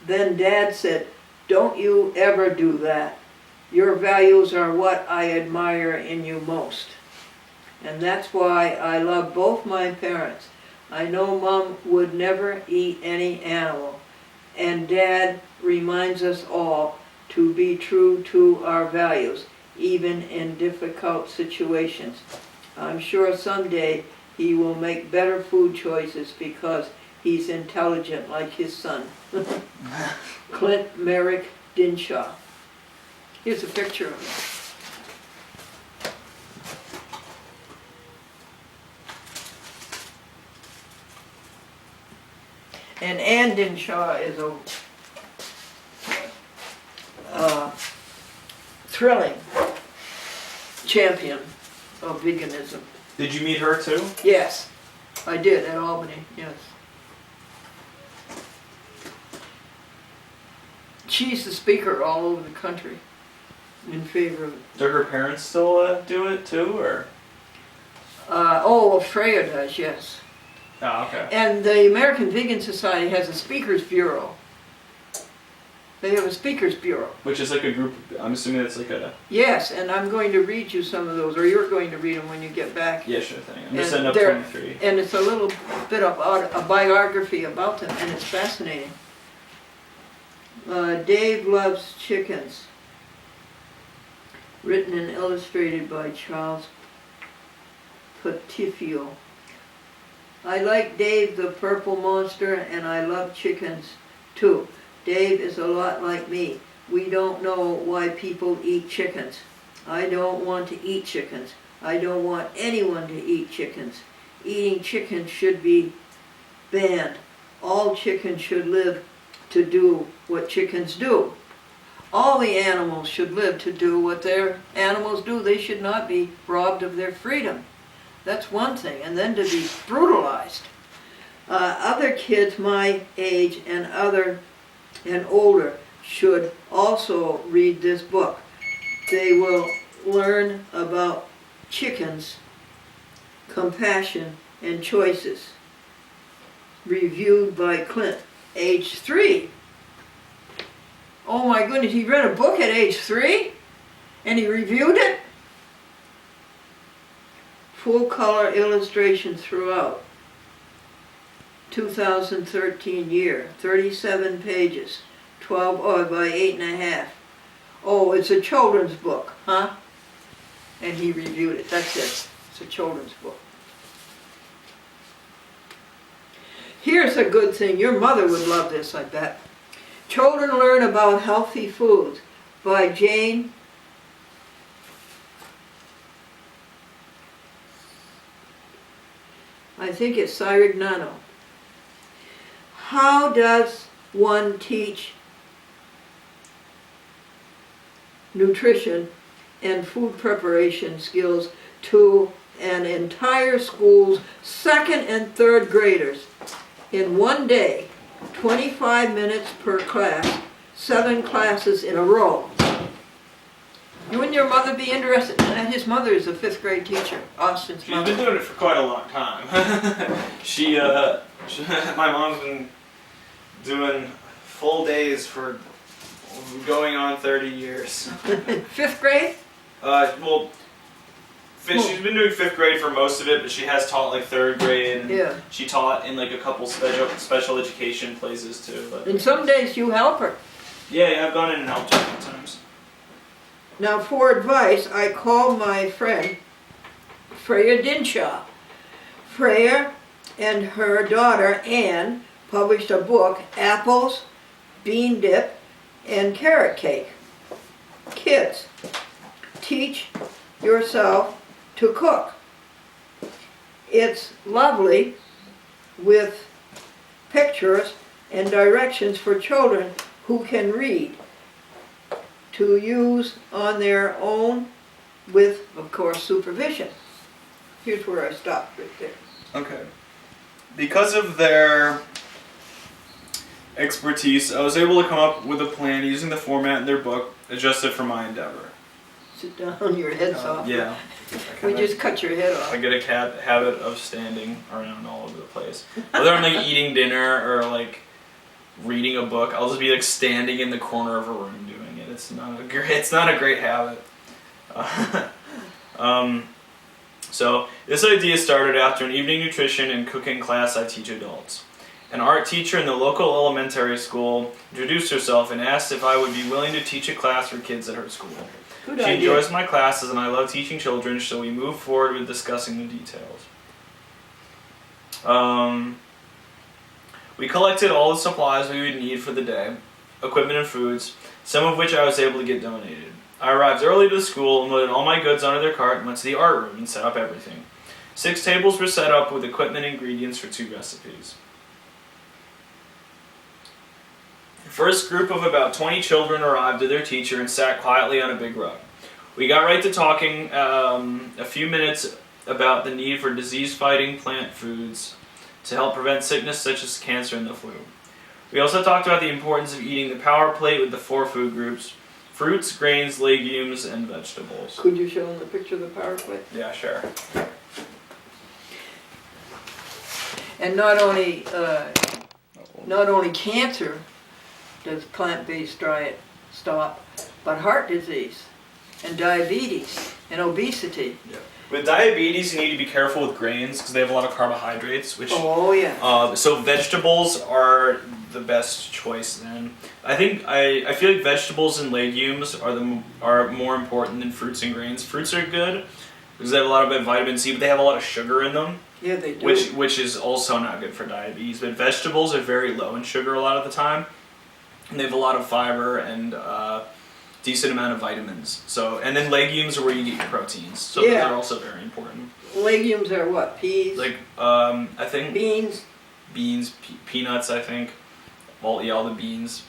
Then Dad said, "Don't you ever do that. Your values are what I admire in you most. And that's why I love both my parents. I know Mom would never eat any animal, and Dad reminds us all to be true to our values, even in difficult situations. I'm sure someday he will make better food choices because he's intelligent like his son." Clint Merrick Dinshaw. Here's a picture of him. And Ann Dinshaw is a thrilling champion of veganism. Did you meet her too? Yes, I did at Albany, yes. She's the speaker all over the country in favor of it. Do her parents still do it too, or? Well, Freya does, yes. Oh, okay. And the American Vegan Society has a speakers bureau. They have a speakers bureau. Which is like a group. I'm assuming it's like a. Yes, and I'm going to read you some of those, or you're going to read them when you get back. Yeah, sure thing. I'm And just setting up they're- 23. And it's a little bit of a biography about them, and it's fascinating. Dave Loves Chickens. Written and illustrated by Charles Patifio. I like Dave the Purple Monster, and I love chickens too. Dave is a lot like me. We don't know why people eat chickens. I don't want to eat chickens. I don't want anyone to eat chickens. Eating chickens should be banned. All chickens should live to do what chickens do. All the animals should live to do what their animals do. They should not be robbed of their freedom. That's one thing. And then to be brutalized. Other kids my age and older should also read this book. They will learn about chickens, compassion, and choices. Reviewed by Clint, age 3. Oh my goodness, he read a book at age 3? And he reviewed it? Full color illustrations throughout. 2013 year, 37 pages, 12 by 8.5. Oh, it's a children's book, huh? And he reviewed it, that's it. It's a children's book. Here's a good thing, your mother would love this, I bet. Children Learn About Healthy Foods by Jane I think it's Sirignano. How does one teach nutrition and food preparation skills to an entire school's second and third graders in one day, 25 minutes per class, 7 classes in a row? You and your mother be interested? And his mother is a 5th grade teacher, Austin's She's mother. been doing it for quite a long time. My mom's been doing full days for going on 30 years. 5th grade? She's been doing 5th grade for most of it, but she has taught like 3rd grade. And Yeah. She taught in like a couple special education places too. But And some days you help her. yeah, I've gone in and helped her a few times. Now for advice, I called my friend Freya Dinshaw. Freya and her daughter Ann published a book, Apples, Bean Dip, and Carrot Cake. Kids, teach yourself to cook. It's lovely with pictures and directions for children who can read, to use on their own with, of course, supervision. Here's where I stopped right there. Okay. Because of their expertise, I was able to come up with a plan using the format in their book, adjusted for my endeavor. Sit down, your head's off. Yeah. We just cut your head I off. get a habit of standing around all over the place. Whether I'm like eating dinner or like reading a book, I'll just be like standing in the corner of a room doing it. It's not a great habit. So this idea started after an evening nutrition and cooking class I teach adults. An art teacher in the local elementary school introduced herself and asked if I would be willing to teach a class for kids at her school. Good She idea. enjoys my classes and I love teaching children, so we move forward with discussing the details. We collected all the supplies we would need for the day, equipment and foods, some of which I was able to get donated. I arrived early to the school and loaded all my goods onto their cart and went to the art room and set up everything. 6 tables were set up with equipment and ingredients for 2 recipes. The first group of about 20 children arrived with their teacher and sat quietly on a big rug. We got right to talking a few minutes about the need for disease-fighting plant foods to help prevent sickness such as cancer and the flu. We also talked about the importance of eating the power plate with the 4 food groups: fruits, grains, legumes, and vegetables. Could you show them the picture of the power plate? Yeah, sure. And not only cancer does plant-based diet stop, but heart disease and diabetes and obesity. With diabetes, you need to be careful with grains because they have a lot of carbohydrates, which Oh yeah. so vegetables are the best choice then. I feel like vegetables and legumes are more important than fruits and grains. Fruits are good because they have a lot of vitamin C, but they have a lot of sugar in them, Yeah, they do. which is also not good for diabetes. But vegetables are very low in sugar a lot of the time, and they have a lot of fiber and decent amount of vitamins. So, and then legumes are where you get your proteins. So Yeah. those are also very important. Legumes are what? Peas? Like I think beans? beans, peanuts. I think all the beans.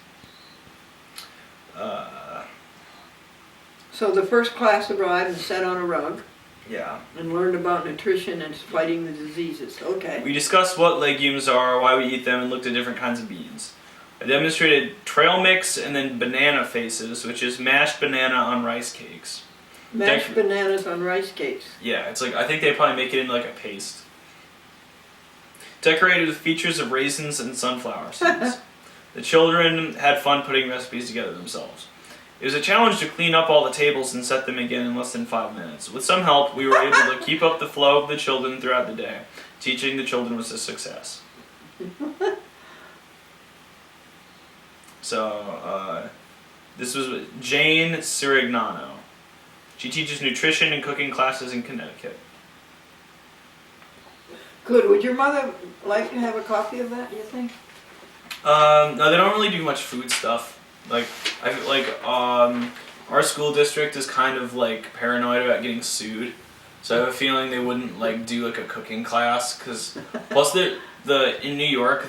So the first class arrived and sat on a rug Yeah. and learned about nutrition and fighting the diseases. Okay. We discussed what legumes are, why we eat them, and looked at different kinds of beans. I demonstrated trail mix and then banana faces, which is mashed banana on rice cakes. Mashed bananas on rice cakes. Yeah, it's like I think they probably make it into like a paste. Decorated with features of raisins and sunflower seeds. The children had fun putting recipes together themselves. It was a challenge to clean up all the tables and set them again in less than 5 minutes. With some help, we were able to keep up the flow of the children throughout the day. Teaching the children was a success. So, this was Jane Sirignano. She teaches nutrition and cooking classes in Connecticut. Good. Would your mother like to have a copy of that, you think? No, they don't really do much food stuff. Like, I feel like our school district is kind of like paranoid about getting sued, so I have a feeling they wouldn't like do like a cooking class. Cause plus the in New York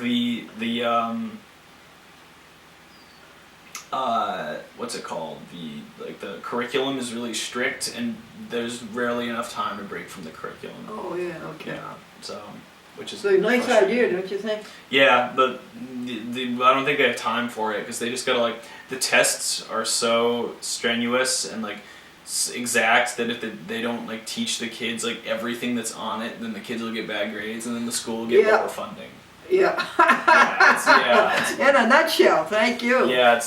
what's it called? The curriculum is really strict, and there's rarely enough time to break from the curriculum. Oh yeah. Okay. Yeah, so which is It's a nice frustrating. idea, don't you think? Yeah, but I don't think they have time for it because they just gotta the tests are so strenuous and exact that if they don't teach the kids everything that's on it, then the kids will get bad grades and then the school will get Yeah. lower funding. Yeah. It's In a nutshell, thank you. yeah,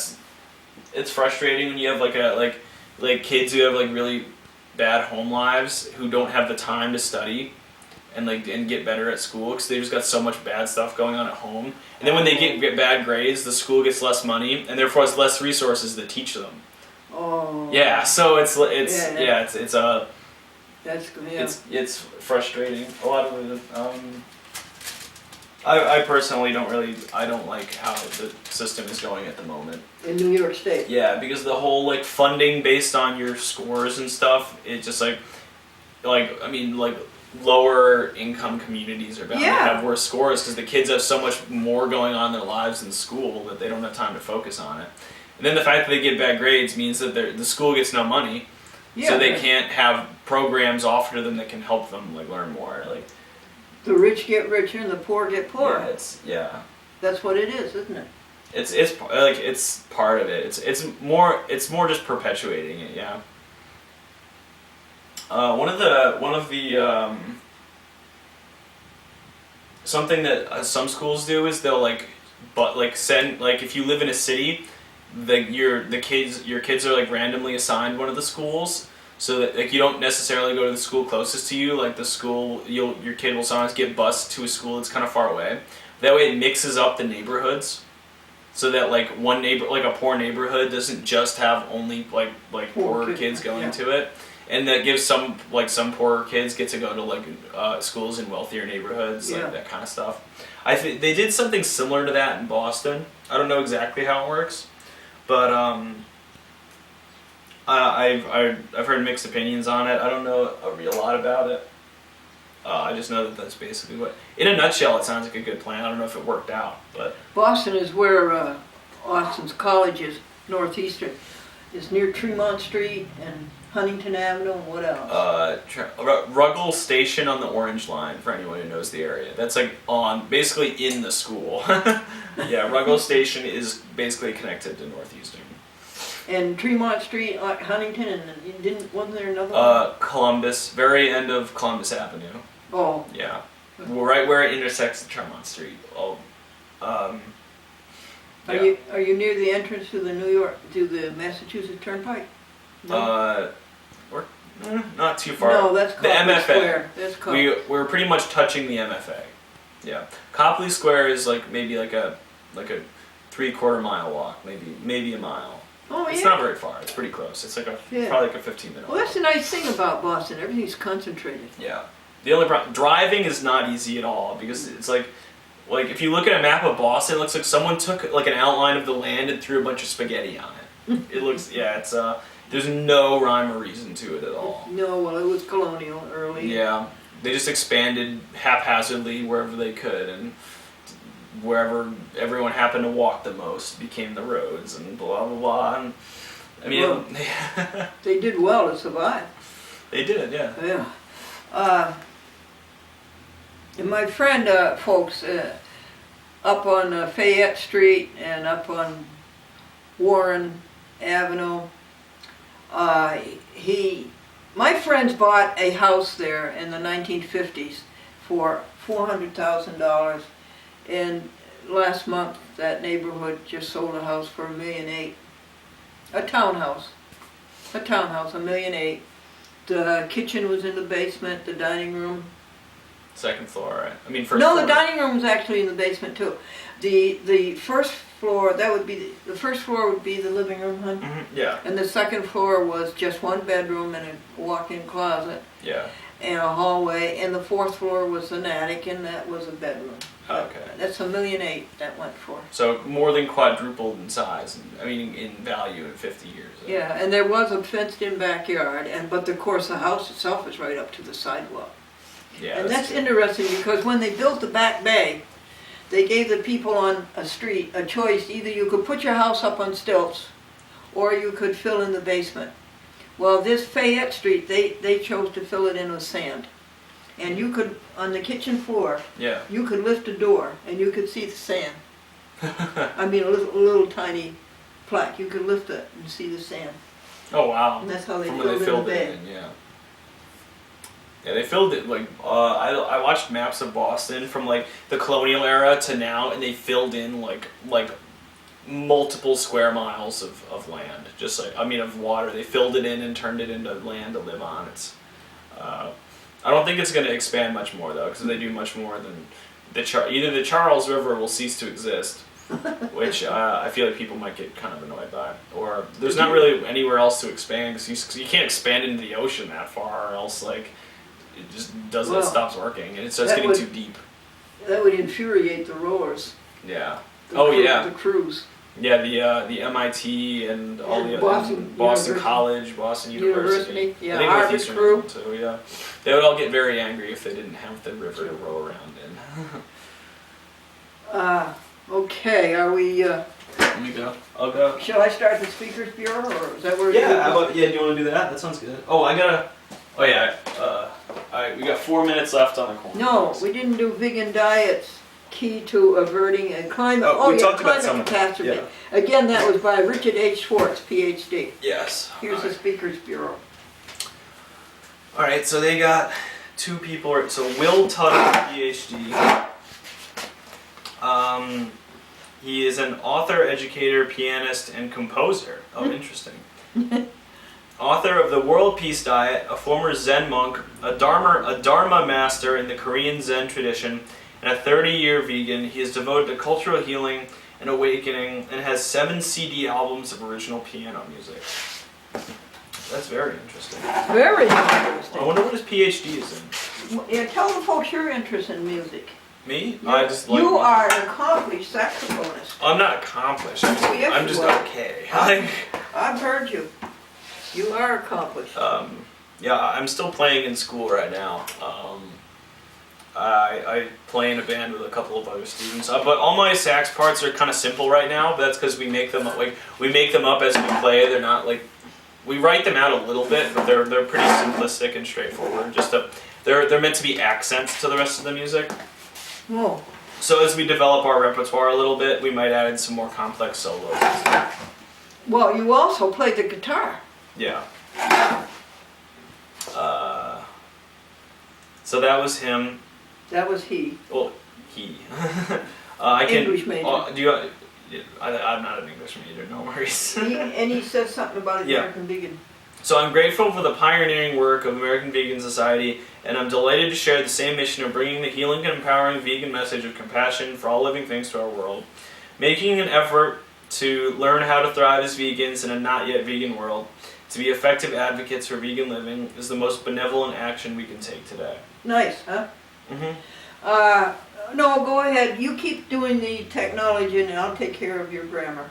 it's frustrating when you have kids who have really bad home lives who don't have the time to study and get better at school because they just got so much bad stuff going on at home. And then when they get bad grades, the school gets less money and therefore has less resources to teach them. Oh. Yeah, so it's That's good. Yeah. it's frustrating. A lot of it. I personally don't like how the system is going at the moment. In New York State. Yeah, because the whole funding based on your scores and stuff, it just lower income communities are bound to Yeah. have worse scores because the kids have so much more going on in their lives in school that they don't have time to focus on it. And then the fact that they get bad grades means that the school gets no money, so they can't have programs offered to them that can help them learn more. The rich get richer and the poor get poorer. Yeah, That's what it is, isn't it? it's part of it. It's more just perpetuating it. Yeah. One of the something that some schools do is they'll send if you live in a city, your kids are like randomly assigned one of the schools, so that like you don't necessarily go to the school closest to you. Like the school, your kid will sometimes get bused to a school that's kind of far away. That way it mixes up the neighborhoods, so that like a poor neighborhood doesn't just have only like poorer kids going to it. And that gives some poorer kids get to go to schools in wealthier neighborhoods, like that kind of stuff. I think they did something similar to that in Boston. I don't know exactly how it works, but I've heard mixed opinions on it. I don't know a real lot about it. I just know that that's basically what. In a nutshell, it sounds like a good plan. I don't know if it worked out, but Boston is where Austin's College is, Northeastern. It's near Tremont Street and Huntington Avenue, and what else? Ruggles Station on the Orange Line, for anyone who knows the area. That's like basically in the school. Yeah, Ruggles Station is basically connected to Northeastern. And Tremont Street, Huntington, and wasn't there another one? Columbus, very end of Columbus Avenue. Oh. Yeah, right where it intersects the Tremont Street. Yeah. Are you near the entrance to the Massachusetts Turnpike? No. We're not too far. No, that's Copley the MFA. Square. That's Copley. We're pretty much touching the MFA. Yeah, Copley Square is maybe like a 3/4 mile walk, maybe a mile. Oh, It's yeah. not very far. It's pretty close. It's probably like a 15-minute Well, walk. that's the nice thing about Boston. Everything's concentrated. Yeah. The only problem, driving is not easy at all, because it's like if you look at a map of Boston, it looks like someone took like an outline of the land and threw a bunch of spaghetti on it. It looks, it's there's no rhyme or reason to it at all. No, well, it was colonial early. Yeah, they just expanded haphazardly wherever they could, and wherever everyone happened to walk the most became the roads, and blah blah blah. And I mean, Well, they did well to survive. they did, yeah. Yeah. And my friend, folks, up on Fayette Street and up on Warren Avenue, my friends bought a house there in the 1950s for $400,000, and last month that neighborhood just sold a house for $1.8 million. A townhouse, $1.8 million. The kitchen was in the basement, the dining room. Second floor, right? I mean, first No, floor. the dining room was actually in the basement too. The first floor, the first floor would be the living room, huh? Mm-hmm. Yeah, And the second floor was just one bedroom and a walk-in closet yeah. and a hallway, and the fourth floor was an attic, and that was a bedroom. Okay. That's $1.8 million that went for. So more than quadrupled in size, in value in 50 years. Yeah, and there was a fenced-in backyard, but of course the house itself is right up to the sidewalk. Yeah, And that's true. interesting, because when they built the back bay, they gave the people on a street a choice. Either you could put your house up on stilts, or you could fill in the basement. Well, this Fayette Street, they chose to fill it in with sand. And you could, on the kitchen floor, Yeah. you could lift a door and you could see the sand. I mean, a little tiny plaque. You could lift it and see the sand. Oh wow. And that's how they From where filled they in the filled bay. it in, yeah. Yeah, they filled it I watched maps of Boston from the colonial era to now, and they filled in like multiple square miles of land, just of water. They filled it in and turned it into land to live on. It's I don't think it's going to expand much more though, because they do much more than either the Charles River will cease to exist, which I feel like people might get kind of annoyed by, or there's not really anywhere else to expand, because you can't expand into the ocean that far, or else it just doesn't, it stops working, and it starts getting too deep. That would infuriate the rowers. Yeah. The crews. Yeah, the MIT and all And the Boston Boston University. College, Boston University. Yeah, I think Harvard Northeastern crew. as well, too, yeah. They would all get very angry if they didn't have the river to row around in. Okay, are we, Let me go. I'll go. shall I start the Speakers Bureau, or is that where Yeah, how about, do you want to do that? That sounds good. Alright, we got 4 minutes left on the corner. No, we didn't do vegan diets, key to averting a climate, we talked about some climate of that, catastrophe. Again, that was by Richard H. Schwartz, PhD. Yes. Here's the Speakers Bureau. All right, so they got 2 people. So Will Tuttle, PhD. He is an author, educator, pianist, and composer. Oh, interesting. Author of The World Peace Diet, a former Zen monk, a Dharma master in the Korean Zen tradition, and a 30-year vegan. He is devoted to cultural healing and awakening, and has 7 CD albums of original piano music. That's very interesting. Very interesting. I wonder what his PhD is in. Yeah, tell the folks you're interested in music. Me? I just like. You are an accomplished saxophonist. I'm not accomplished. Yes, I'm just you are. okay. I've heard you. You are accomplished. Yeah, I'm still playing in school right now. I play in a band with a couple of other students, but all my sax parts are kind of simple right now. But that's because we make them up as we play. They're not like we write them out a little bit, but they're pretty simplistic and straightforward. They're meant to be accents to the rest of the music. Oh. So as we develop our repertoire a little bit, we might add in some more complex solos and stuff. Well, you also play the guitar. Yeah. So that was him. That was he. Well, he. I can. English major. Do you? I'm not an English major. No worries. And he says something about Yeah. American vegan. So I'm grateful for the pioneering work of American Vegan Society, and I'm delighted to share the same mission of bringing the healing and empowering vegan message of compassion for all living things to our world. Making an effort to learn how to thrive as vegans in a not yet vegan world, to be effective advocates for vegan living, is the most benevolent action we can take today. Nice, huh? Mm-hmm. No, go ahead. You keep doing the technology and I'll take care of your grammar.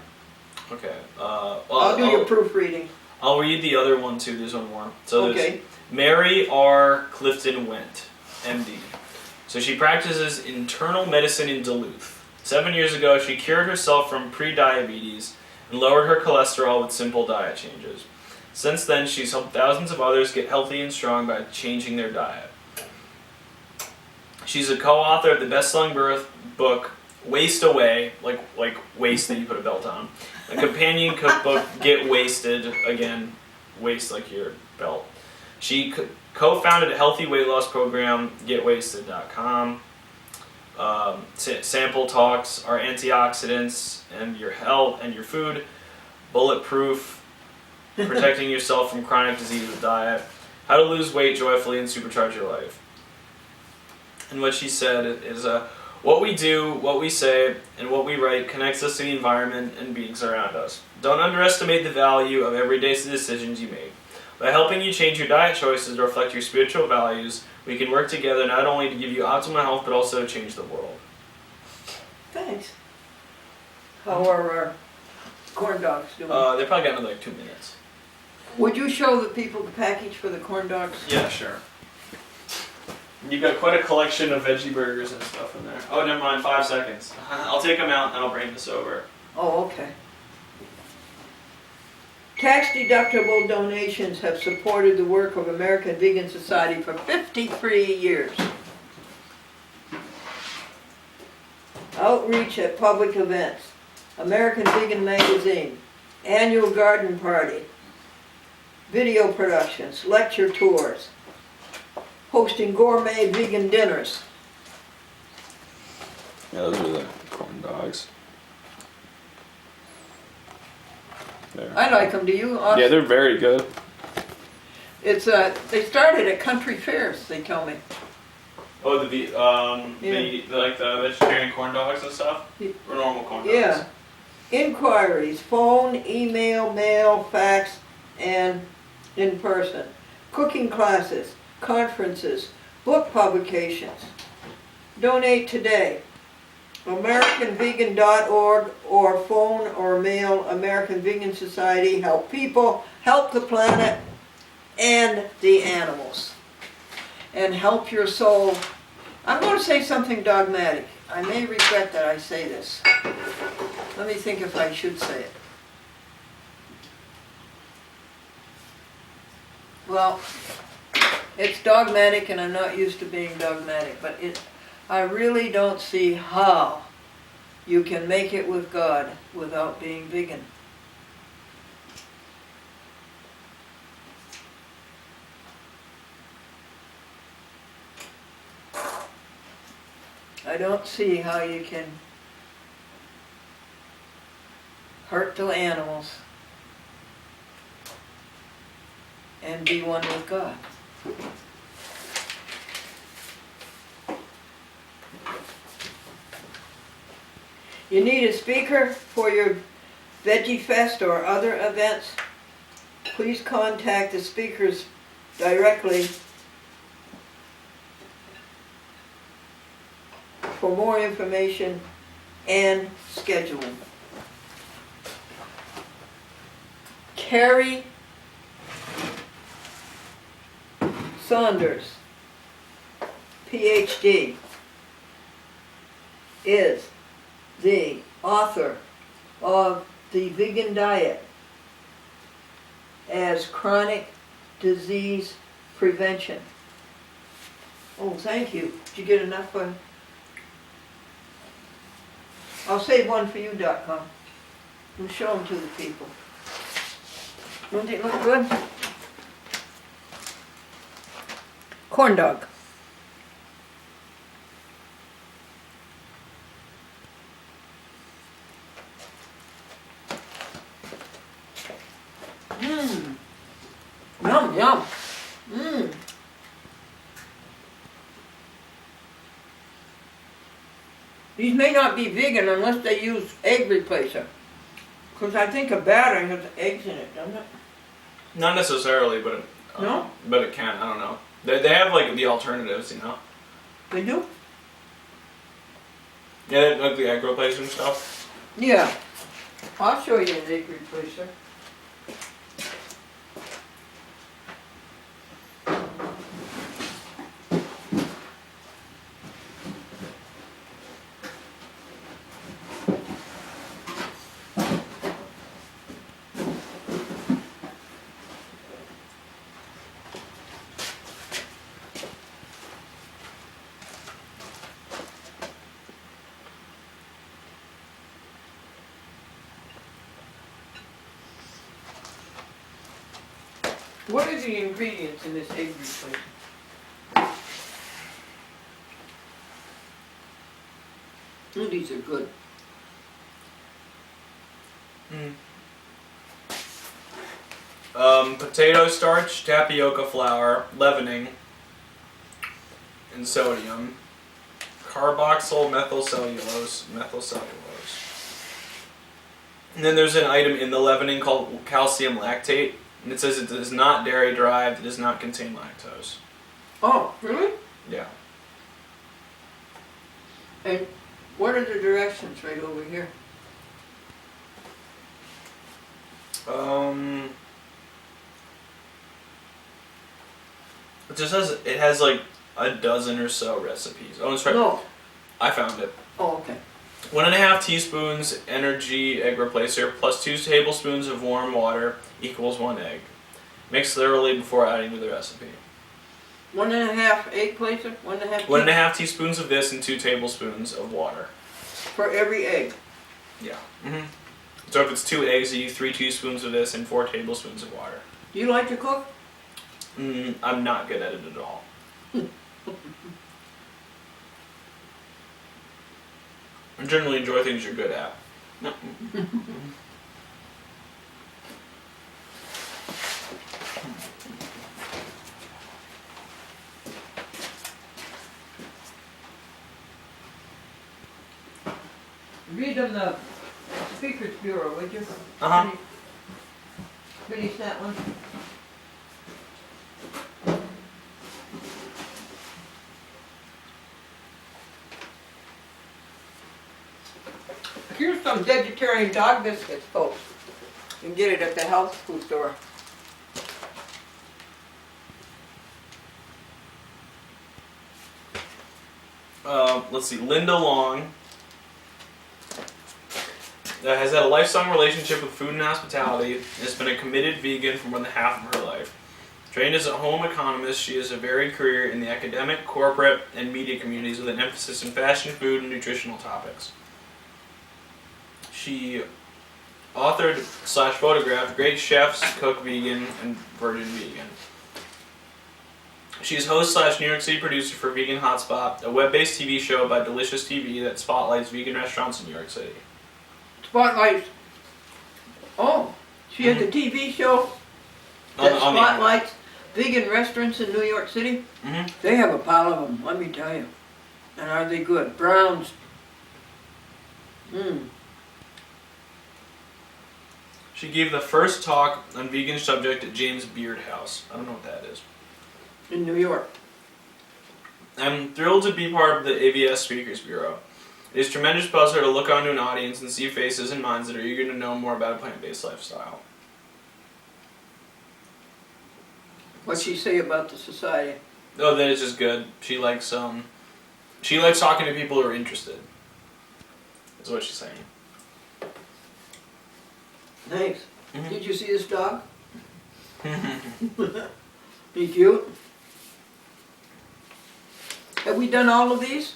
Okay. I'll do your proofreading. I'll read the other one too. There's one more. So Okay. there's Mary R. Clifton Went, MD. So she practices internal medicine in Duluth. 7 years ago, she cured herself from pre-diabetes and lowered her cholesterol with simple diet changes. Since then, she's helped thousands of others get healthy and strong by changing their diet. She's a co-author of the best-selling book, Waste Away, like waste that you put a belt on. A companion cookbook, Get Wasted, again, waste like your belt. She co-founded a healthy weight loss program, getwasted.com. Sample talks are antioxidants and your health and your food, bulletproof, protecting yourself from chronic disease with diet, how to lose weight joyfully and supercharge your life. And what she said is, what we do, what we say, and what we write connects us to the environment and beings around us. Don't underestimate the value of everyday decisions you make. By helping you change your diet choices to reflect your spiritual values, we can work together not only to give you optimal health, but also to change the world. Thanks. How are our corn dogs doing? They probably got another like 2 minutes. Would you show the people the package for the corn dogs? Yeah, sure. You've got quite a collection of veggie burgers and stuff in there. Oh, never mind, 5 seconds. I'll take them out and I'll bring this over. Oh, okay. Tax-deductible donations have supported the work of American Vegan Society for 53 years. Outreach at public events, American Vegan Magazine, annual garden party, video productions, lecture tours, hosting gourmet vegan dinners. Yeah, those are the corn dogs. There. I like them. Do you? Austin? Yeah, they're very good. It's they started at country fairs. They tell me. Oh, the like the vegetarian corn dogs and stuff, or normal corn dogs. Yeah. Inquiries: phone, email, mail, fax, and in person. Cooking classes, conferences, book publications. Donate today. AmericanVegan.org or phone or mail American Vegan Society. Help people, help the planet and the animals. And help your soul. I'm going to say something dogmatic. I may regret that I say this. Let me think if I should say it. Well, it's dogmatic and I'm not used to being dogmatic, but I really don't see how you can make it with God without being vegan. I don't see how you can hurt the animals and be one with God. You need a speaker for your Veggie Fest or other events? Please contact the speakers directly for more information and scheduling. Carrie Saunders, PhD, is the author of The Vegan Diet as Chronic Disease Prevention. Oh, thank you. Did you get enough for? I'll save one for you.com. We'll show them to the people. Don't they look good? Corn dog. Mmm. Yum, yum. Mmm. These may not be vegan unless they use egg replacer. Because I think a batter has eggs in it, doesn't it? Not necessarily, but No? but it can. I don't know. They have like the alternatives, you know. They do? Yeah, like the egg replacement stuff. Yeah. I'll show you an egg replacer. What are the ingredients in this egg replacement? Oh, these are good. Potato starch, tapioca flour, leavening, and sodium. Carboxyl methylcellulose. And then there's an item in the leavening called calcium lactate, and it says it is not dairy derived, it does not contain lactose. Oh, really? Yeah. And what are the directions right over here? It just says it has like a dozen or so recipes. Oh, it's right. No. I found it. Oh, okay. 1.5 teaspoons energy egg replacer plus 2 tablespoons of warm water equals 1 egg. Mix thoroughly before adding to the recipe. 1.5 egg placer? 1.5 1.5 teaspoons of this and 2 tablespoons of water. for every egg. Yeah. So if it's 2 eggs, you use 3 teaspoons of this and 4 tablespoons of water. Do you like to cook? I'm not good at it at all. I generally enjoy things you're good at. Read them the Speakers Bureau, would you? Uh-huh. Finish that one. Here's some vegetarian dog biscuits, folks. You can get it at the health food store. Let's see, Linda Long has had a lifelong relationship with food and hospitality and has been a committed vegan for more than half of her life. Trained as a home economist, she has a varied career in the academic, corporate, and media communities with an emphasis in fashion, food, and nutritional topics. She authored/photographed Great Chefs, Cook Vegan, and Virgin Vegan. She's host/New York City producer for Vegan Hotspot, a web-based TV show about delicious TV that spotlights vegan restaurants in New York City. Spotlight. Oh, she has a TV show that On the internet. spotlights vegan restaurants in New York City. Mhm. They have a pile of them, let me tell you. And are they good? Browns. She gave the first talk on vegan subject at James Beard House. I don't know what that is. In New York. I'm thrilled to be part of the AVS Speakers Bureau. It is a tremendous pleasure to look onto an audience and see faces and minds that are eager to know more about a plant-based lifestyle. What'd she say about the society? Oh, that is just good. She likes talking to people who are interested. Is what she's saying. Thanks. Mhm. Did you see this dog? He cute? Have we done all of these?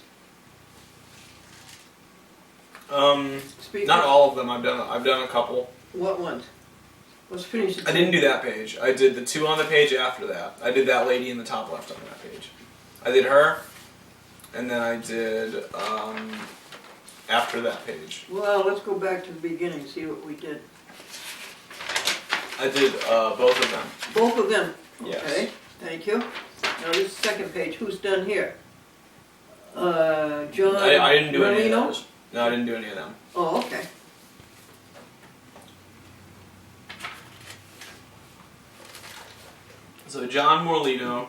Speakers? Not all of them. I've done a couple. What ones? Let's finish the I didn't do that page. I did the two on the page after that. I did that lady in the top left on that page. I did her, and then I did after that page. Well, let's go back to the beginning, see what we did. I did both of them. Both of them? Yes. Okay, thank you. Now this second page, who's done here? John I didn't do any of Merlino? those. No, I didn't do any of them. Oh, okay. So John Morlino,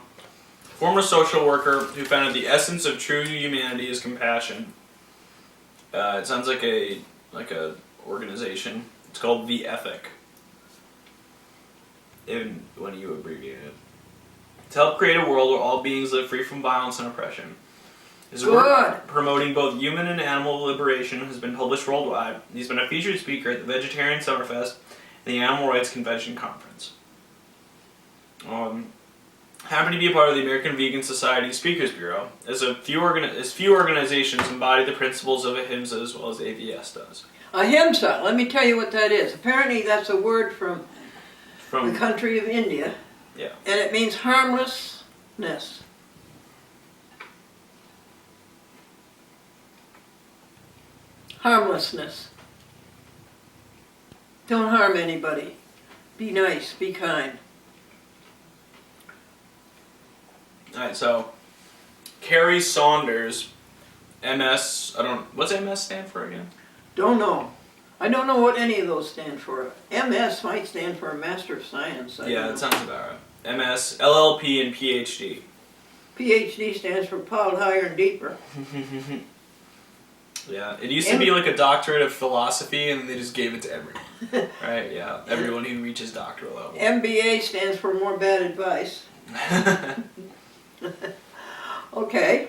former social worker who founded the essence of true humanity is compassion. It sounds like a organization. It's called The Ethic. When you abbreviate it. To help create a world where all beings live free from violence and oppression. His work promoting both human and animal liberation has been published worldwide. He's been a featured speaker at the Vegetarian Summerfest and the Animal Rights Convention Conference. Happy to be a part of the American Vegan Society Speakers Bureau, as few organizations embody the principles of Ahimsa as well as AVS does. Ahimsa, let me tell you what that is. Apparently that's a word from the From country of India. Yeah. And it means harmlessness. Harmlessness. Don't harm anybody. Be nice, be kind. Alright, so Carrie Saunders, MS, what's MS stand for again? Don't know. I don't know what any of those stand for. MS might stand for a Master of Science. I Yeah, don't that know. sounds about right. MS, LLP, and PhD. PhD stands for piled higher and deeper. Yeah, it used to be like a doctorate of philosophy, and they just gave it to everyone. Right? Yeah, everyone who reaches doctoral level. MBA stands for more bad advice. Okay.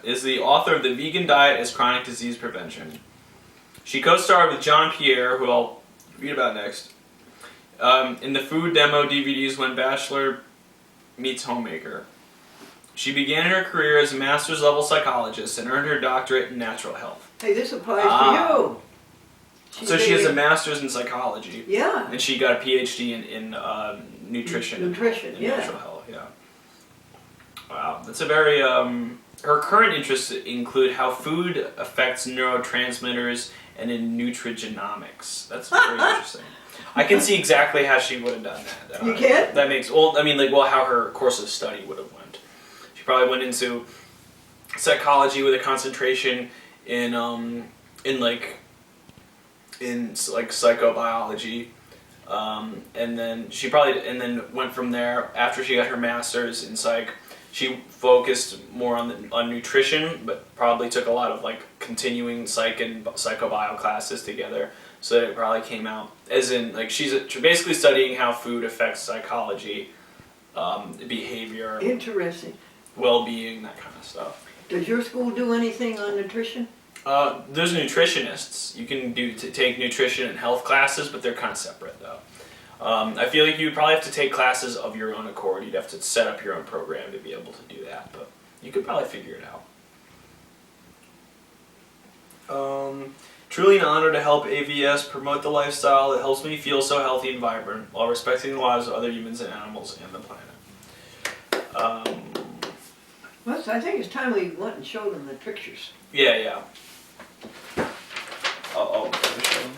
Is the author of The Vegan Diet as Chronic Disease Prevention. She co-starred with John Pierre, who I'll read about next, in the food demo DVDs When Bachelor Meets Homemaker. She began her career as a master's level psychologist and earned her doctorate in natural health. Hey, this applies to you. So she has a master's in psychology. Yeah. And she got a PhD in nutrition. Nutrition, and yeah. natural health, yeah. Wow, that's a very, her current interests include how food affects neurotransmitters and in nutrigenomics. That's very interesting. I can see exactly how she would have done that. You can? That makes, how her course of study would have went. She probably went into psychology with a concentration in psychobiology. And then went from there. After she got her master's in psych, she focused more on nutrition, but probably took a lot of continuing psych and psychobio classes together. So that it probably came out as in she's basically studying how food affects psychology, behavior, Interesting. well-being, that kind of stuff. Does your school do anything on nutrition? There's nutritionists. You can take nutrition and health classes, but they're kind of separate though. I feel like you'd probably have to take classes of your own accord. You'd have to set up your own program to be able to do that, but you could probably figure it out. Truly an honor to help AVS promote the lifestyle that helps me feel so healthy and vibrant while respecting the lives of other humans and animals and the planet. I think it's time we went and showed them the pictures. Yeah. I'll show them.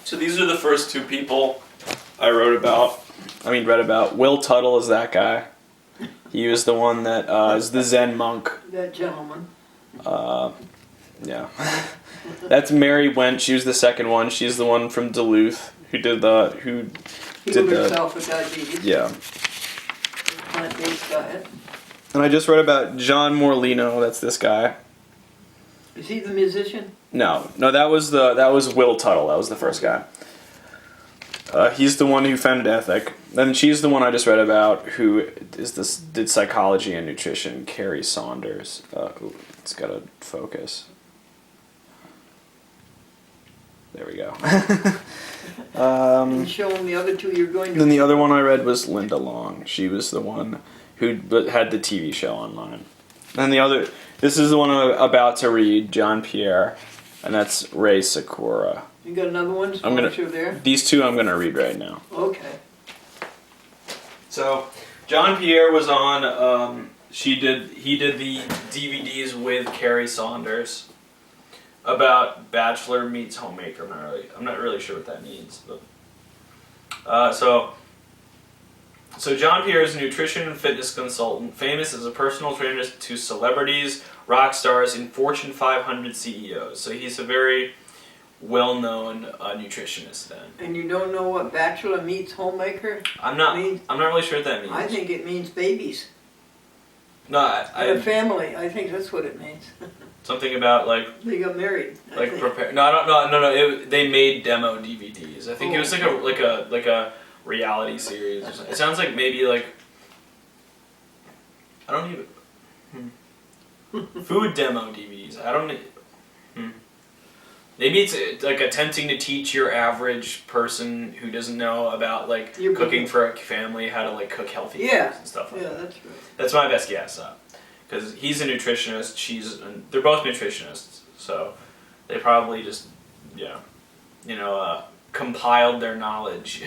So these are the first two people I read about. Will Tuttle is that guy. He was the one that is the Zen monk. That gentleman. Yeah. That's Mary Went. She was the second one. She's the one from Duluth who did Healed herself with diabetes. Yeah. Plant-based diet. And I just read about John Morlino. That's this guy. Is he the musician? No, that was Will Tuttle. That was the first guy. He's the one who founded Ethic. And she's the one I just read about who did psychology and nutrition, Carrie Saunders. It's got to focus. There we go. And show them the other two you're going to. Then the other one I read was Linda Long. She was the one who had the TV show online. And this is the one I'm about to read, John Pierre, and that's Ray Sakura. You got another one? There? These two I'm gonna read right now. Okay. So, John Pierre was on. He did the DVDs with Carrie Saunders about bachelor meets homemaker. I'm not really sure what that means, but so John Pierre is a nutrition and fitness consultant, famous as a personal trainer to celebrities, rock stars, and Fortune 500 CEOs. So he's a very well-known nutritionist then. And you don't know what bachelor meets homemaker means? I'm not really sure what that means. I think it means babies. No, And a family. I think that's what it means. Something about like they got married. Like prepare. No, I don't. No. They made demo DVDs. I think it was like a reality series. Or something. It sounds like maybe like I don't even food demo DVDs. I don't. Maybe it's like attempting to teach your average person who doesn't know about like cooking for a family how to like cook healthy foods and stuff like that. Yeah, that's right. That's my best guess. Because he's a nutritionist, they're both nutritionists, so they probably just, compiled their knowledge.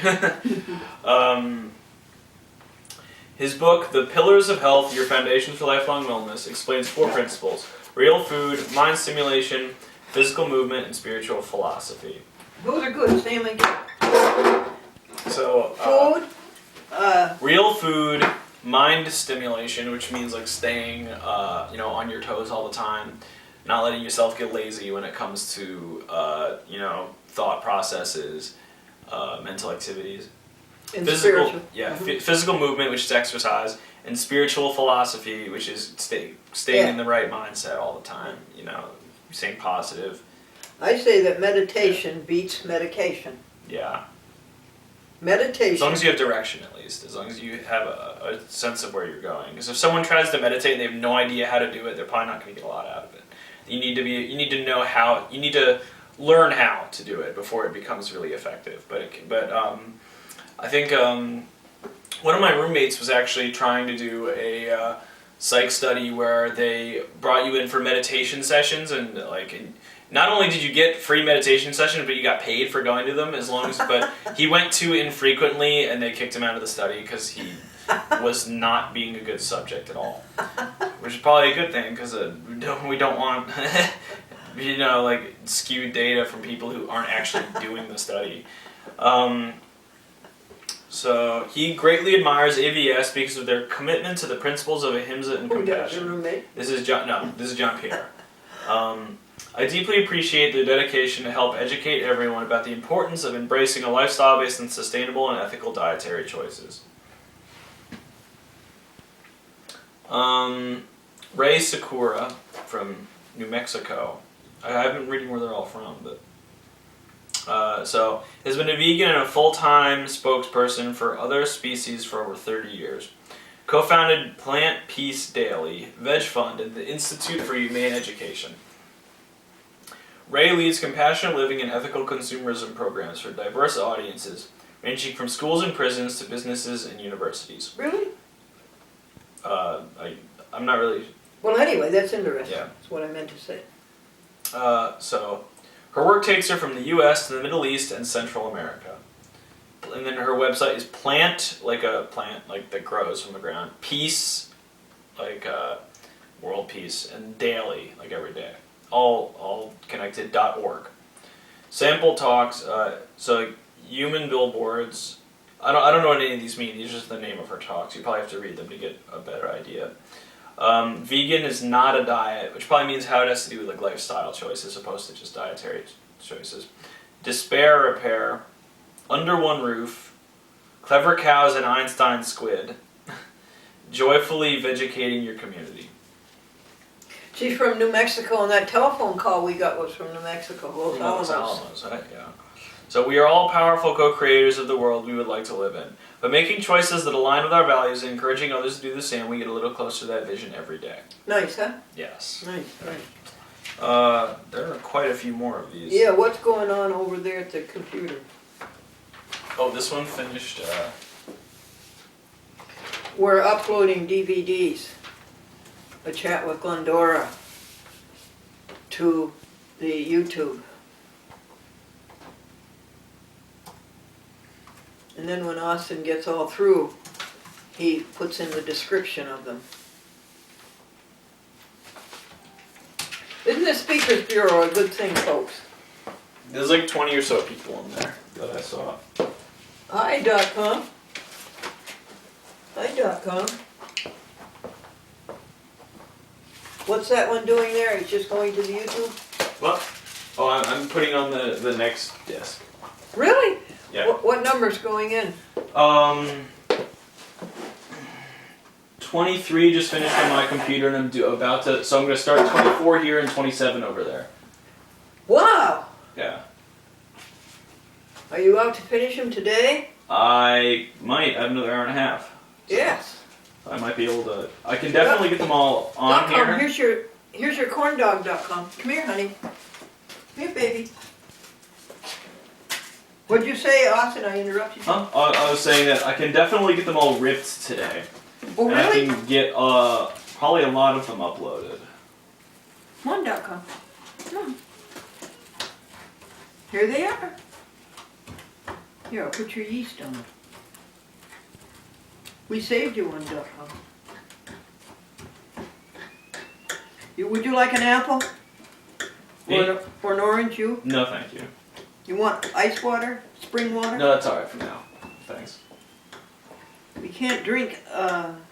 His book, The Pillars of Health, Your Foundations for Lifelong Wellness, explains 4 principles: real food, mind stimulation, physical movement, and spiritual philosophy. Those are good. Say them again. So, food, real food, mind stimulation, which means like staying, on your toes all the time, not letting yourself get lazy when it comes to, thought processes, mental activities. and Physical, spiritual. yeah, physical movement, which is exercise, and spiritual philosophy, which is staying in the right mindset all the time. Staying positive. I say that meditation beats medication. Yeah. Meditation. As long as you have direction, at least. As long as you have a sense of where you're going. Because if someone tries to meditate and they have no idea how to do it, they're probably not going to get a lot out of it. You need to learn how to do it before it becomes really effective. But I think one of my roommates was actually trying to do a psych study where they brought you in for meditation sessions and not only did you get free meditation sessions, but you got paid for going to them but he went too infrequently and they kicked him out of the study because he was not being a good subject at all. Which is probably a good thing because we don't want skewed data from people who aren't actually doing the study. So he greatly admires AVS because of their commitment to the principles of ahimsa and compassion. Your roommate? This is John Pierre. I deeply appreciate their dedication to help educate everyone about the importance of embracing a lifestyle based on sustainable and ethical dietary choices. Ray Sakura from New Mexico. I haven't been reading where they're all from, but so has been a vegan and a full-time spokesperson for other species for over 30 years. Co-founded Plant Peace Daily, Veg Fund, and the Institute for Humane Education. Ray leads compassionate living and ethical consumerism programs for diverse audiences, ranging from schools and prisons to businesses and universities. Really? I'm not really... Well, anyway, that's interesting. Yeah. That's what I meant to say. So, her work takes her from the U.S. to the Middle East and Central America. and then her website is plant, like a plant like that grows from the ground. Peace, like world peace, and daily, like every day. All connected. .org. Sample talks. So human billboards. I don't know what any of these mean. These are just the name of her talks. You probably have to read them to get a better idea. Vegan is not a diet, which probably means how it has to do with like lifestyle choices, as opposed to just dietary choices. Despair repair. Under one roof. Clever cows and Einstein squid. Joyfully vegetating your community. She's from New Mexico, and that telephone call we got was from New Mexico. Los Los Alamos. Alamos, right? Yeah. So we are all powerful co-creators of the world we would like to live in. By making choices that align with our values and encouraging others to do the same, we get a little closer to that vision every day. Nice, huh? Yes. Nice, nice. There are quite a few more of these. Yeah, what's going on over there at the computer? Oh, this one finished. We're uploading DVDs. A Chat with Glendora to the YouTube. And then when Austin gets all through, he puts in the description of them. Isn't the Speakers Bureau a good thing, folks? There's like 20 or so people in there that I saw. Hi.com. Hi.com. What's that one doing there? It's just going to the YouTube? What? Oh, I'm putting on the next disc. Really? Yeah. What number's going in? 23 just finished on my computer, and I'm about to. So I'm going to start 24 here and 27 over there. Wow! Yeah. Are you out to finish them today? I might. I have another hour and a half. So Yes. I might be able to. I can definitely get them all on .com. here. Here's your corndog.com. Come here, honey. Come here, baby. What'd you say, Austin? I interrupted you. Huh? I was saying that I can definitely get them all ripped today. Oh, And really? I can get probably a lot of them uploaded. One.com. Come on. Here they are. Here, I'll put your yeast on. We saved you one.com. Would you like an apple? Me? Or an orange, you? No, thank you. You want ice water? Spring water? No, that's alright for now. Thanks. We can't drink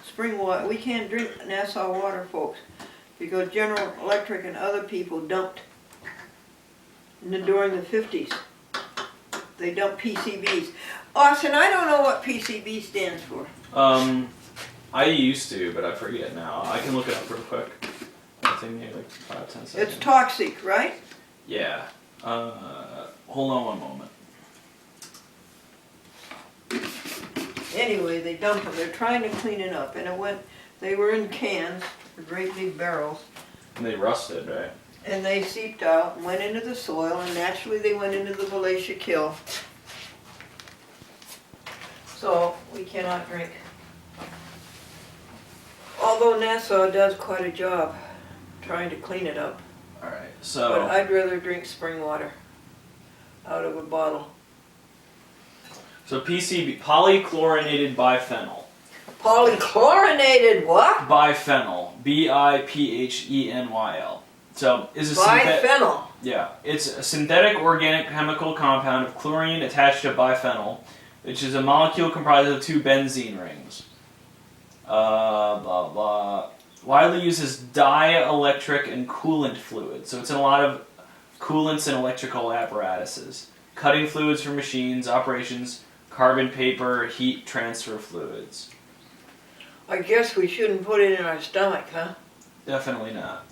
spring water. We can't drink Nassau water, folks, because General Electric and other people dumped during the 50s. They dumped PCBs. Austin, I don't know what PCB stands for. I used to, but I forget now. I can look it up real quick. It'll take me like 5-10 seconds. It's toxic, right? Yeah. Hold on one moment. Anyway, they dumped them. They're trying to clean it up, and they were in cans, great big barrels, And they rusted, right? and they seeped out and went into the soil, and naturally they went into the Valatia Kill. So we cannot drink. Although Nassau does quite a job trying to clean it up, Alright, but so I'd rather drink spring water out of a bottle. PCB, polychlorinated biphenyl. Polychlorinated what? Biphenyl. Biphenyl. So is a synthetic. Biphenyl. Yeah, it's a synthetic organic chemical compound of chlorine attached to biphenyl, which is a molecule comprised of two benzene rings. Blah blah. Widely used as dielectric and coolant fluid. So it's in a lot of coolants and electrical apparatuses. Cutting fluids for machines, operations, carbon paper, heat transfer fluids. I guess we shouldn't put it in our stomach, huh? Definitely not.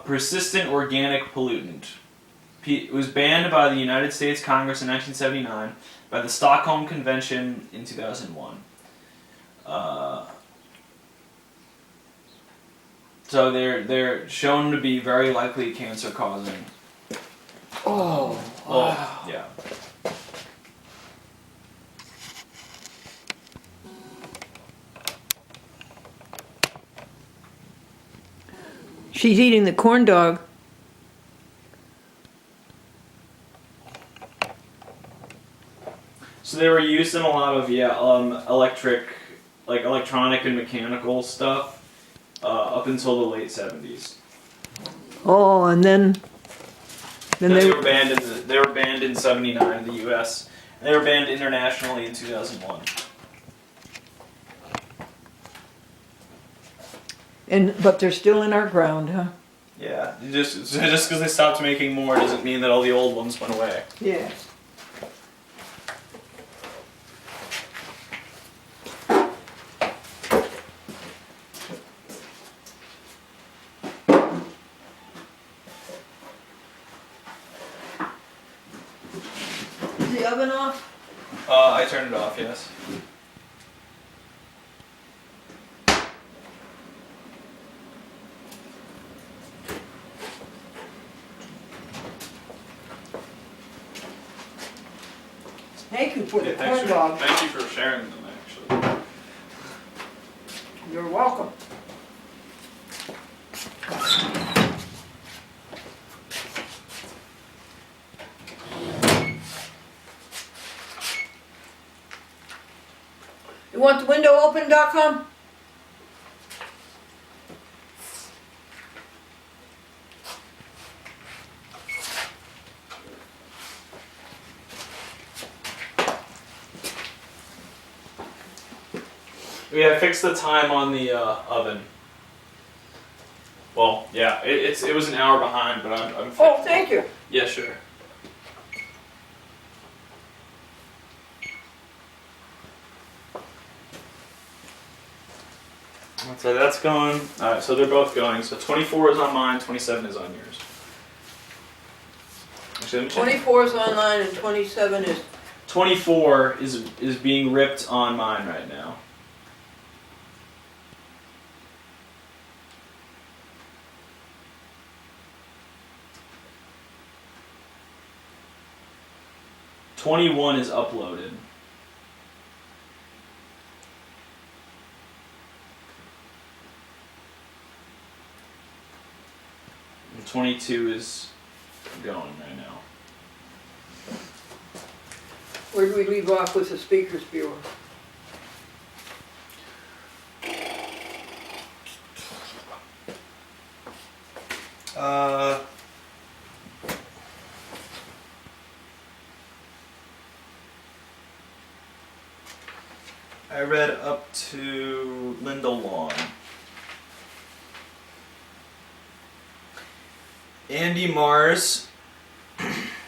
Persistent organic pollutant. It was banned by the United States Congress in 1979, by the Stockholm Convention in 2001. So they're shown to be very likely cancer causing. Oh, wow. Yeah. She's eating the corn dog. So So they were used in a lot of electronic and mechanical stuff up until the late 70s. Oh, and then They were banned in '79 in the U.S. and they were banned internationally in 2001. but they're still in our ground, huh? Yeah, just because they stopped making more doesn't mean that all the old ones went away. Yes. Is the oven off? I turned it off, yes. Thank you for the thank corn dog. you for sharing them, actually. You're welcome. You want the window open.com? Yeah, fix the time on the oven. Well, yeah, it was an hour behind, but I'm Oh, thank you. Yeah, sure. So that's going. Alright, so they're both going. So 24 is on mine, 27 is on yours. Actually, let me check. 24 is online and 27 is... 24 is being ripped on mine right now. '21 is uploaded. And 22 is going right now. Where do we leave off with the Speakers Bureau? I read up to Linda Long. Andy Mars,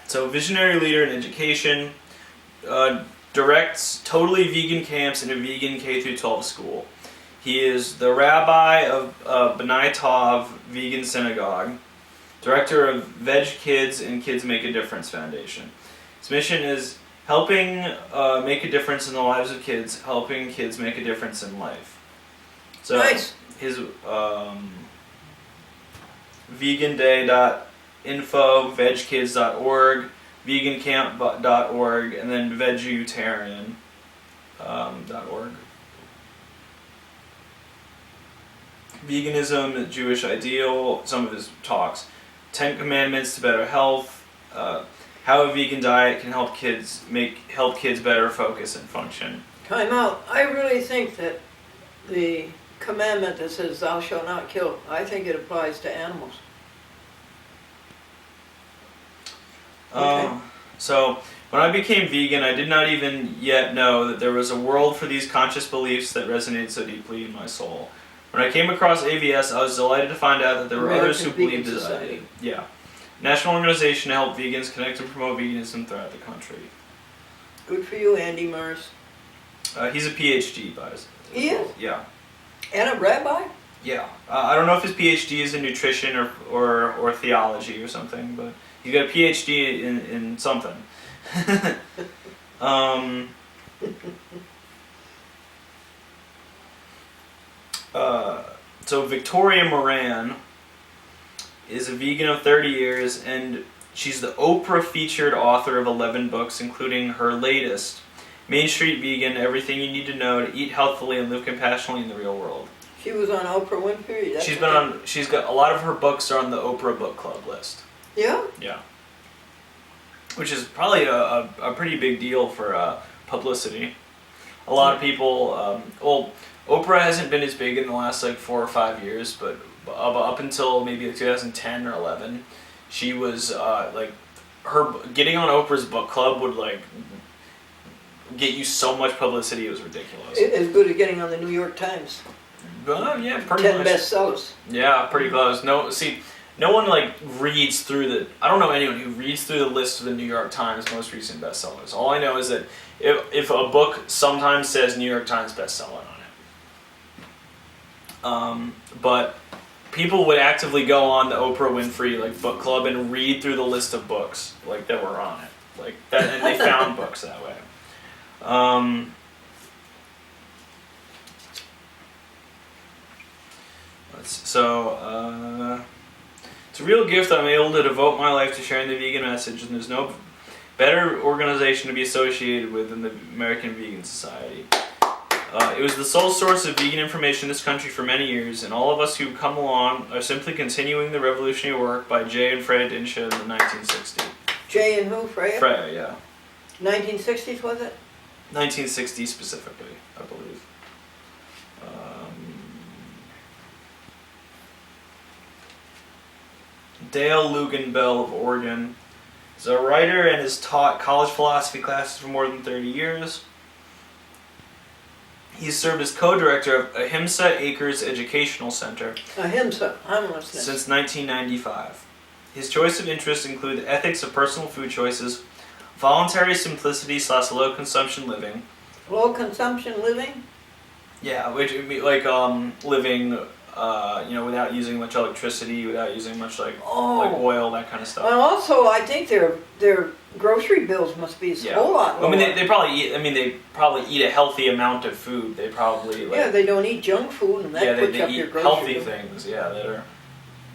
so visionary leader in education, directs totally vegan camps in a vegan K-12 school. He is the rabbi of B'nai Tov Vegan Synagogue, director of Veg Kids and Kids Make a Difference Foundation. His mission is helping make a difference in the lives of kids, helping kids make a difference in life. So Nice. His veganday.info, vegkids.org, vegancamp.org, and then vegetarian.org. Veganism, Jewish ideal, some of his talks. 10 Commandments to better health, how a vegan diet can help kids better focus and function. Time out. I really think that the commandment that says thou shalt not kill, I think it applies to animals. Okay. So, when I became vegan, I did not even yet know that there was a world for these conscious beliefs that resonated so deeply in my soul. When I came across AVS, I was delighted to find out that there were others who American believed Vegan as I Society. did. Yeah. National organization to help vegans connect and promote veganism throughout the country. Good for you, Andy Mars. He's a PhD, by his. He is? Yeah. And a rabbi? Yeah. I don't know if his PhD is in nutrition or theology or something, but he's got a PhD in something. So Victoria Moran is a vegan of 30 years, and she's the Oprah featured author of 11 books, including her latest, Main Street Vegan, Everything You Need to Know to Eat Healthfully and Live Compassionately in the Real World. She was on Oprah Winfrey. That's She's what got a lot of her books are on the Oprah Book Club list. Yeah? Yeah. Which is probably a pretty big deal for publicity. A lot of people, Oprah hasn't been as big in the last like 4 or 5 years, but up until maybe like 2010 or 11, she was like, her getting on Oprah's book club would like get you so much publicity, it was ridiculous. As good as getting on the New York Times. Yeah, pretty 10 much. bestsellers. Yeah, pretty close. No one like reads through I don't know anyone who reads through the list of the New York Times most recent bestsellers. All I know is that if a book sometimes says New York Times bestseller on it, but people would actively go on the Oprah Winfrey like book club and read through the list of books like that were on it, like that, and they found books that way. It's a real gift that I'm able to devote my life to sharing the vegan message, and there's no better organization to be associated with than the American Vegan Society. It was the sole source of vegan information in this country for many years, and all of us who come along are simply continuing the revolutionary work by Jay and Freya Dinsha in the 1960s. Jay and who? Freya? Freya, yeah. 1960s, was it? 1960 specifically, I believe. Dale Lugan-Bell of Oregon is a writer and has taught college philosophy classes for more than 30 years. He's served as co-director of Ahimsa Acres Educational Center Ahimsa, harmlessness. since 1995. His choice of interests include the ethics of personal food choices, voluntary simplicity / low consumption living. Low consumption living? Yeah, which would be like living, without using much electricity, without using much like oil, that kind of stuff. And also, I think their grocery bills must be a whole lot lower. I mean, they probably eat a healthy amount of food. They probably they don't eat junk food, and that puts they up eat your grocery healthy bill. things. Yeah,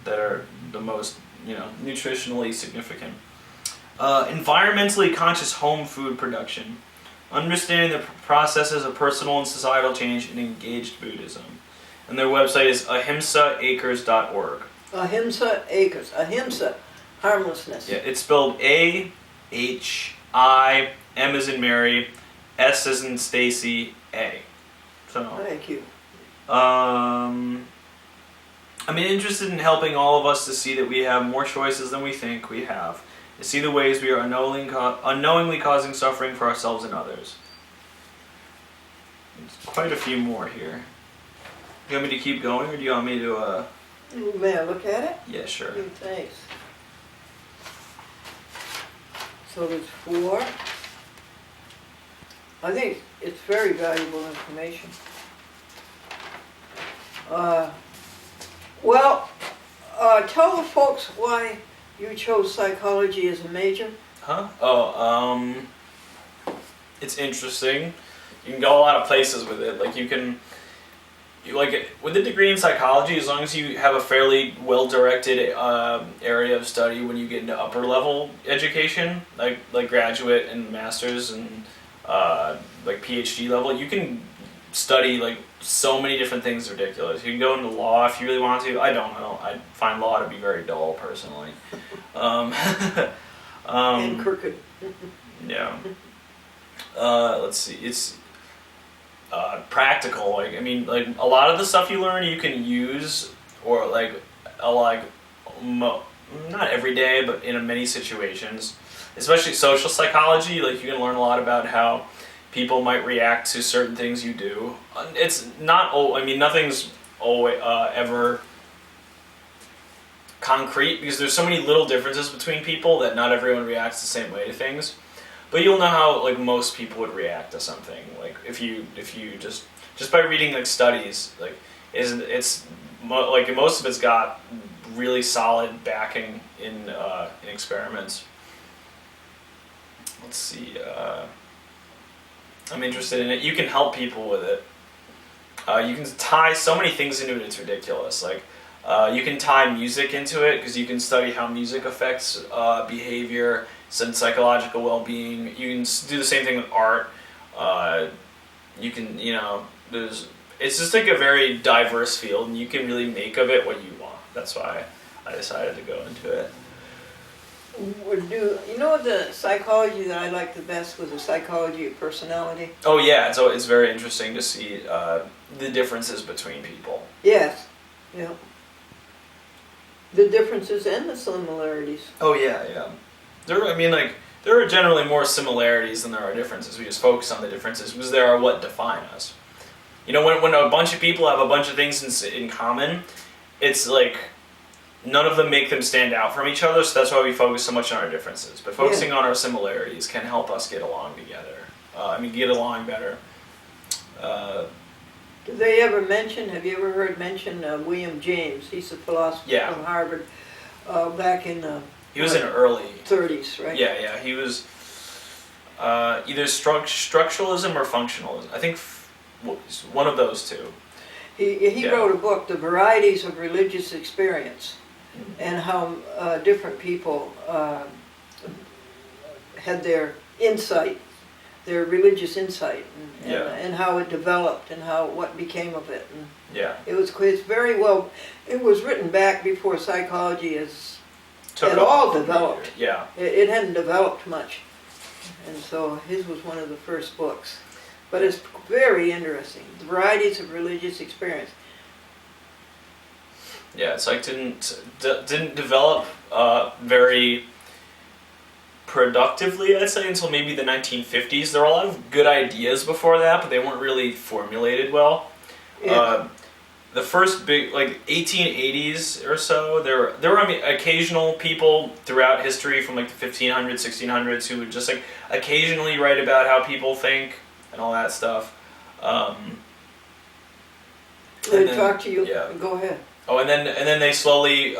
that are the most nutritionally significant. Environmentally conscious home food production, understanding the processes of personal and societal change in engaged Buddhism. And their website is ahimsaacres.org. Ahimsa Acres. Ahimsa, harmlessness. Yeah, it's spelled A-H-I, M as in Mary, S as in Stacy, A. So, Thank you. I'm interested in helping all of us to see that we have more choices than we think we have. To see the ways we are unknowingly causing suffering for ourselves and others. There's quite a few more here. Do you want me to keep going, or do you want me to, May I look at it? Yeah, sure. Thanks. So there's 4. I think it's very valuable information. Tell the folks why you chose psychology as a major. Huh? It's interesting. You can go a lot of places with it. Like with a degree in psychology, as long as you have a fairly well-directed area of study when you get into upper level education, like graduate and masters and like PhD level, you can study like so many different things. Ridiculous. You can go into law if you really want to. I don't know. I find law to be very dull personally. And crooked. Yeah. Let's see. It's practical. Like a lot of the stuff you learn you can use, or not every day, but in many situations. Especially social psychology. Like you can learn a lot about how people might react to certain things you do. It's not. Nothing's always ever concrete, because there's so many little differences between people that not everyone reacts the same way to things. But you'll know how most people would react to something. Like if you just by reading studies, most of it's got really solid backing in experiments. Let's see. I'm interested in it. You can help people with it. You can tie so many things into it. It's ridiculous. You can tie music into it, because you can study how music affects behavior and psychological well-being. You can do the same thing with art. You can, it's just a very diverse field, and you can really make of it what you want. That's why I decided to go into it. Do you know the psychology that I liked the best was the psychology of personality? Oh yeah, so it's very interesting to see the differences between people. Yes. Yeah. The differences and the similarities. Oh yeah, yeah. There are generally more similarities than there are differences. We just focus on the differences because they are what define us. You know, when a bunch of people have a bunch of things in common, it's like none of them make them stand out from each other, so that's why we focus so much on our differences. But focusing on our similarities can help us get along together. Get along better. Do they ever mention, have you ever heard mention William James? He's a philosopher Yeah. from Harvard back in the He was in early 30s, right? Yeah, yeah. He was either structuralism or functionalism. I think one of those two. He Yeah. wrote a book, The Varieties of Religious Experience, and how different people had their insight, their religious insight, and how it developed and what became of it. And Yeah. it's very well. It was written back before psychology Took had up all for developed. Yeah. It hadn't developed much, and so his was one of the first books. But it's very interesting. The Varieties of Religious Experience. Yeah, it's like didn't develop very productively, I'd say, until maybe the 1950s. There were a lot of good ideas before that, but they weren't really formulated well. Yeah. The first big, like 1880s or so, there were occasional people throughout history from like the 1500s, 1600s who would just like occasionally write about how people think and all that stuff. They talk to you. Yeah. Go ahead. Oh, and then they slowly, in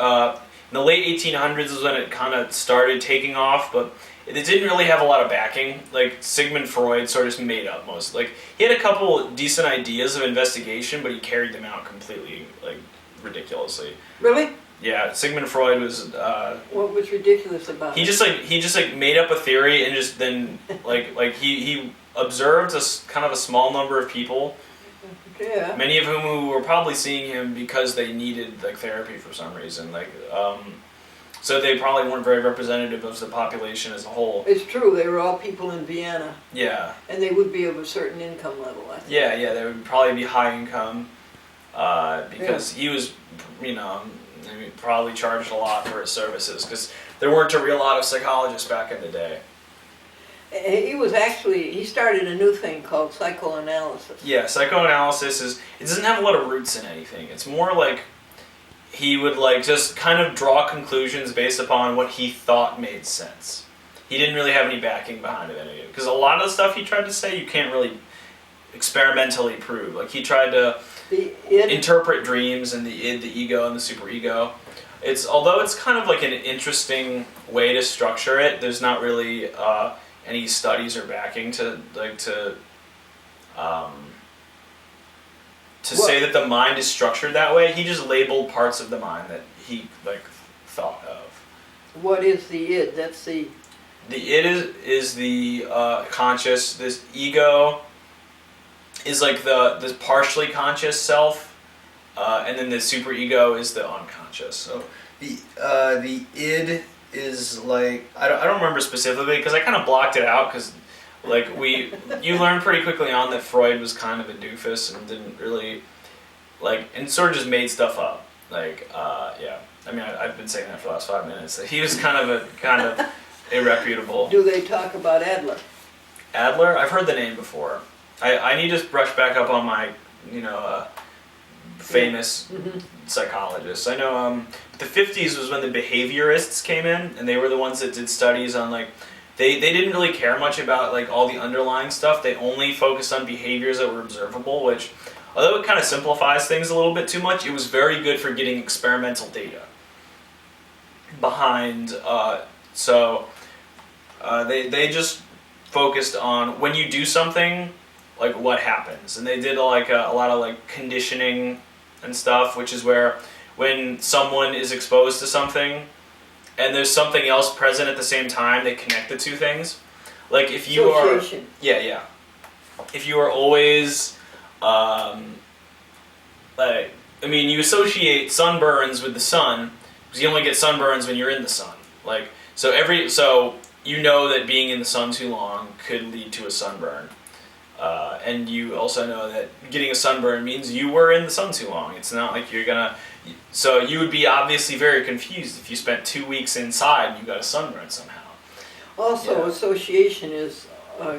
the late 1800s is when it kind of started taking off, but it didn't really have a lot of backing. Like Sigmund Freud sort of just made up most. Like he had a couple decent ideas of investigation, but he carried them out completely, like ridiculously. Really? Yeah, Sigmund Freud was. What was ridiculous about He it? just made up a theory and just then he observed kind of a small number of people. Yeah. Many of whom were probably seeing him because they needed like therapy for some reason, so they probably weren't very representative of the population as a whole. It's true. They were all people in Vienna, Yeah, and they would be of a certain income level, I think. yeah, they would probably be high income, because he was, probably charged a lot for his services because there weren't a real lot of psychologists back in the day. He started a new thing called psychoanalysis. Yeah, psychoanalysis it doesn't have a lot of roots in anything. It's more like he would like just kind of draw conclusions based upon what he thought made sense. He didn't really have any backing behind it because a lot of the stuff he tried to say you can't really experimentally prove. Like he tried to interpret dreams and the id, the ego, and the superego. Although it's kind of like an interesting way to structure it. There's not really any studies or backing to say that the mind is structured that way. He just labeled parts of the mind that he thought of. What is the id? That's the id is the conscious. This ego is like the partially conscious self, and then the superego is the unconscious. So the id is like I don't remember specifically because I kind of blocked it out because you learned pretty quickly on that Freud was kind of a doofus and didn't really and sort of just made stuff up. I've been saying that for the last 5 minutes. That he was kind of irreputable. Do they talk about Adler? Adler, I've heard the name before. I need to brush back up on my famous psychologists. I know the 50s was when the behaviorists came in, and they were the ones that did studies on they didn't really care much about all the underlying stuff. They only focused on behaviors that were observable, which, although it kind of simplifies things a little bit too much, it was very good for getting experimental data behind. They just focused on when you do something, what happens, and they did a lot of conditioning and stuff, which is where when someone is exposed to something and there's something else present at the same time, they connect the two things. If you are, yeah, if you are always, you associate sunburns with the sun because you only get sunburns when you're in the sun. So you know that being in the sun too long could lead to a sunburn. And you also know that getting a sunburn means you were in the sun too long. It's not like you're gonna. So you would be obviously very confused if you spent 2 weeks inside and you got a sunburn somehow. Also, Yeah. association is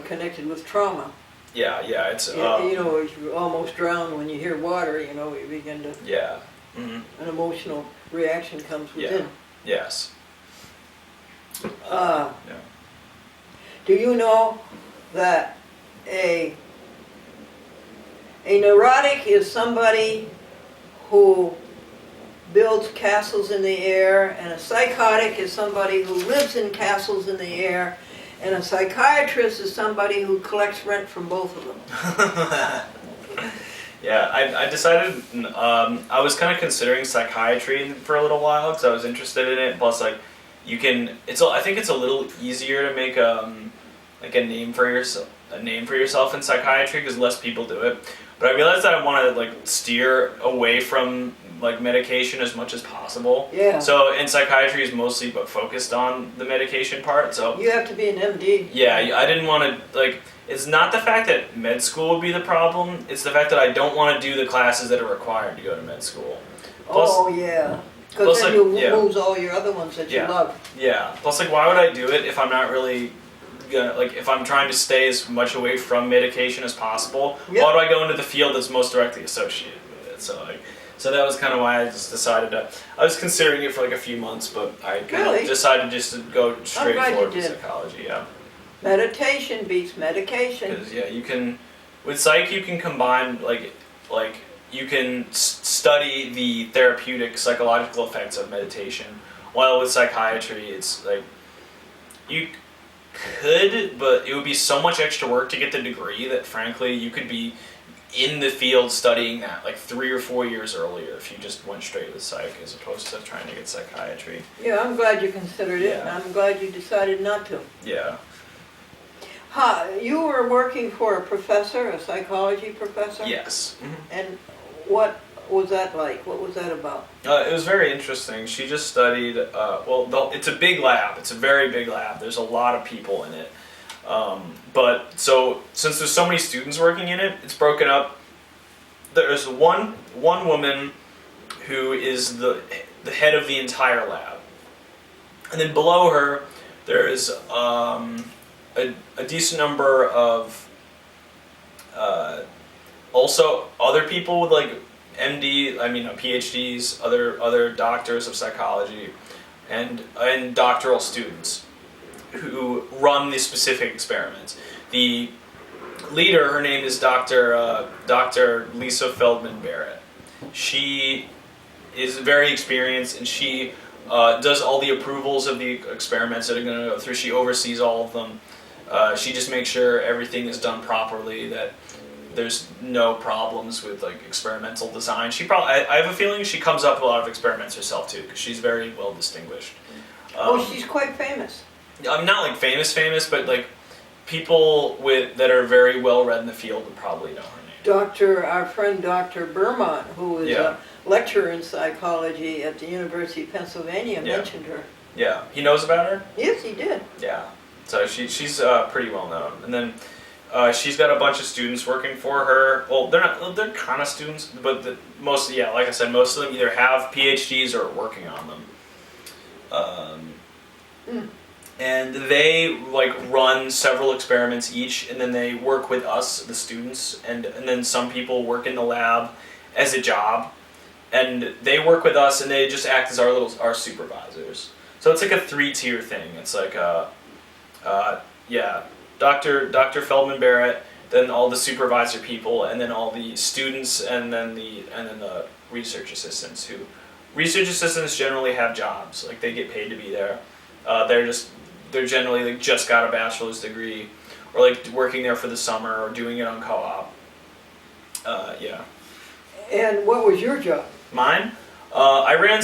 connected with trauma. Yeah, it's You know, you almost drown when you hear water. You know, you begin to yeah. Hmm. an emotional reaction comes within. Yes. Uh, Yeah. Do you know that a neurotic is somebody who builds castles in the air, and a psychotic is somebody who lives in castles in the air, and a psychiatrist is somebody who collects rent from both of them. Yeah, I decided, I was kind of considering psychiatry for a little while because I was interested in it. Plus, like, I think it's a little easier to make like a name for yourself in psychiatry because less people do it. But I realized that I want to like steer away from like medication as much as possible. Yeah. So, and psychiatry is mostly but focused on the medication part. So You have to be an MD. yeah, I didn't want to like. It's not the fact that med school would be the problem. It's the fact that I don't want to do the classes that are required to go to med school. Plus, Oh yeah. plus, Because then like, you yeah. lose all your other ones that you Yeah. love. Yeah. Plus, like, why would I do it if I'm not really gonna like if I'm trying to stay as much away from medication as possible? Yep. Why do I go into the field that's most directly associated with it? So that was kind of why I just decided to. I was considering it for like a few months, but I kind Really? of decided just to go straight glad you forward with did. psychology. Yeah. Meditation beats medication. Because yeah, you can with psych you can combine like you can study the therapeutic psychological effects of meditation, while with psychiatry it's like you could, but it would be so much extra work to get the degree that frankly you could be in the field studying that like 3 or 4 years earlier if you just went straight with psych as opposed to trying to get psychiatry. Yeah, I'm glad you considered it, and Yeah. I'm glad you decided not to. Yeah. You were working for a professor, a psychology professor? Yes. And what was that like? What was that about? It was very interesting. She just studied, it's a big lab. It's a very big lab. There's a lot of people in it. But so, since there's so many students working in it, it's broken up. There's one woman who is the head of the entire lab. And then below her, there is a decent number of also other people with like PhDs, other doctors of psychology, and doctoral students who run these specific experiments. The leader, her name is Dr. Lisa Feldman Barrett. She is very experienced, and she does all the approvals of the experiments that are going to go through. She oversees all of them. She just makes sure everything is done properly, that there's no problems with like experimental design. I have a feeling she comes up with a lot of experiments herself too, because she's very well distinguished. She's quite famous. I'm not like famous, but like people that are very well read in the field would probably know her name. Our friend Dr. Bermont, who is Yeah. a lecturer in psychology at the University of Pennsylvania, Yeah. mentioned her. Yeah, he knows about her. Yes, he did. Yeah, so she's pretty well known, and then she's got a bunch of students working for her. Well, they're kind of students, but like I said, most of them either have PhDs or are working on them. And they like run several experiments each, and then they work with us, the students, and then some people work in the lab as a job, and they work with us, and they just act as our supervisors. So it's like a 3-tier thing. It's like Dr. Feldman Barrett, then all the supervisor people, and then all the students, and then the research assistants. Research assistants generally have jobs, like they get paid to be there. They're generally like just got a bachelor's degree, or like working there for the summer, or doing it on co-op. Yeah. And what was your job? Mine? I ran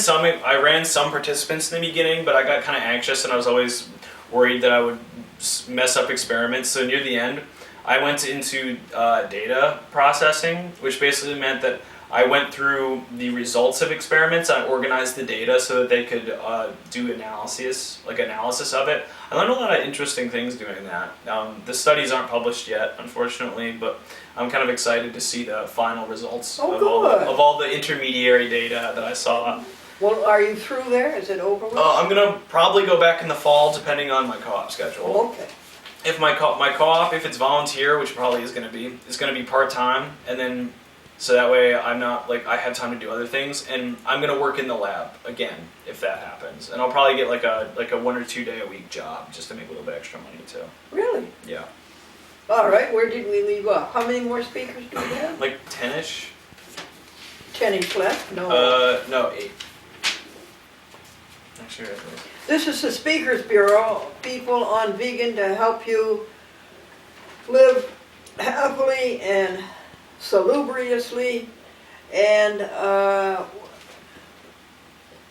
some participants in the beginning, but I got kind of anxious, and I was always worried that I would mess up experiments. So near the end, I went into data processing, which basically meant that I went through the results of experiments. I organized the data so that they could do analysis of it. I learned a lot of interesting things doing that. The studies aren't published yet, unfortunately, but I'm kind of excited to see the final results of all the intermediary data that I saw. Well, are you through there? Is it over with? I'm gonna probably go back in the fall, depending on my co-op schedule. Okay. If my co-op, if it's volunteer, which probably is gonna be part-time, and then so that way I'm not I have time to do other things, and I'm gonna work in the lab again if that happens, and I'll probably get like a 1 or 2 day a week job just to make a little bit extra money too. Really? Yeah. All right. Where did we leave off? How many more speakers do we have? Like 10ish. 10 each left? No. No, 8. Actually, This is the Speakers Bureau, people on vegan to help you live happily and salubriously and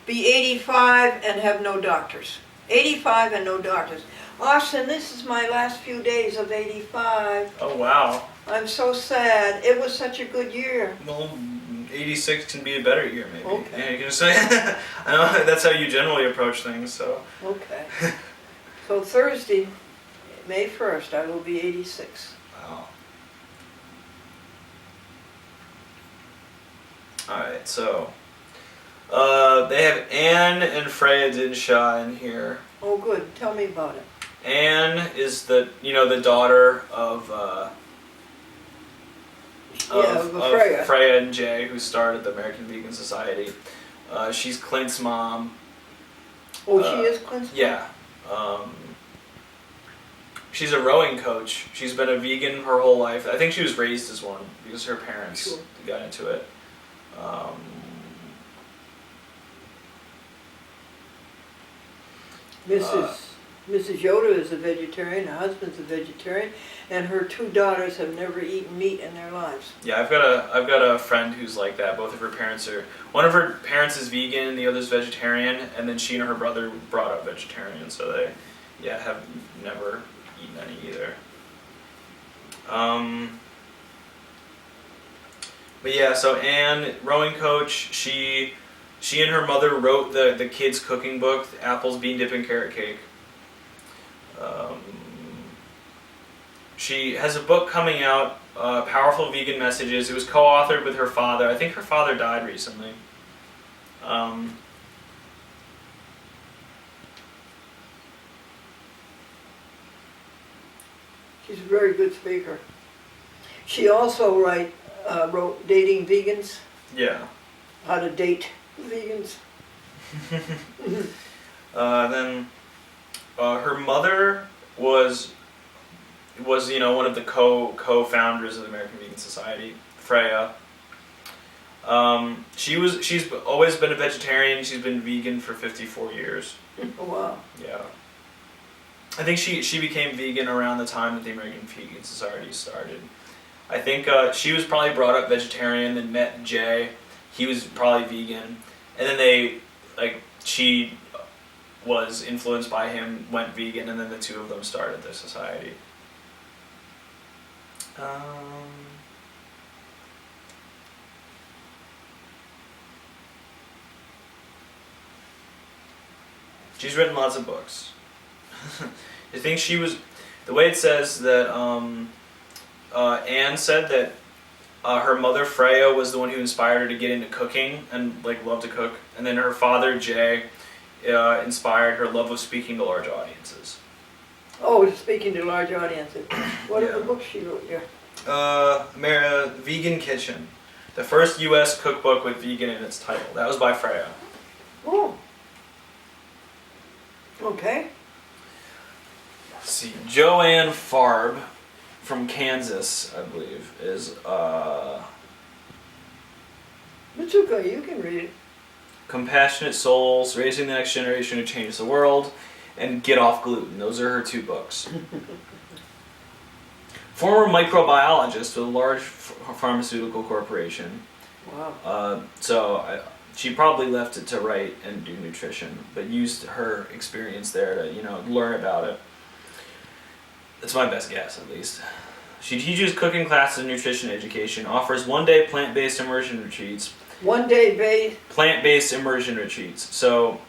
be 85 and have no doctors. 85 and no doctors. Austin, this is my last few days of 85. Oh wow. I'm so sad. It was such a good year. Well, 86 can be a better year, maybe. Okay. Yeah, you can say. I know that's how you generally approach things. So. Okay. So Thursday, May 1st, I will be 86. Wow. All right, so they have Anne and Freya Dinshaw in here. Oh, good. Tell me about it. Anne is the daughter of Freya and Jay, who started the American Vegan Society. She's Clint's mom. Oh, she is Clint's mom? Yeah. She's a rowing coach. She's been a vegan her whole life. I think she was raised as one because her parents got into it. Mrs. Yoda is a vegetarian, her husband's a vegetarian, and her 2 daughters have never eaten meat in their lives. Yeah, I've got a friend who's like that. Both of her parents one of her parents is vegan, the other's vegetarian, and then she and her brother brought up vegetarian, so they have never eaten any either. But yeah, so Anne, rowing coach, she and her mother wrote the kids' cooking book, Apples, Bean Dip, and Carrot Cake. She has a book coming out, Powerful Vegan Messages. It was co-authored with her father. I think her father died recently. She's a very good speaker. She also wrote Dating Vegans, Yeah. how to date vegans. Then her mother was one of the co-founders of the American Vegan Society, Freya. She's always been a vegetarian. She's been vegan for 54 years. Oh, wow. Yeah. I think she became vegan around the time that the American Vegan Society started. I think she was probably brought up vegetarian, then met Jay. He was probably vegan, and then she was influenced by him, went vegan, and then the 2 of them started the society. She's written lots of books. I think she was, the way it says that Anne said that her mother Freya was the one who inspired her to get into cooking and love to cook, and then her father Jay inspired her love of speaking to large audiences. Oh, speaking to large audiences. What are the books she wrote here? Vegan Kitchen, the first U.S. cookbook with vegan in its title. That was by Freya. Oh. Okay. Let's see, Joanne Farb from Kansas, I believe, is It's okay, you can read it. Compassionate Souls, Raising the Next Generation to Change the World, and Get Off Gluten. Those are her 2 books. Former microbiologist with a large pharmaceutical corporation. Wow. She probably left it to write and do nutrition, but used her experience there to, learn about it. That's my best guess, at least. She teaches cooking classes and nutrition education, offers one-day plant-based immersion retreats. 1 day base. Plant-based immersion retreats. So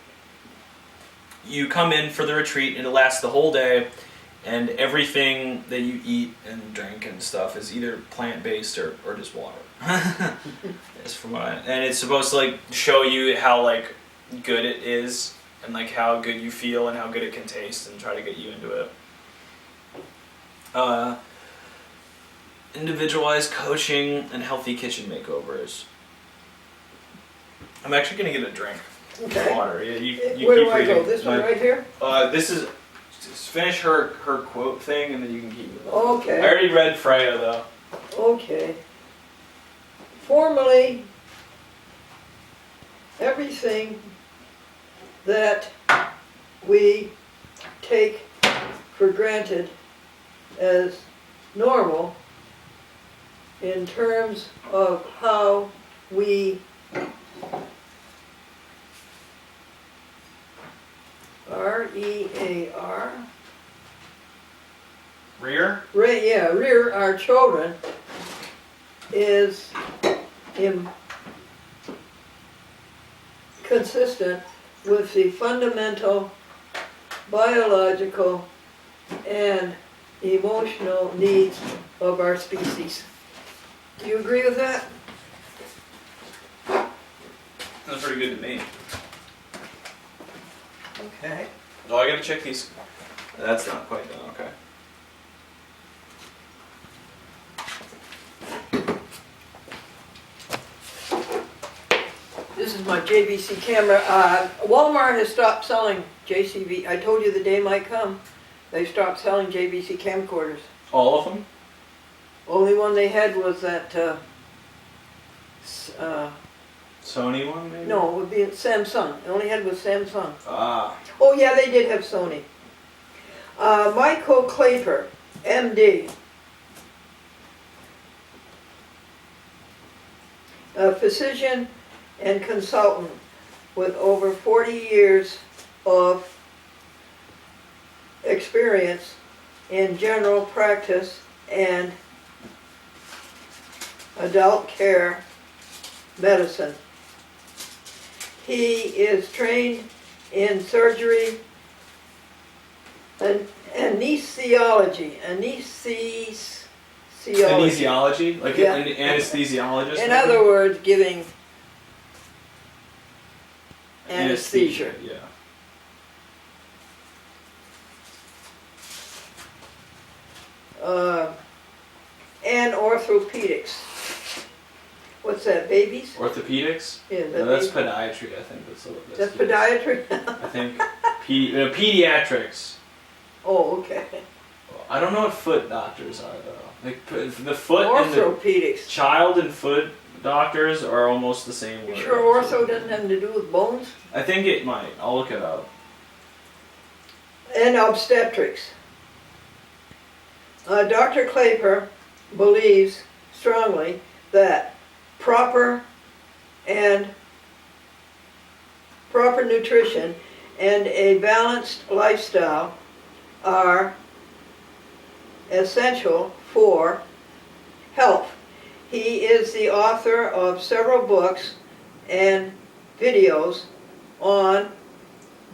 you come in for the retreat and it lasts the whole day, and everything that you eat and drink and stuff is either plant-based or just water. That's from what and it's supposed to like show you how like good it is and like how good you feel and how good it can taste and try to get you into it. Individualized coaching and healthy kitchen makeovers. I'm actually gonna get a drink. Okay. Water. Yeah, you Where keep do I go? reading. This one right here? This is just finish her quote thing and then you can keep it. I Okay. already read Freya though. Okay. Formally, everything that we take for granted as normal in terms of how we R-E-A-R rear our children is consistent with the fundamental biological and emotional needs of our species. Do you agree with that? That's pretty good to me. Okay. Oh, I gotta check these. That's not quite done. Okay. This is my JVC camera. Walmart has stopped selling JCV. I told you the day might come. They stopped selling JVC camcorders. All of them? Only one they had was that, Sony one, maybe? no, it would be Samsung. They only had was Samsung. Ah. Oh yeah, they did have Sony. Michael Claper, MD. A physician and consultant with over 40 years of experience in general practice and adult care medicine. He is trained in surgery and anesthesiology. Anesthesiology? Like Yeah. an anesthesiologist? In maybe? other words, giving anesthesia. Yeah. And orthopedics. What's that, babies? Orthopedics? Yeah, No, that's podiatry, I think. that's podiatry? I think pediatrics. Oh, okay. I don't know what foot doctors are though. Like the foot and the Orthopedics. child and foot doctors are almost the same You word. sure ortho doesn't have to do with bones? I think it might. I'll look it up. And obstetrics. Dr. Claper believes strongly that proper nutrition and a balanced lifestyle are essential for health. He is the author of several books and videos on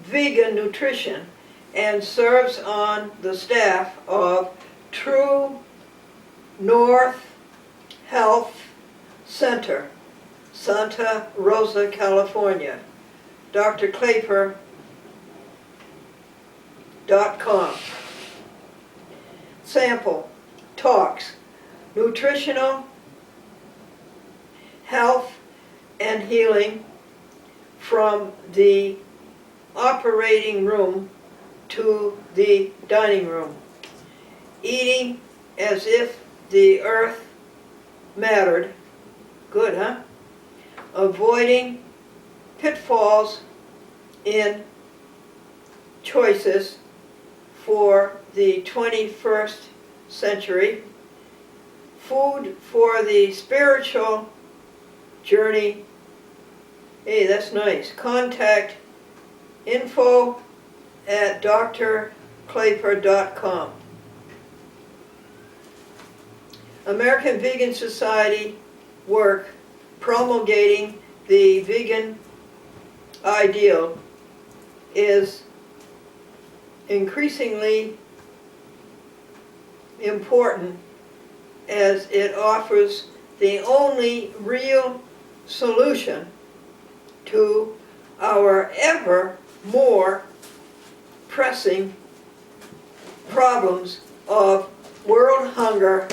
vegan nutrition and serves on the staff of True North Health Center, Santa Rosa, California. drclaper.com. Sample talks, nutritional, health, and healing from the operating room to the dining room. Eating as if the earth mattered. Good, huh? Avoiding pitfalls in choices for the 21st century. Food for the spiritual journey. Hey, that's nice. Contact info at drclaper.com. American Vegan Society work promulgating the vegan ideal is increasingly important as it offers the only real solution to our ever more pressing problems of world hunger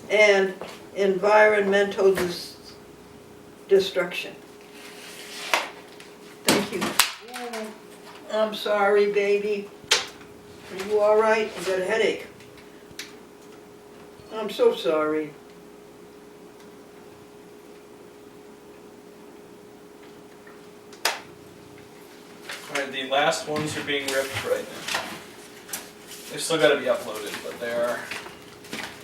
and environmental destruction. Thank you. I'm sorry, baby. Are you all right? I got a headache. I'm so sorry. Alright, the last ones are being ripped right now. They've still got to be uploaded, but they are.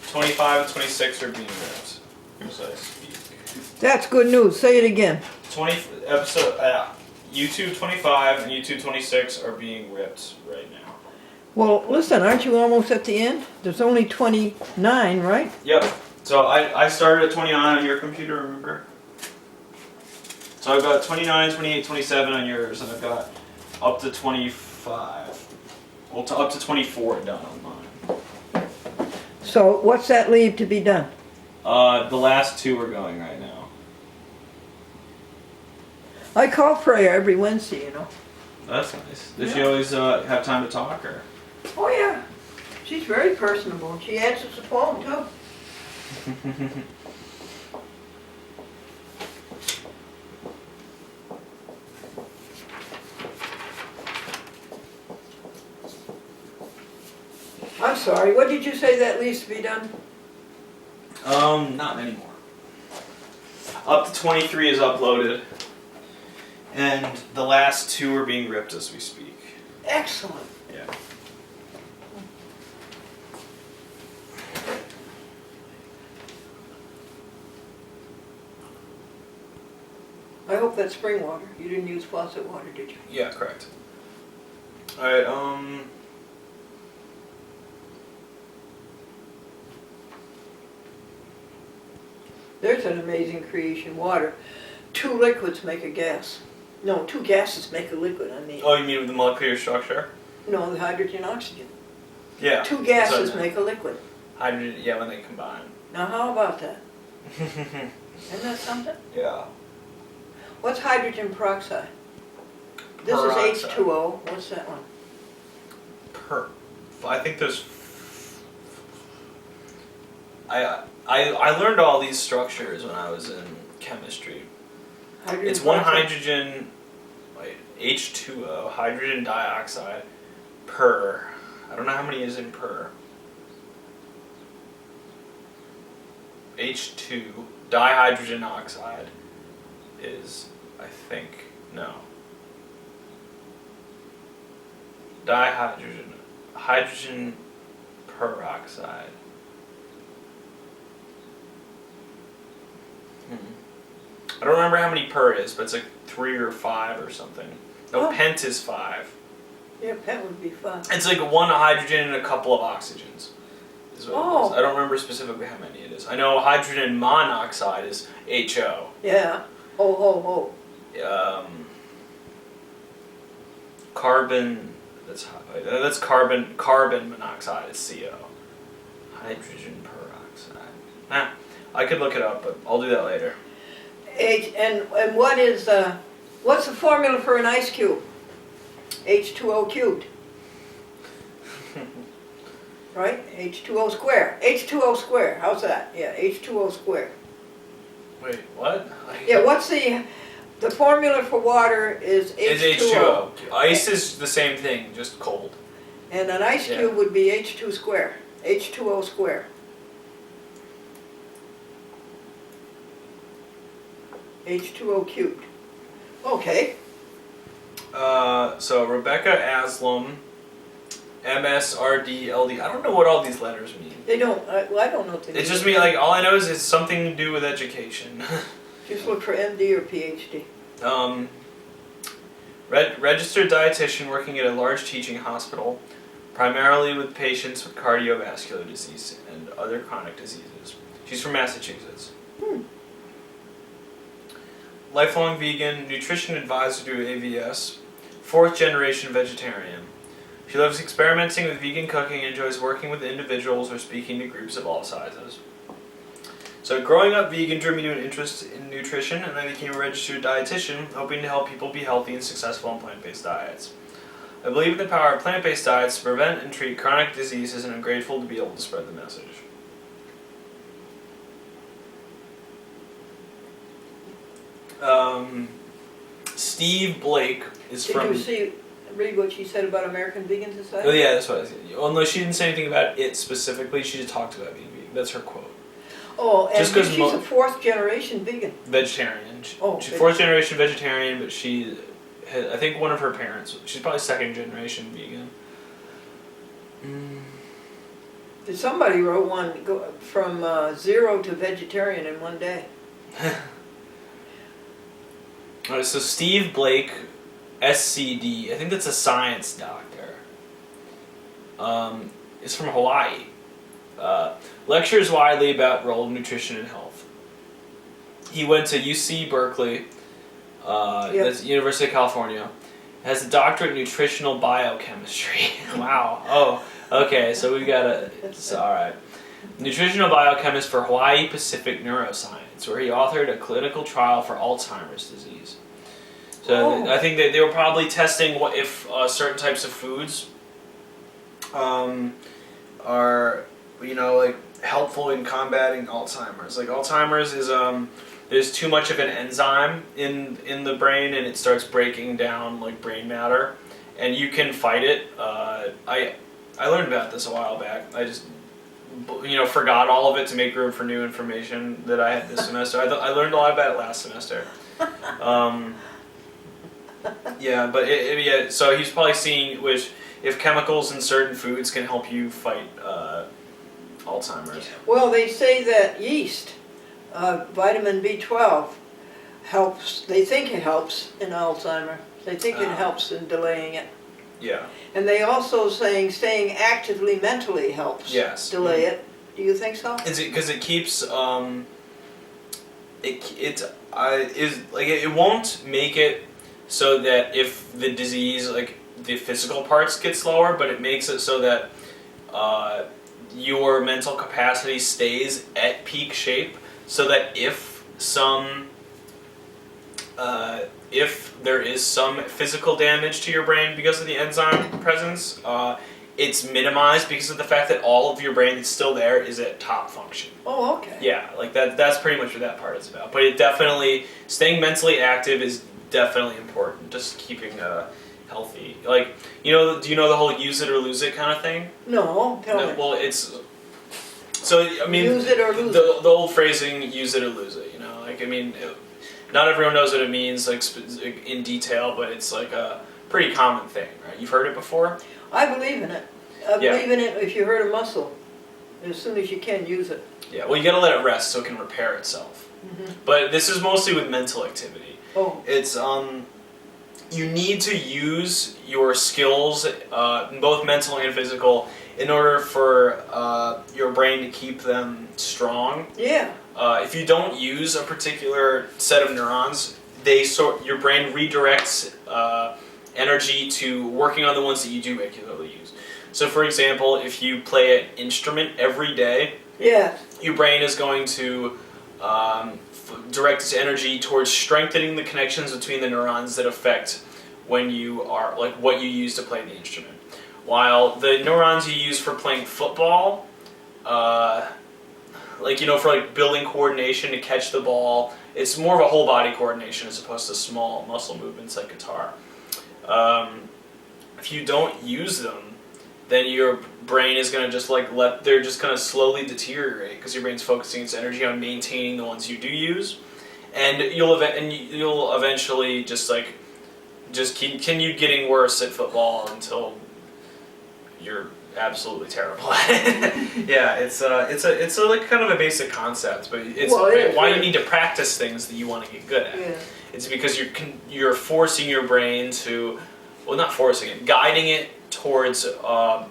25 and 26 are being ripped as I speak. That's good news. Say it again. YouTube 25 and YouTube 26 are being ripped right now. Well, listen, aren't you almost at the end? There's only 29, right? Yep. So I started at 29 on your computer, remember? So I've got 29, 28, 27 on yours, and I've got up to 25. Well, up to 24 done on mine. So what's that leave to be done? The last two are going right now. I call Freya every Wednesday, you know. That's nice. Does she Yeah. always have time to talk, or? Oh yeah. She's very personable. She answers the phone too. I'm sorry, what did you say that leaves to be done? Not anymore. Up to 23 is uploaded, and the last two are being ripped as we speak. Excellent. Yeah. I hope that's spring water. You didn't use faucet water, did you? Yeah, correct. Alright, There's an amazing creation, water. 2 liquids make a gas. No, 2 gases make a liquid, I mean. oh, you mean with the molecular structure? No, the hydrogen, oxygen. Yeah. 2 gases So- make a liquid. Hydrogen, yeah, when they combine. Now how about that? Isn't that something? Yeah. What's hydrogen peroxide? This Peroxide. is H2O. What's that one? I think there's. I learned all these structures when I was in chemistry. Hydrogen It's one peroxide. hydrogen, wait, H2O, hydrogen dioxide, per. I don't know how many is in per. H2 dihydrogen oxide is, I think, no. Hydrogen peroxide. I don't remember how many per is, but it's like 3 or 5 or something. No, Oh. pent is 5. Yeah, that would be fun. It's like 1 hydrogen and a couple of oxygens. Is what Oh. it is. I don't remember specifically how many it is. I know hydrogen monoxide is HO. Yeah. Ho, ho, ho. Carbon. That's carbon monoxide is CO. Hydrogen peroxide. I could look it up, but I'll do that later. And what is what's the formula for an ice cube? H2O cubed. Right? H2O square. H2O square. How's that? Yeah, H2O square. Wait, what? Yeah, what's the formula for water is H2O. It's H2O. Ice is the same thing, just cold. And an ice Yeah. cube would be H2 square. H2O square. H2O cubed. Okay. So Rebecca Aslam, MSRDLD. I don't know what all these letters mean. They don't, well, I don't know what they It's mean. just me, like, all I know is it's something to do with education. Just look for MD or PhD. Registered dietitian working at a large teaching hospital, primarily with patients with cardiovascular disease and other chronic diseases. She's from Massachusetts. Lifelong vegan, nutrition advisor to AVS, 4th generation vegetarian. She loves experimenting with vegan cooking and enjoys working with individuals or speaking to groups of all sizes. So growing up vegan drew me to an interest in nutrition, and I became a registered dietitian, hoping to help people be healthy and successful on plant-based diets. I believe in the power of plant-based diets to prevent and treat chronic diseases, and I'm grateful to be able to spread the message. Steve Blake is Did from... you read what she said about American Vegan Society? Oh yeah, that's what I was saying. Well, no, she didn't say anything about it specifically. She just talked about being vegan. That's her quote. Oh, and Just 'cause she's mo- a 4th generation vegan. Vegetarian. Oh, She's 4th generation vegetarian, but she had, I think one of her parents, she's probably 2nd generation vegan. Somebody wrote one from 0 to vegetarian in one day. Alright, so Steve Blake, SCD, I think that's a science doctor, is from Hawaii. Lectures widely about role of nutrition and health. He went to UC Berkeley, that's University of California, has a doctorate in nutritional biochemistry. Wow. Oh, okay, so we've got alright. Nutritional biochemist for Hawaii Pacific Neuroscience, where he authored a clinical trial for Alzheimer's disease. So I think that they were probably testing what if certain types of foods are, like helpful in combating Alzheimer's. Like Alzheimer's is there's too much of an enzyme in the brain, and it starts breaking down like brain matter, and you can fight it. I learned about this a while back. I just forgot all of it to make room for new information that I had this semester. I learned a lot about it last semester. So he's probably seeing if chemicals in certain foods can help you fight Alzheimer's. Well, they say that yeast, vitamin B12, helps. They think it helps in Alzheimer. They think it helps in delaying it. Yeah. And they also saying staying actively mentally helps delay it. Do you think so? Is it because it keeps it won't make it so that if the disease, like the physical parts, get slower, but it makes it so that your mental capacity stays at peak shape, so that if there is some physical damage to your brain because of the enzyme presence, it's minimized because of the fact that all of your brain that's still there is at top function. Oh, okay. Yeah, like that's pretty much what that part is about. But it definitely, staying mentally active is definitely important. Just keeping healthy. Like, do you know the whole use it or lose it kind of thing? No, tell me. Well, it's, so, I mean, Use it or lose the old phrasing, use it or lose it, not everyone knows what it means, like, in detail, but it's like a pretty common thing, right? You've heard it before? I believe in it. I believe in it if you hurt a muscle. As soon as you can, use it. Yeah, well, you gotta let it rest so it can repair itself. Mm-hmm. But this is mostly with mental activity. Oh. It's, you need to use your skills, both mental and physical, in order for your brain to keep them strong. Yeah. If you don't use a particular set of neurons, your brain redirects energy to working on the ones that you do regularly use. So, for example, if you play an instrument every day, your brain is going to direct its energy towards strengthening the connections between the neurons that affect when you are, like, what you use to play the instrument. While the neurons you use for playing football, for like building coordination to catch the ball, it's more of a whole body coordination as opposed to small muscle movements like guitar. If you don't use them, then your brain is going to just they're just going to slowly deteriorate because your brain's focusing its energy on maintaining the ones you do use, and you'll eventually just continue getting worse at football until you're absolutely terrible at it. Yeah, it's like kind of a basic concept, but it's why you need to practice things that you want to get good at. Yeah. It's because you're forcing your brain to, well, not forcing it, guiding it towards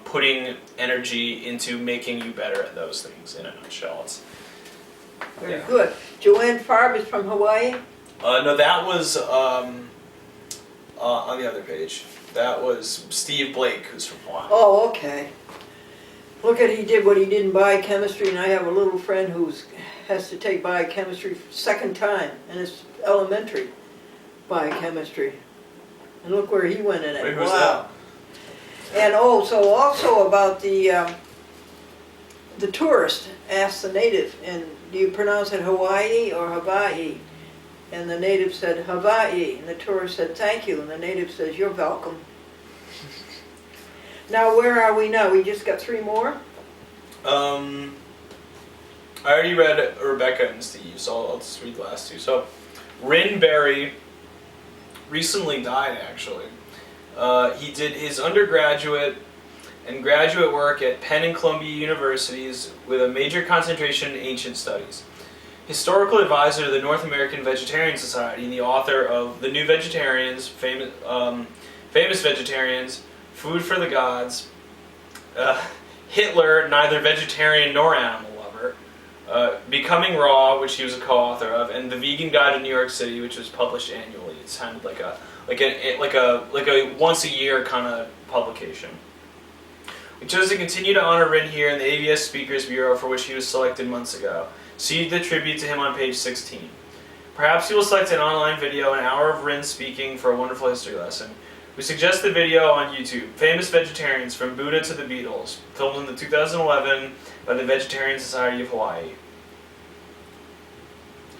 putting energy into making you better at those things. In a nutshell, Very Yeah. good. Joanne Farb is from Hawaii? No, that was on the other page. That was Steve Blake, who's from Hawaii. Oh, okay. Look at he did what he did in biochemistry, and I have a little friend who's has to take biochemistry second time, and it's elementary biochemistry. And look where he went in it. Wait, who's wow. And so also about the tourist asked the native, and do you pronounce it Hawaii or Hawaii? And the native said Hawaii, and the tourist said thank you, and the native says you're welcome. Now where are we now? We just got 3 more? I already read Rebecca and Steve, so I'll just read the last 2. So, Rin Berry recently died, actually. He did his undergraduate and graduate work at Penn and Columbia Universities with a major concentration in ancient studies. Historical advisor to the North American Vegetarian Society and the author of The New Vegetarians, famous Vegetarians, Food for the Gods, Hitler, Neither Vegetarian Nor Animal Lover, Becoming Raw, which he was a co-author of, and The Vegan Guide to New York City, which was published annually. It sounded like a once a year kind of publication. We chose to continue to honor Rin here in the AVS Speakers Bureau, for which he was selected months ago. See the tribute to him on page 16. Perhaps you will select an online video, an hour of Rin speaking for a wonderful history lesson. We suggest the video on YouTube, Famous Vegetarians from Buddha to the Beatles, filmed in the 2011 by the Vegetarian Society of Hawaii.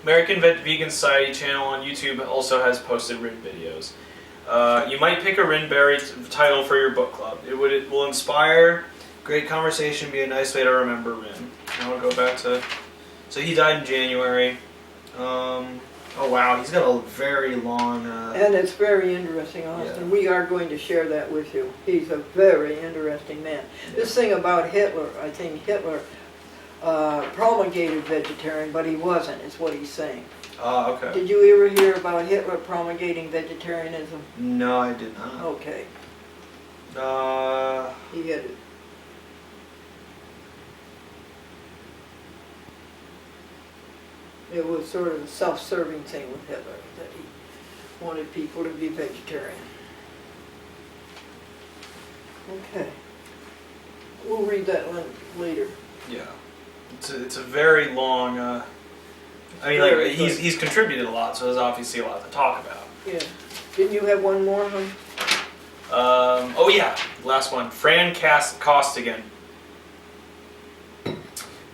American Vegan Society channel on YouTube also has posted Rin videos. You might pick a Rin Berry title for your book club. It will inspire great conversation, be a nice way to remember Rin. Now we'll go back to... So he died in January. Oh wow, he's got a very long... And it's very interesting, Austin. Yeah. We are going to share that with you. He's a very interesting man. This thing about Hitler, I think Hitler promulgated vegetarian, but he wasn't, is what he's saying. Okay. Did you ever hear about Hitler promulgating vegetarianism? No, I did not. Okay. He had it. It was sort of a self-serving thing with Hitler, that he wanted people to be vegetarian. Okay. We'll read that one later. Yeah. It's a very long... I mean, Very like, good. he's contributed a lot, so there's obviously a lot to talk about. Yeah. Didn't you have one more, huh? Oh yeah, last one. Fran Costigan.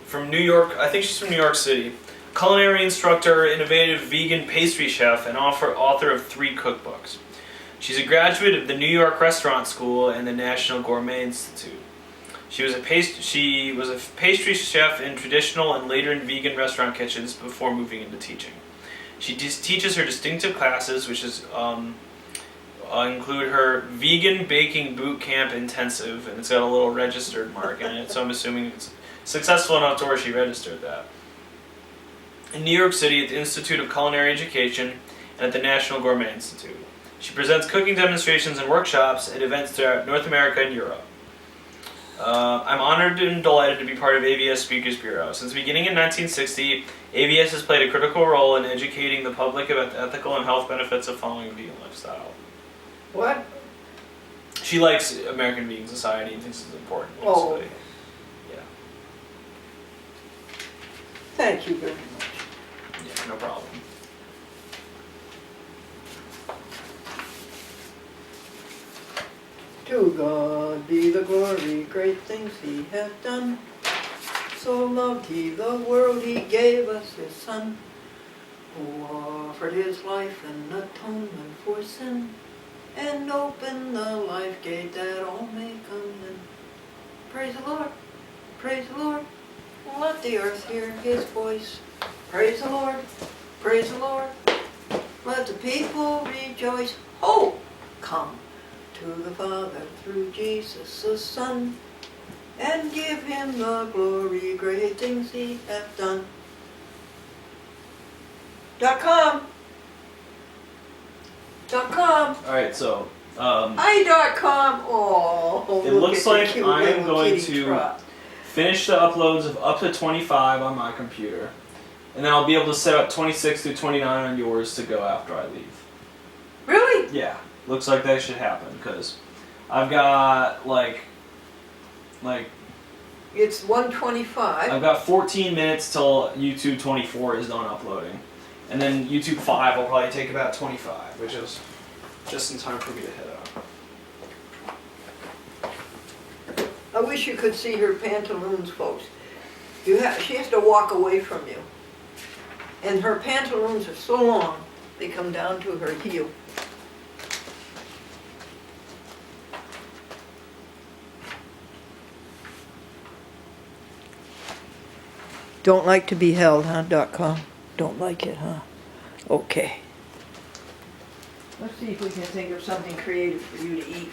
From New York, I think she's from New York City. Culinary instructor, innovative vegan pastry chef, and author of 3 cookbooks. She's a graduate of the New York Restaurant School and the National Gourmet Institute. She was a pastry chef in traditional and later in vegan restaurant kitchens before moving into teaching. She teaches her distinctive classes, which include her Vegan Baking Boot Camp Intensive, and it's got a little registered mark in it, so I'm assuming it's successful enough to where she registered that. In New York City at the Institute of Culinary Education and at the National Gourmet Institute. She presents cooking demonstrations and workshops at events throughout North America and Europe. I'm honored and delighted to be part of AVS Speakers Bureau. Since beginning in 1960, AVS has played a critical role in educating the public about the ethical and health benefits of following a vegan lifestyle. What? She likes American Vegan Society and thinks it's important. Oh. basically. Yeah. Thank you very much. Yeah, no problem. To God be the glory, great things he hath done. So loved he the world, he gave us his Son, who offered his life in atonement for sin, and opened the life gate that all may come in. Praise the Lord, praise the Lord, let the earth hear his voice. Praise the Lord, praise the Lord, let the people rejoice. Oh, come to the Father through Jesus the Son, and give him the glory, great things he hath done. .com. Alright, so, I.com. Oh, it look looks at the like cute I am little going kitty to trot. finish the uploads of up to 25 on my computer. and then I'll be able to set up 26 through 29 on yours to go after I leave. Really? Yeah, looks like that should happen because I've got like It's 1:25. I've got 14 minutes till YouTube 24 is done uploading, and then YouTube 5 will probably take about 25, which is just in time for me to head out. I wish you could see her pantaloons, folks. She has to walk away from you. And her pantaloons are so long, they come down to her heel. Don't like to be held, huh, .com? Don't like it, huh? Okay. Let's see if we can think of something creative for you to eat.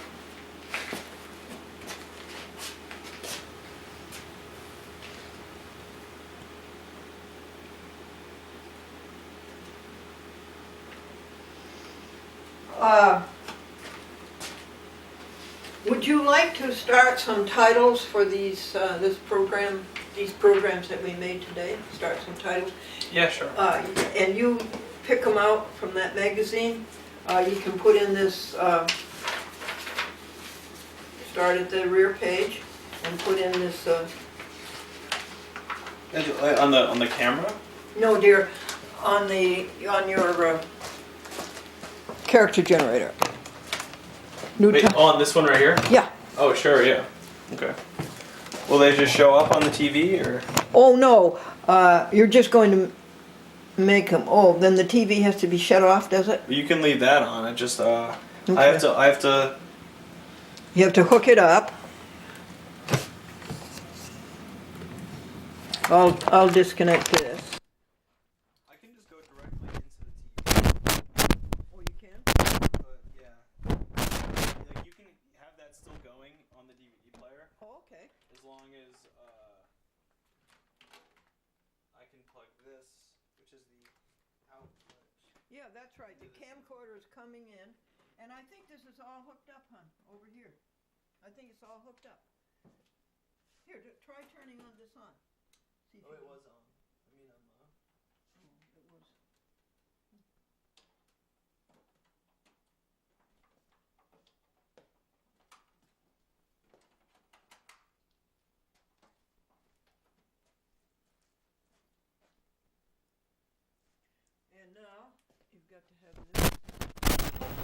Would you like to start some titles for these these programs that we made today? Start some titles, Yeah, sure. and you pick them out from that magazine. You can put in this. Start at the rear page and put in this. On the camera? No, dear, on your character generator. New Wait, ti- on this one right here? Yeah. Oh, sure, yeah. Okay. Will they just show up on the TV or? Oh no, you're just going to make them. Oh, then the TV has to be shut off, does it? You can leave that on. It just I Okay. have to. You have to hook it up. I'll disconnect this. I can just go directly into the TV. Oh, you can? But yeah, like you can have that still going on the DVD player Oh, okay. as long as I can plug this, which is the output. Yeah, that's right. The camcorder is coming in, and I think this is all hooked up, hon. Over here. I think it's all hooked up. Here, try turning on this on. See if Oh, you it can- was on. I mean, Oh, it was. And now you've got to have this.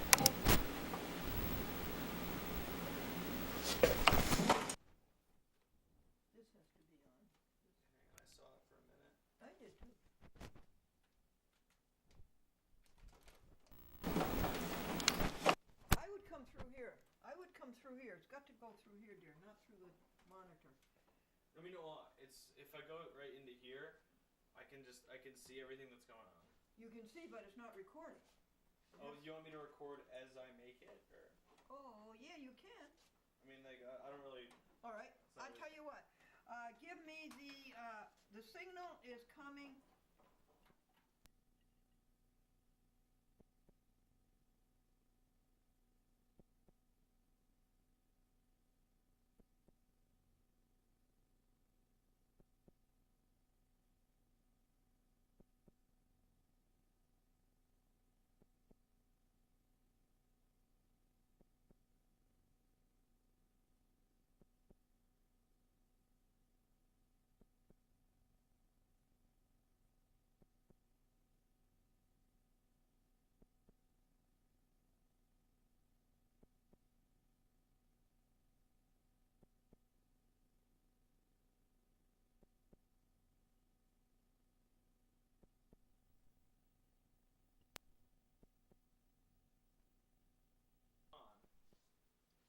This has to be on. I saw it for a minute. I did too. I would come through here. I would come through here. It's got to go through here, dear, not through the monitor. I mean, well, it's if I go right into here, I can see everything that's going on. You can see, but it's not recording. Oh, you want me to record as I make it, or? Oh, yeah, you can. I mean, like I don't really. All right. So I'll tell you what. Give me the signal is coming.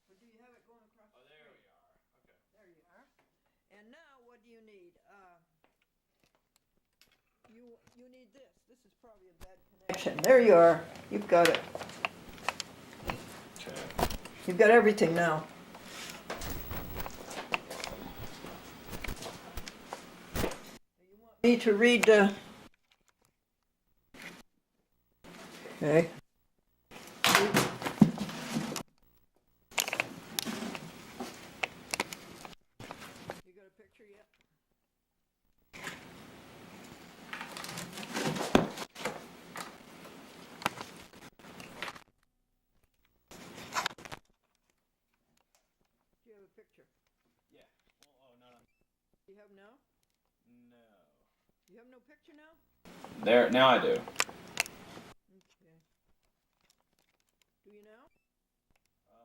Or do you have it going across Oh, the there we screen? are. Okay. There you are. And now what do you need? You need this. This is probably a bad connection. There you are. You've got it. Okay. You've got everything now. You want me to read the... Okay. You got a picture yet? You have now? No. You have no picture now? There, now I do. Okay. Do you now? No.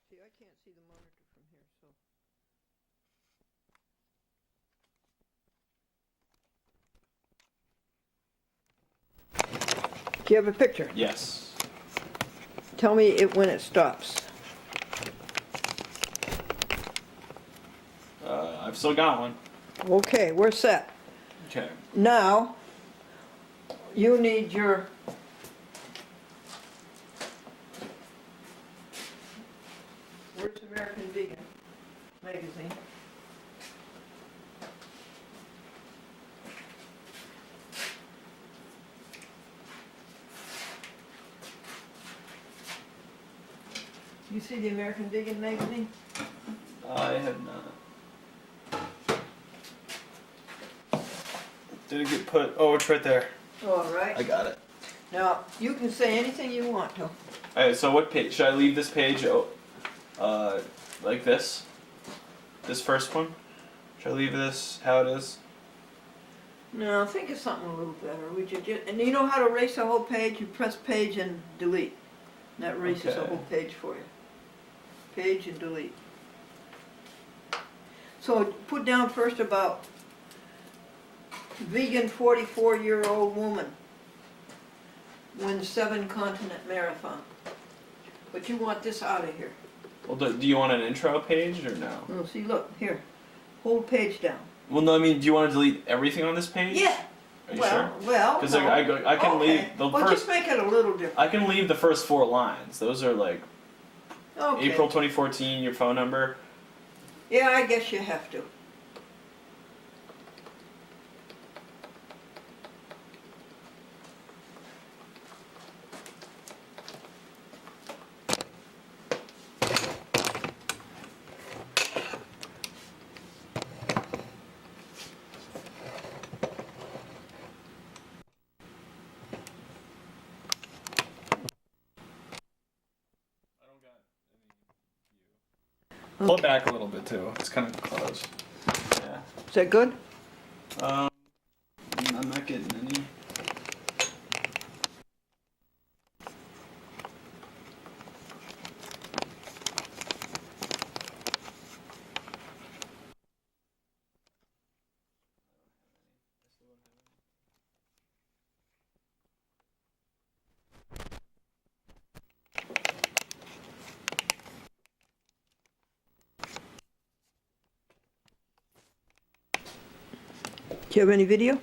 See, I can't see the monitor from here, so. Do you have a picture? Yes. Tell me it when it stops. I've still got one. Okay, we're set. Okay. Now, you need your Where's American Vegan magazine? You see the American Vegan magazine? I have not. Did it get put? Oh, it's right there. All right. I got it. Now, you can say anything you want to. Alright, so what page? Should I leave this page like this? This first one? Should I leave this how it is? No, think of something a little better. Would you just, and you know how to erase the whole page? You press page and delete. And that erases the Okay. whole page for you. Page and delete. So put down first about vegan 44-year-old woman wins 7-continent marathon. But you want this out of here. Well, do you want an intro page or no? Oh, see, look, here. Hold page down. Well, no, I mean, do you want to delete everything on this page? Yeah. Are you Well, sure? well. Because no. I can Okay. leave the Well, first. just make it a little different. I can leave the first 4 lines. Those are like Okay. April 2014, your phone number. Yeah, I guess you have to. I don't got any. Pull it back a little bit too. It's kind of close. Yeah. Is that good? I'm not getting any. Do you have any video?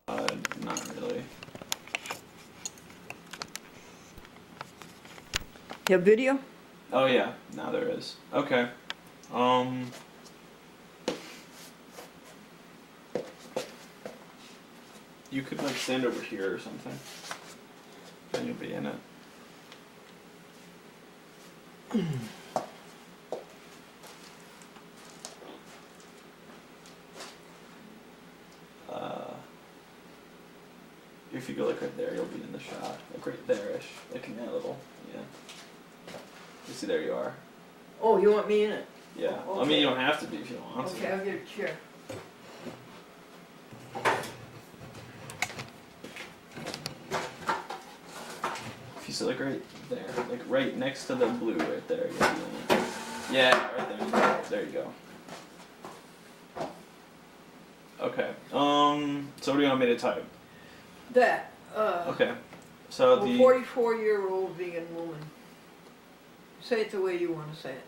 Not really. You have video? Oh yeah, now there is. Okay. You could like stand over here or something. Then you'll be in it. If you go like right there, you'll be in the shot. Like right there-ish. Like in that little, yeah. You see, there you are. Oh, you want me in it? Yeah. Oh, I mean, you okay. don't have to be if you don't want Okay, to. I'll get a chair. If you sit like right there, like right next to the blue right there, you'll be in it. Yeah, right there. There you go. Okay. So what do you want me to type? That, Okay. So a the 44-year-old vegan woman. Say it the way you want to say it.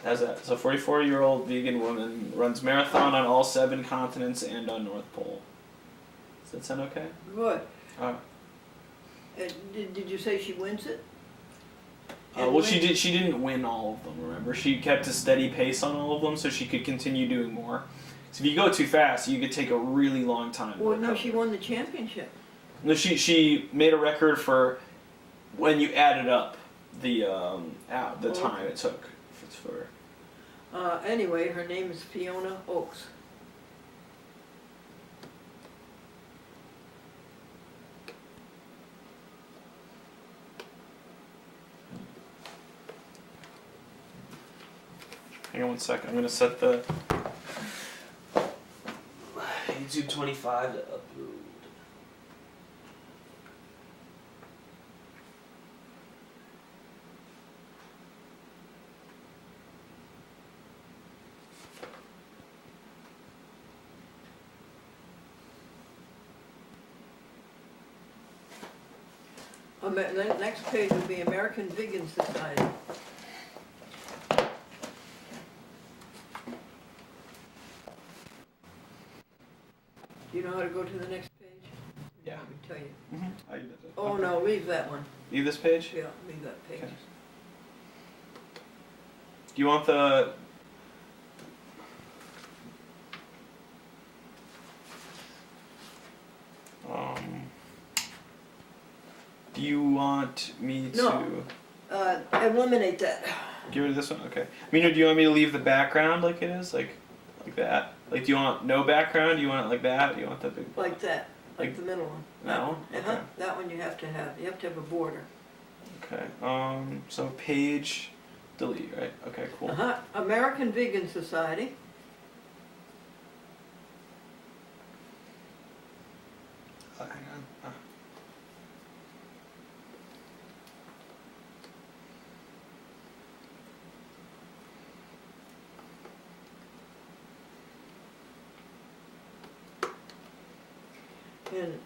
How's that? So 44-year-old vegan woman runs marathon on all 7 continents and on North Pole. Does that sound okay? Good. Alright. Did you say she wins it? Well, she did. She didn't win all of them. Remember, she kept a steady pace on all of them, so she could continue doing more. So if you go too fast, you could take a really long time. to Well, no, recover. she won the championship. No, she made a record for when you added up the time it took for. Anyway, her name is Fiona Oakes. Hang on one sec. I'm gonna set the YouTube 25 to upload. The next page will be American Vegan Society. Do you know how to go to the next page? Yeah. Let me tell you. Mm-hmm. Oh no, leave that one. Leave this page. Yeah, leave that page. Okay. Do you want the? Do you want me to No. Eliminate that. get rid of this one? Okay. Mina, do you want me to leave the background like it is, like that? Like, do you want no background? Do you want it like that? Or do you want the big? Like that. Like Like the middle one. that one? Uh-huh. Okay. That one you have to have. You have to have a border. Okay. So page delete, right? Okay. Cool. Uh-huh. American Vegan Society. Hang on. And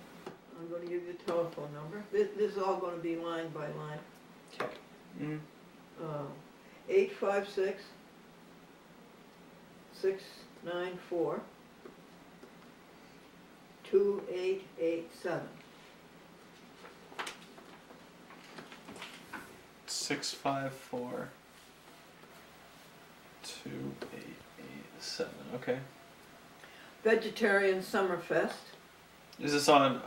I'm going to give you a telephone number. This is all going to be line by line. Okay. Mm. 856 694 2887. 654 2887. Okay. Vegetarian Summerfest. Is this on?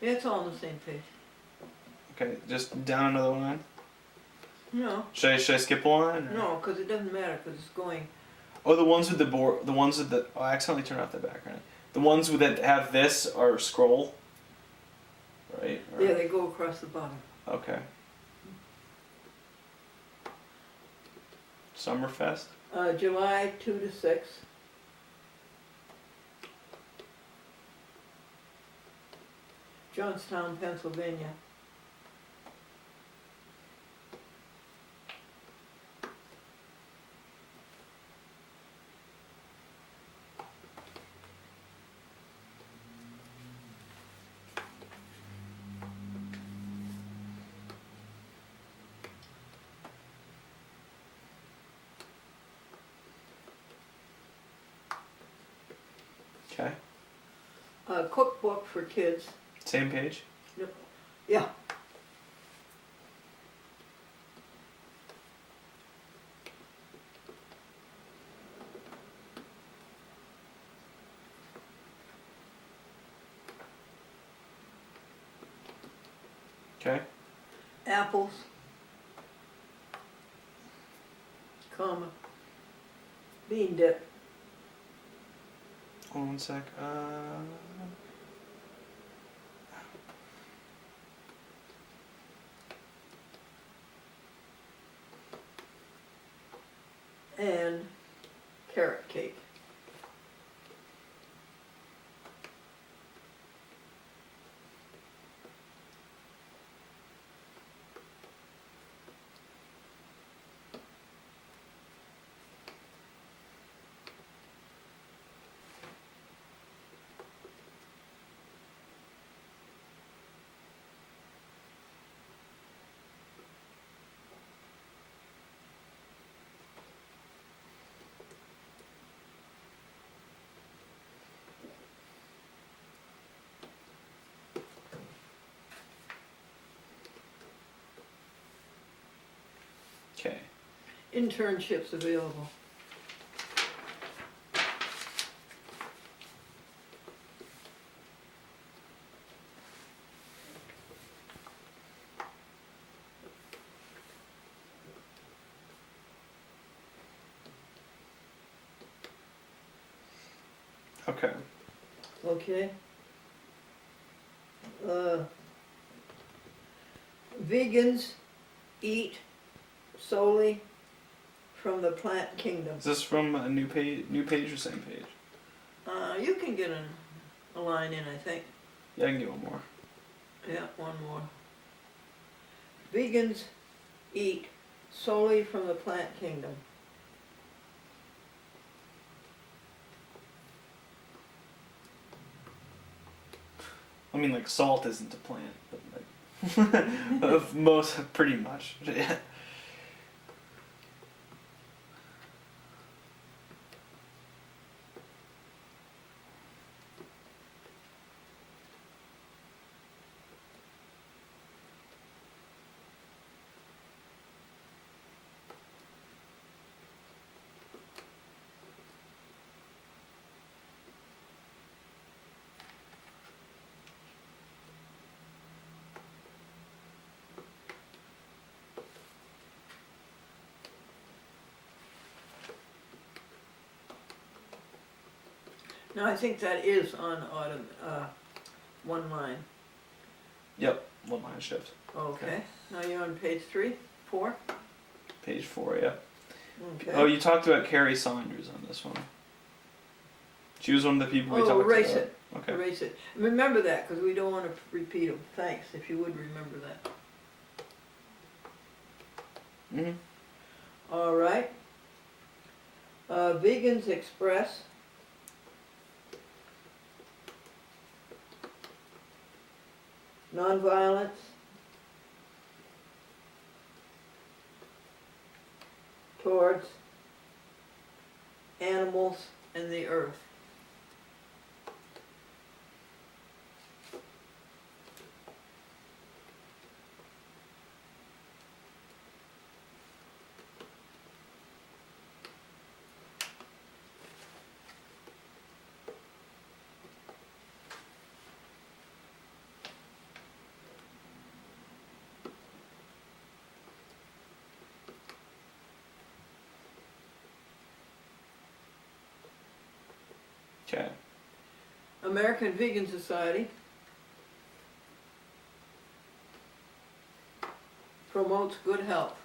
Yeah, it's all on the same page. Okay. Just down another line. No, Should I skip a line? Or? no, because it doesn't matter because it's going. Oh, the ones with the board. The ones with the. Oh, I accidentally turned off the background. The ones with that have this are scroll. Right. Or- Yeah, they go across the bottom. Okay. Summerfest. July 2 to 6. Johnstown, Pennsylvania. Okay. A cookbook for kids. Same page. Yeah. Okay. Apples. Comma. Bean dip. Hold on one sec. And carrot cake. internships available. Okay. Okay. Vegans eat solely from the plant kingdom. Is this from a new page or same page? You can get a line in, I think. Yeah, I can get one more. Yeah, one more. Vegans eat solely from the plant kingdom. I mean, like salt isn't a plant, but like of most, pretty much. Yeah. Now, I think that is on one line. Yep. One line shift. Okay. Now you're on page 3, 4? Page 4. Yeah. Okay. Oh, you talked about Carrie Saunders on this one. She was one of the people we Oh, talked erase about. it. Okay. Erase it. Remember that, because we don't want to repeat them. Thanks, if you would remember that. Mhm. All right. Vegans express nonviolence, towards animals and the earth. Okay. American Vegan Society promotes good health.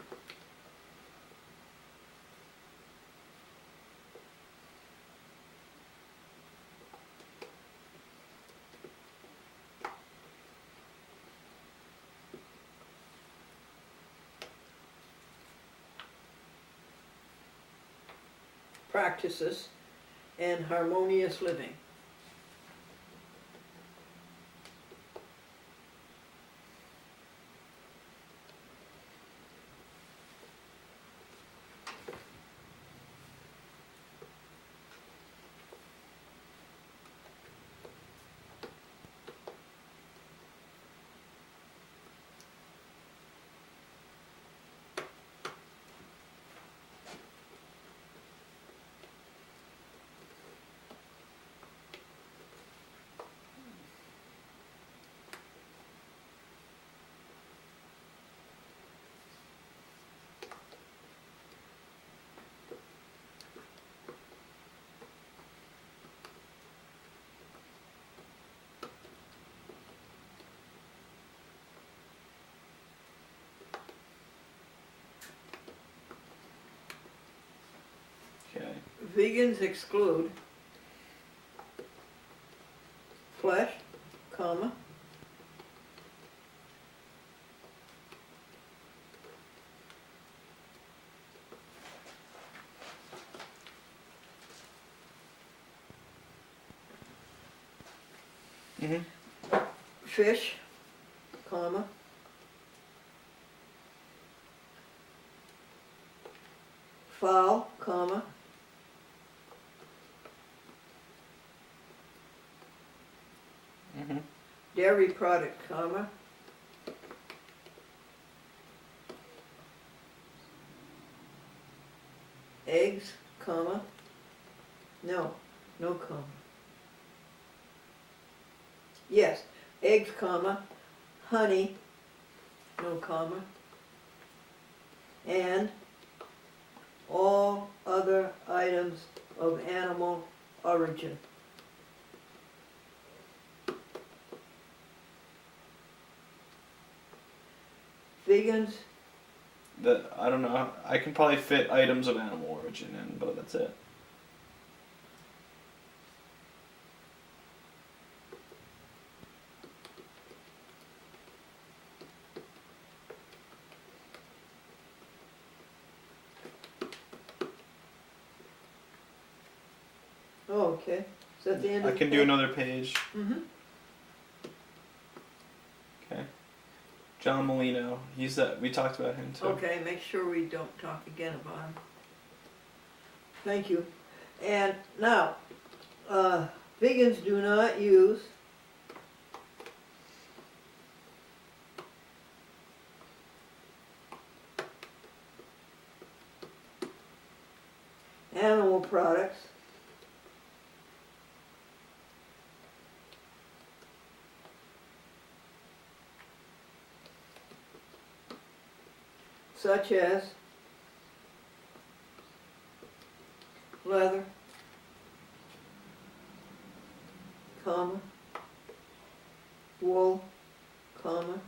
Practices and harmonious living. Okay. Vegans exclude flesh, comma, Mhm. fish, comma, fowl, comma, Mhm. dairy product, comma, eggs, comma, no comma. Yes, eggs, comma, honey, no comma, and all other items of animal origin. Vegans, I don't know. I can probably fit items of animal origin in, but that's it. oh, okay. Is that the end I of can the do another page. Mm-hmm. Okay. John Molino. He's that we talked about him too. Okay, make sure we don't talk again about him. Thank you. And now, vegans do not use animal products such as leather, comma, wool, comma,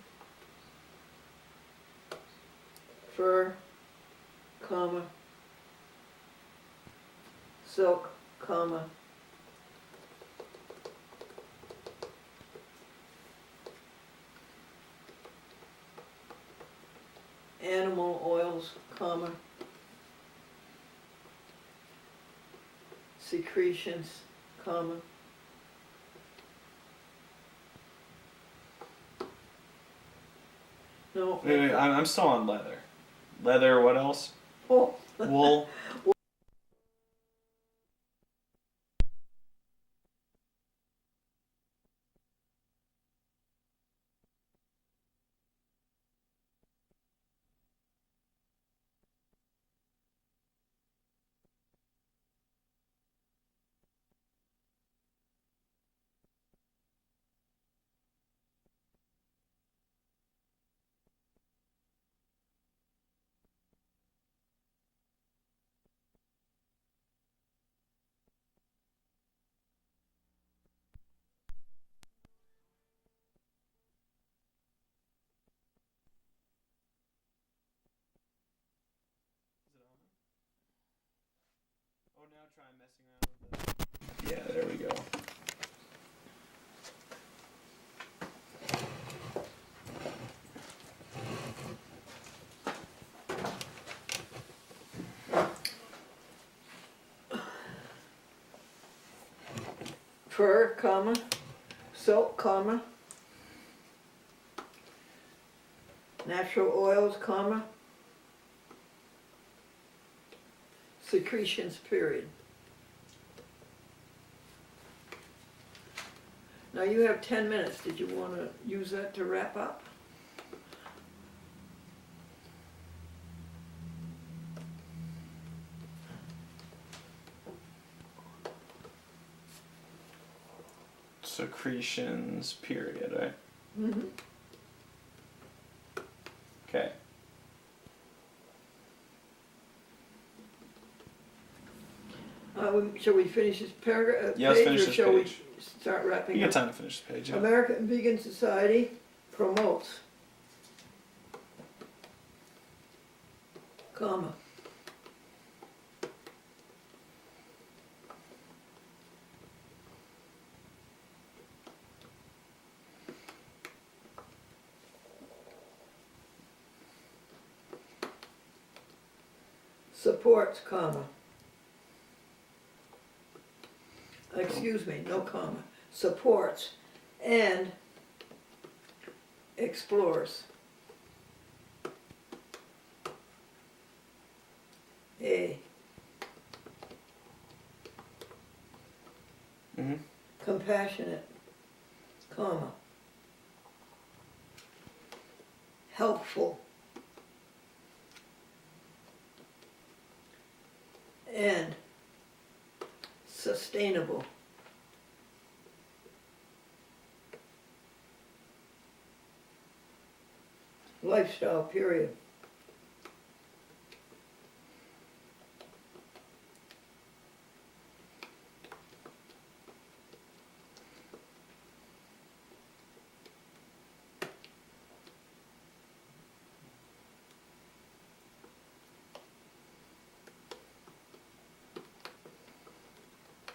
fur, comma, silk, comma, animal oils, comma, secretions, comma, no, Wait, I'm still on leather. Leather. What else? oh, Wool. Oh, now try messing around with it. Yeah, there we go. fur, comma, silk, comma, natural oils, comma, secretions, period. Now you have 10 minutes. Did you want to use that to wrap up? Secretions. Period. Right. Mm-hmm. Okay. Shall we finish this paragraph? Yeah, let's finish or this shall page. we start wrapping You got up? time to finish the page. Yeah. American Vegan Society promotes, comma, supports, comma, excuse me, no comma, supports and explores a Mm-hmm. compassionate, comma, helpful, and sustainable. Lifestyle, period.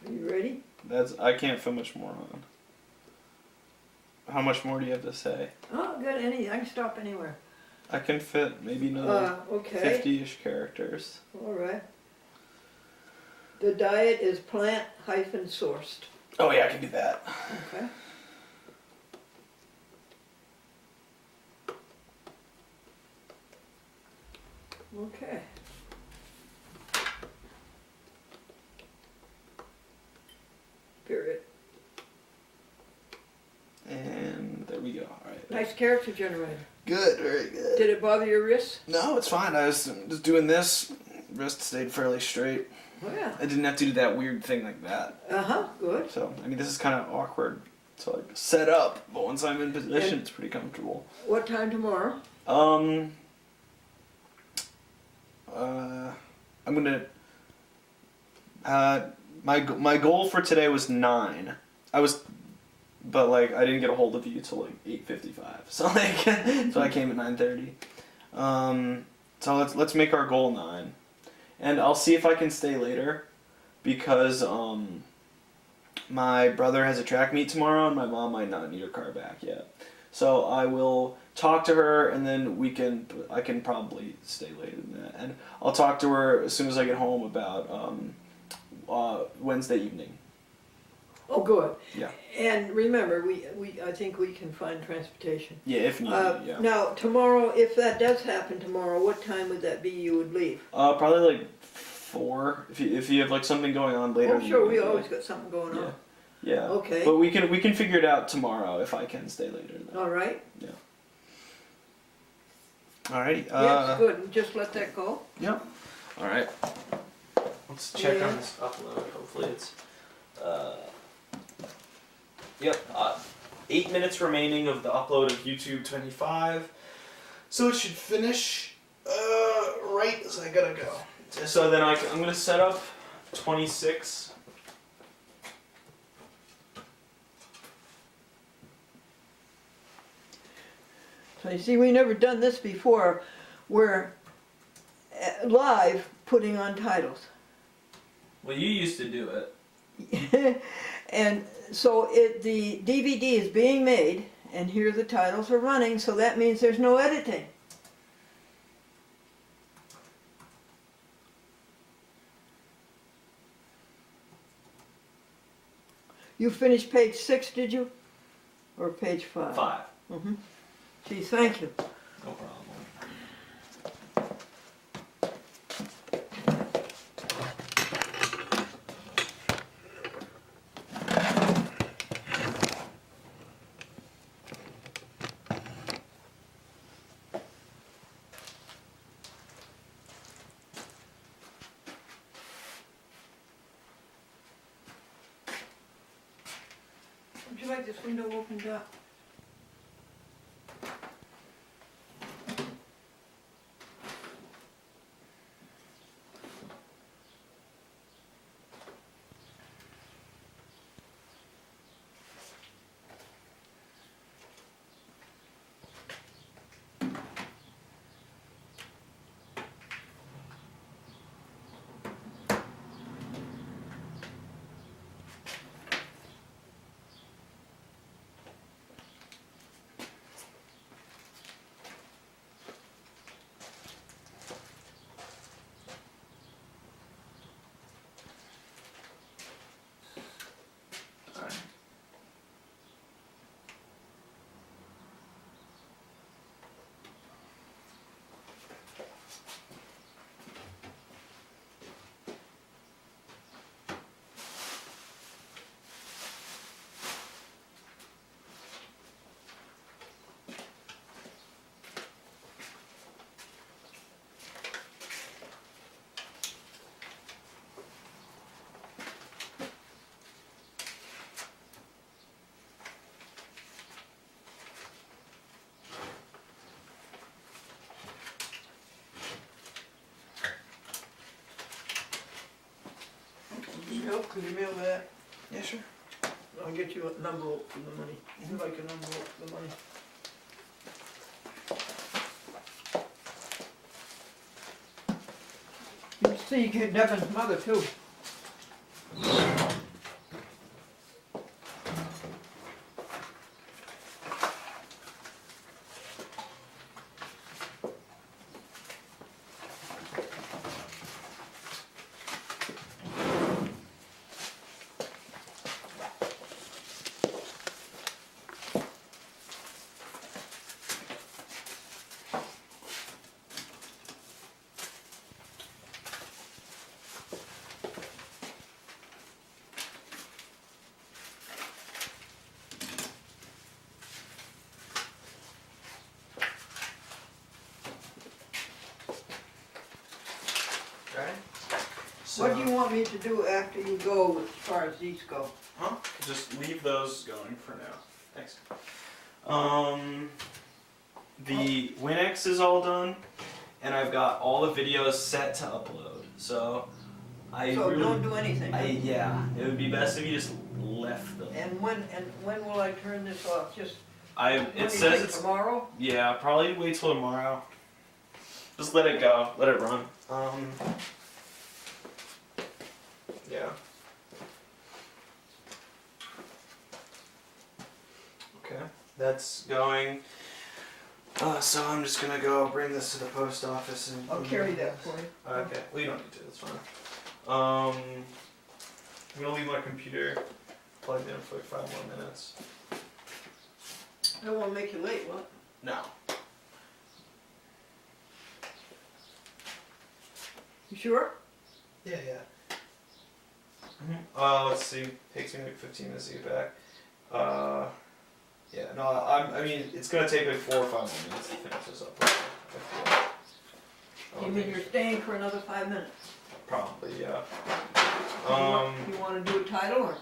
Are you ready? I can't fit much more on. How much more do you have to say? Oh, good, I can stop anywhere. I can fit maybe another Okay, 50-ish characters. all right. The diet is plant-sourced. Oh yeah, I can do that. Okay. Okay. Period. And there we go. All right. Nice character generator. Good, very good. Did it bother your wrists? No, it's fine. I was just doing this. Wrist stayed fairly straight. Oh yeah. I didn't have to do that weird thing like that. Uh-huh, good. So, I mean, this is kind of awkward to like set up, but once I'm in position, it's pretty comfortable. What time tomorrow? I'm gonna. My goal for today was 9. But like I didn't get a hold of you till like 8:55. So like, so I came at 9:30. So let's make our goal 9, and I'll see if I can stay later, because my brother has a track meet tomorrow, and my mom might not need her car back yet. So I will talk to her, and then I can probably stay later than that, and I'll talk to her as soon as I get home about Wednesday evening. Oh, good. Yeah. And remember, I think we can find transportation. Yeah, if needed. Yeah. Now, tomorrow, if that does happen tomorrow, what time would that be you would leave? Probably like 4. If you have like something going on later. Oh, sure, we yeah. always got something going on. Yeah. Okay. But we can figure it out tomorrow if I can stay later. Then. All right. Yeah. Alrighty. Yes, good. And just let that go. Yep. All right. Let's check on this upload. Hopefully it's. Yep. 8 minutes remaining of the upload of YouTube 25, so it should finish right as I gotta go. So then I'm gonna set up 26. So you see, we never done this before. We're live putting on titles. Well, you used to do it. And so the DVD is being made, and here the titles are running, so that means there's no editing. You finished page 6, did you? Or page 5? 5. Mm-hmm. Gee, thank you. No problem. Would you like this window opened up? Help, could you mail that? Yeah, sure. I'll get you a number for the money. You like a number for the money? You see, get Devin's mother too. Right? What do you want me to do after you go as far as these go? Huh? Just leave those going for now. Thanks. The WinX is all done, and I've got all the videos set to upload. So I So really, don't do anything. yeah, it would be best if you just left them. And when will I turn this off? Just It when do you says think, it's tomorrow? yeah, probably wait till tomorrow. Just let it go, let it run. Yeah. Okay, that's going. So I'm just gonna go bring this to the post office and. I'll carry that for you. Okay, well you don't need to. That's fine. I'm gonna leave my computer plugged in for like 5 more minutes. I don't want to make you late, what? No. You sure? Yeah, yeah. Let's see. Takes me like 15 minutes to get back. Yeah, no, I mean, it's gonna take like 4 or 5 more minutes to finish this up. You mean you're staying for another 5 minutes? Probably, yeah. You want to do a title or?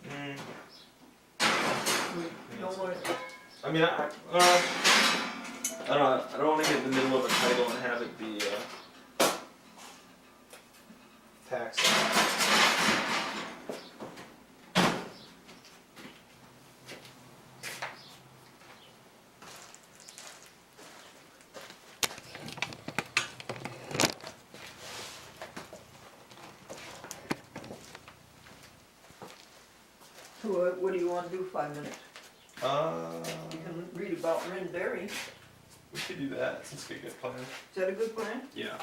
You don't want to? I mean, I don't know. I don't want to get in the middle of a title and have it be taxed. So what do you want to do 5 minutes? You Uh, can read about Ren Berry. Is we could do that. Since we get plan. that a good plan? Yeah.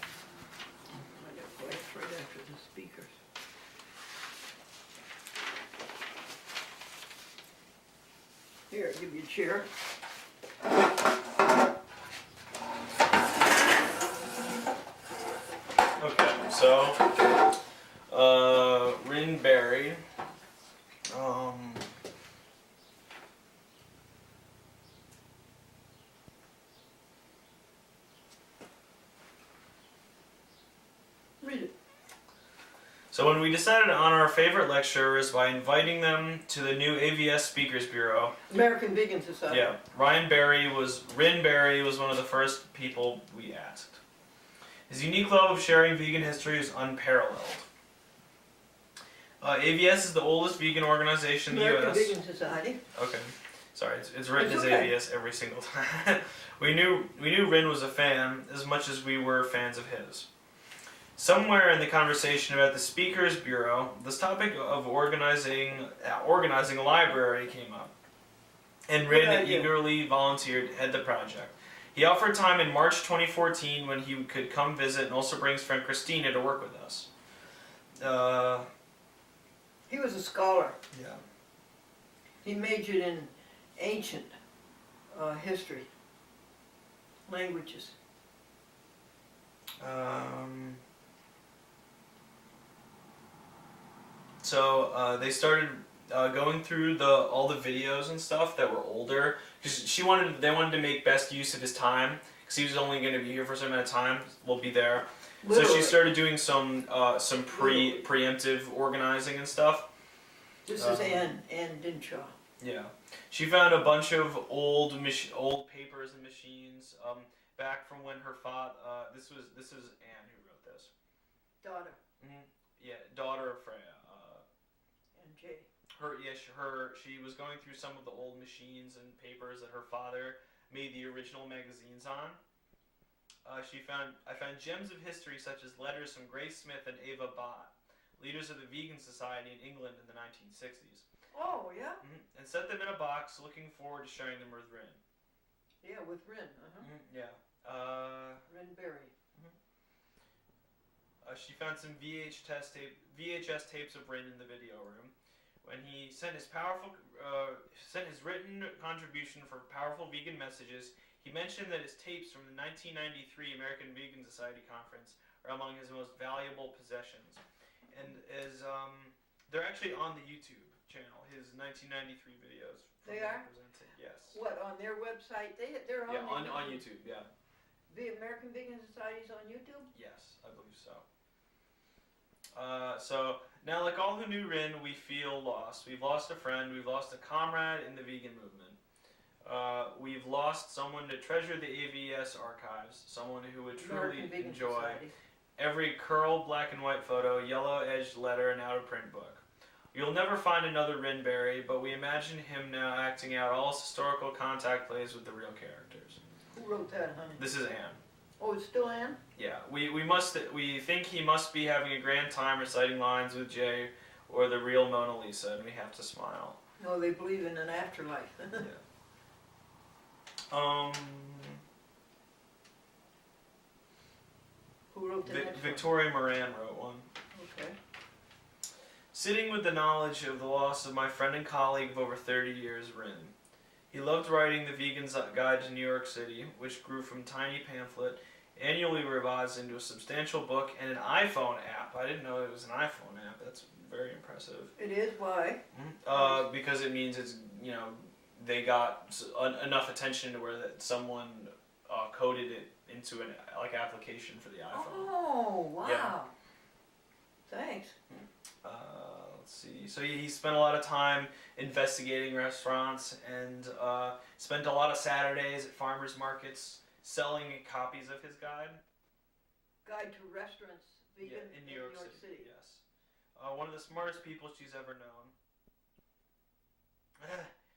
I got flags right after the speakers. Here, I'll give you a chair. Okay, so Rin Berry. Read it. So when we decided to honor our favorite lecturers by inviting them to the new AVS Speakers Bureau, American Vegan Society. yeah, Rin Berry was one of the first people we asked. His unique love of sharing vegan history is unparalleled. AVS is the oldest vegan organization in the American U.S. Vegan Society. Okay, sorry, it's written It's as okay. AVS every single time. we knew Rin was a fan as much as we were fans of his. Somewhere in the conversation about the Speakers Bureau, this topic of organizing a library came up, and Rin Good idea. eagerly volunteered to head the project. He offered time in March 2014 when he could come visit and also bring his friend Christina to work with us. He was a scholar. Yeah. He majored in ancient history, languages. So they started going through all the videos and stuff that were older because they wanted to make best use of his time because he was only going to be here for a certain amount of time. We'll be there. So she Literally. started doing some preemptive organizing and stuff. This is Ann Dinshaw. Yeah, she found a bunch of old papers and machines back from when her father. This is Anne who wrote this. Daughter. Yeah, daughter of Freya. And Jay. She was going through some of the old machines and papers that her father made the original magazines on. I found gems of history such as letters from Grace Smith and Ava Bott, leaders of the Vegan Society in England in the 1960s. Oh, yeah? And set them in a box, looking forward to sharing them with Rin. Yeah, with Rin. Yeah. Rin Berry. She found some VHS tapes of Rin in the video room. When he sent his written contribution for powerful vegan messages, he mentioned that his tapes from the 1993 American Vegan Society conference are among his most valuable possessions. And they're actually on the YouTube channel, his 1993 videos. They are? Presented. Yes. What, on their website? They're on Yeah, on YouTube, yeah. The American Vegan Society's on YouTube? Yes, I believe so. So now, like all who knew Rin, we feel lost. We've lost a friend. We've lost a comrade in the vegan movement. We've lost someone to treasure the AVS archives, someone who would truly enjoy every curled black and white photo, yellow-edged letter, and out-of-print book. You'll never find another Rin Berry, but we imagine him now acting out all his historical contact plays with the real characters. Who wrote that, honey? This is Anne. Oh, it's still Anne? Yeah, we think he must be having a grand time reciting lines with Jay or the real Mona Lisa, and we have to smile. No, they believe in an afterlife. Yeah. Who wrote the next Victoria Moran wrote one. Okay. Sitting with the knowledge of the loss of my friend and colleague of over 30 years, Rin. He loved writing The Vegan's Guide to New York City, which grew from tiny pamphlet, annually revised into a substantial book, and an iPhone app. I didn't know it was an iPhone app. That's very impressive. It is? Why? Because it means it's, they got enough attention to where that someone coded it into an application for the iPhone. Oh, wow. Yeah. Thanks. Let's see. So he spent a lot of time investigating restaurants and spent a lot of Saturdays at farmers markets selling copies of his guide. Guide to Restaurants Vegan in New York City. Yes. One of the smartest people she's ever known.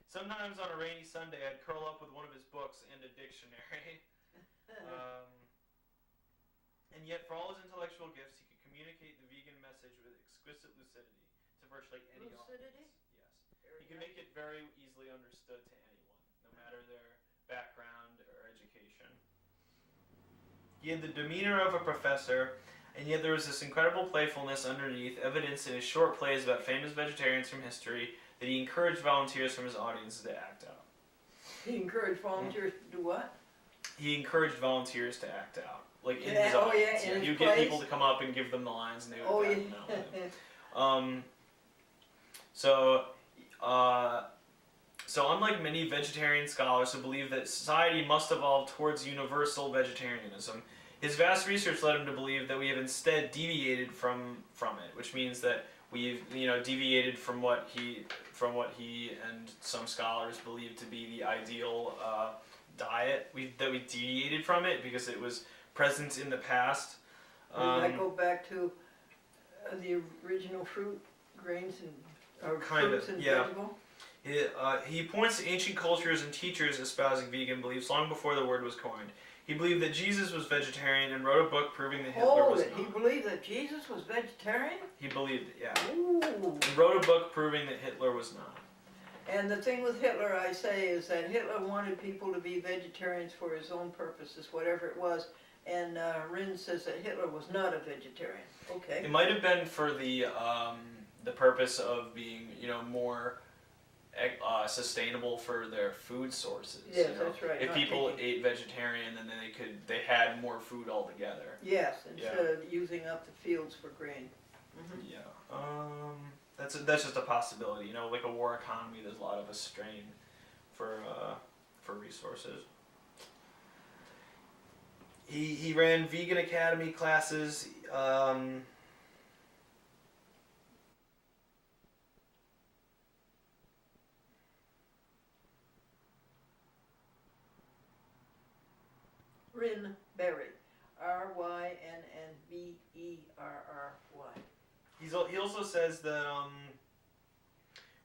Sometimes on a rainy Sunday, I'd curl up with one of his books and a dictionary. And yet, for all his intellectual gifts, he could communicate the vegan message with exquisite lucidity to virtually any audience. Yes. He could make it very easily understood to anyone, no matter their background or education. He had the demeanor of a professor, and yet there was this incredible playfulness underneath, evidenced in his short plays about famous vegetarians from history that he encouraged volunteers from his audiences to act out. He encouraged volunteers to do what? He encouraged volunteers to act out. Like in his audience. audience. In his You'd get people to come up and give them the lines and they would act them out. So unlike many vegetarian scholars who believe that society must evolve towards universal vegetarianism, his vast research led him to believe that we have instead deviated from it, which means that we've deviated from what he and some scholars believe to be the ideal diet. That we deviated from it because it was present in the past. Does that go back to the original fruit, grains, and fruits and vegetables? He points to ancient cultures and teachers espousing vegan beliefs long before the word was coined. He believed that Jesus was vegetarian and wrote a book proving that Hitler was not. He believed that Jesus was vegetarian? He believed it, yeah. Ooh. And wrote a book proving that Hitler was not. And the thing with Hitler, I say, is that Hitler wanted people to be vegetarians for his own purposes, whatever it was. And Rin says that Hitler was not a vegetarian. Okay. It might have been for the purpose of being, more sustainable for their food sources. Yes, that's right. If people ate vegetarian, then they had more food altogether. Yes, instead of using up the fields for grain. Mm-hmm. Yeah. That's just a possibility. Like a war economy, there's a lot of a strain for resources. He ran vegan academy classes. Rynnberry. Rynnberry. He also says that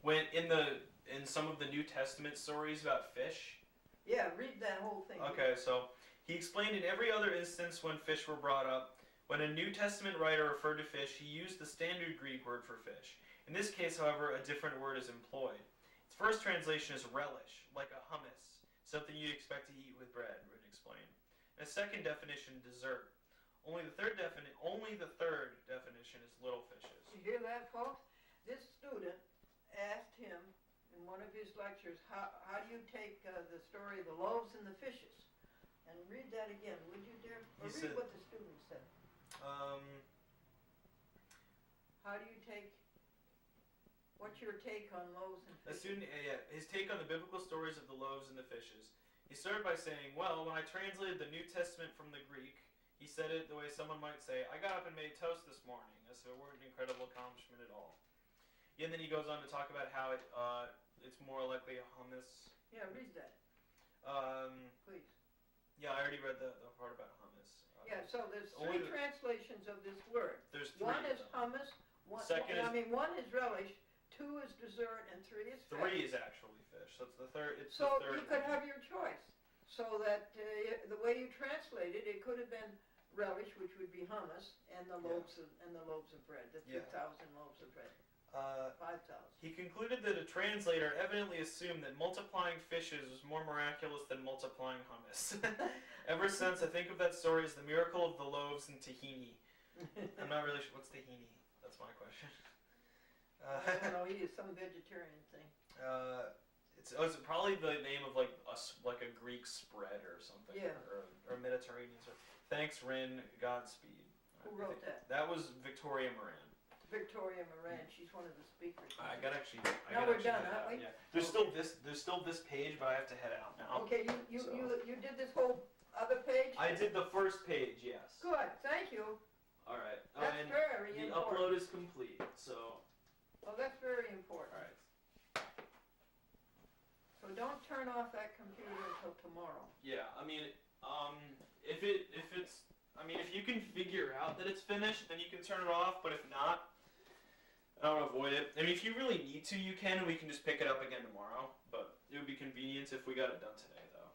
when in some of the New Testament stories about fish. Yeah, read that whole thing. Okay, so he explained in every other instance when fish were brought up, when a New Testament writer referred to fish, he used the standard Greek word for fish. In this case, however, a different word is employed. Its first translation is relish, like a hummus, something you'd expect to eat with bread, Rynn explained. And a second definition, dessert. Only the third definition is little fishes. You hear that, folks? This student asked him in one of his lectures, how do you take the story of the loaves and the fishes? And read that again, would you dare? Or read what the student said. How do you take, what's your take on loaves and fishes? The student, his take on the biblical stories of the loaves and the fishes. He started by saying, well, when I translated the New Testament from the Greek, he said it the way someone might say, I got up and made toast this morning, as if it weren't an incredible accomplishment at all. And then he goes on to talk about how it's more likely a hummus. Yeah, read that. Please. Yeah, I already read the part about hummus. Yeah, so there's three translations of this word. There's three. One is hummus, one is relish, two is dessert, and three is fish. Three is actually fish. That's the third. So you could have your choice. So that the way you translate it, it could have been relish, which would be hummus, and the loaves of bread, the 2,000 loaves of bread. 5,000. He concluded that a translator evidently assumed that multiplying fishes was more miraculous than multiplying hummus. Ever since, I think of that story as the miracle of the loaves and tahini. I'm not really sure. What's tahini? That's my question. I don't know, he is some vegetarian thing. It's probably the name of like a Greek spread or something. Yeah. Or Mediterranean. Thanks, Rynn. Godspeed. Who wrote that? That was Victoria Moran. Victoria Moran, she's one of the speakers. I got actually. Now we're done, aren't we? Yeah. There's still this page, but I have to head out now. Okay, you did this whole other page? I did the first page, yes. Good, thank you. All right. That's very the important. upload is complete, so. Well, that's very important. All right. So don't turn off that computer until tomorrow. Yeah, I mean, if you can figure out that it's finished, then you can turn it off. But if not, I don't avoid it. I mean, if you really need to, you can, and we can just pick it up again tomorrow. But it would be convenient if we got it done today, though.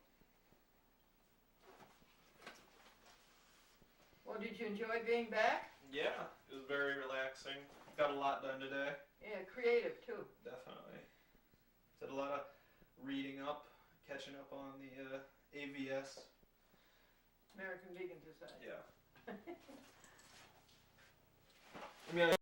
Well, did you enjoy being back? Yeah, it was very relaxing. Got a lot done today. Yeah, creative too. Definitely. Did a lot of reading up, catching up on the AVS. American Vegan Society. Yeah. I mean,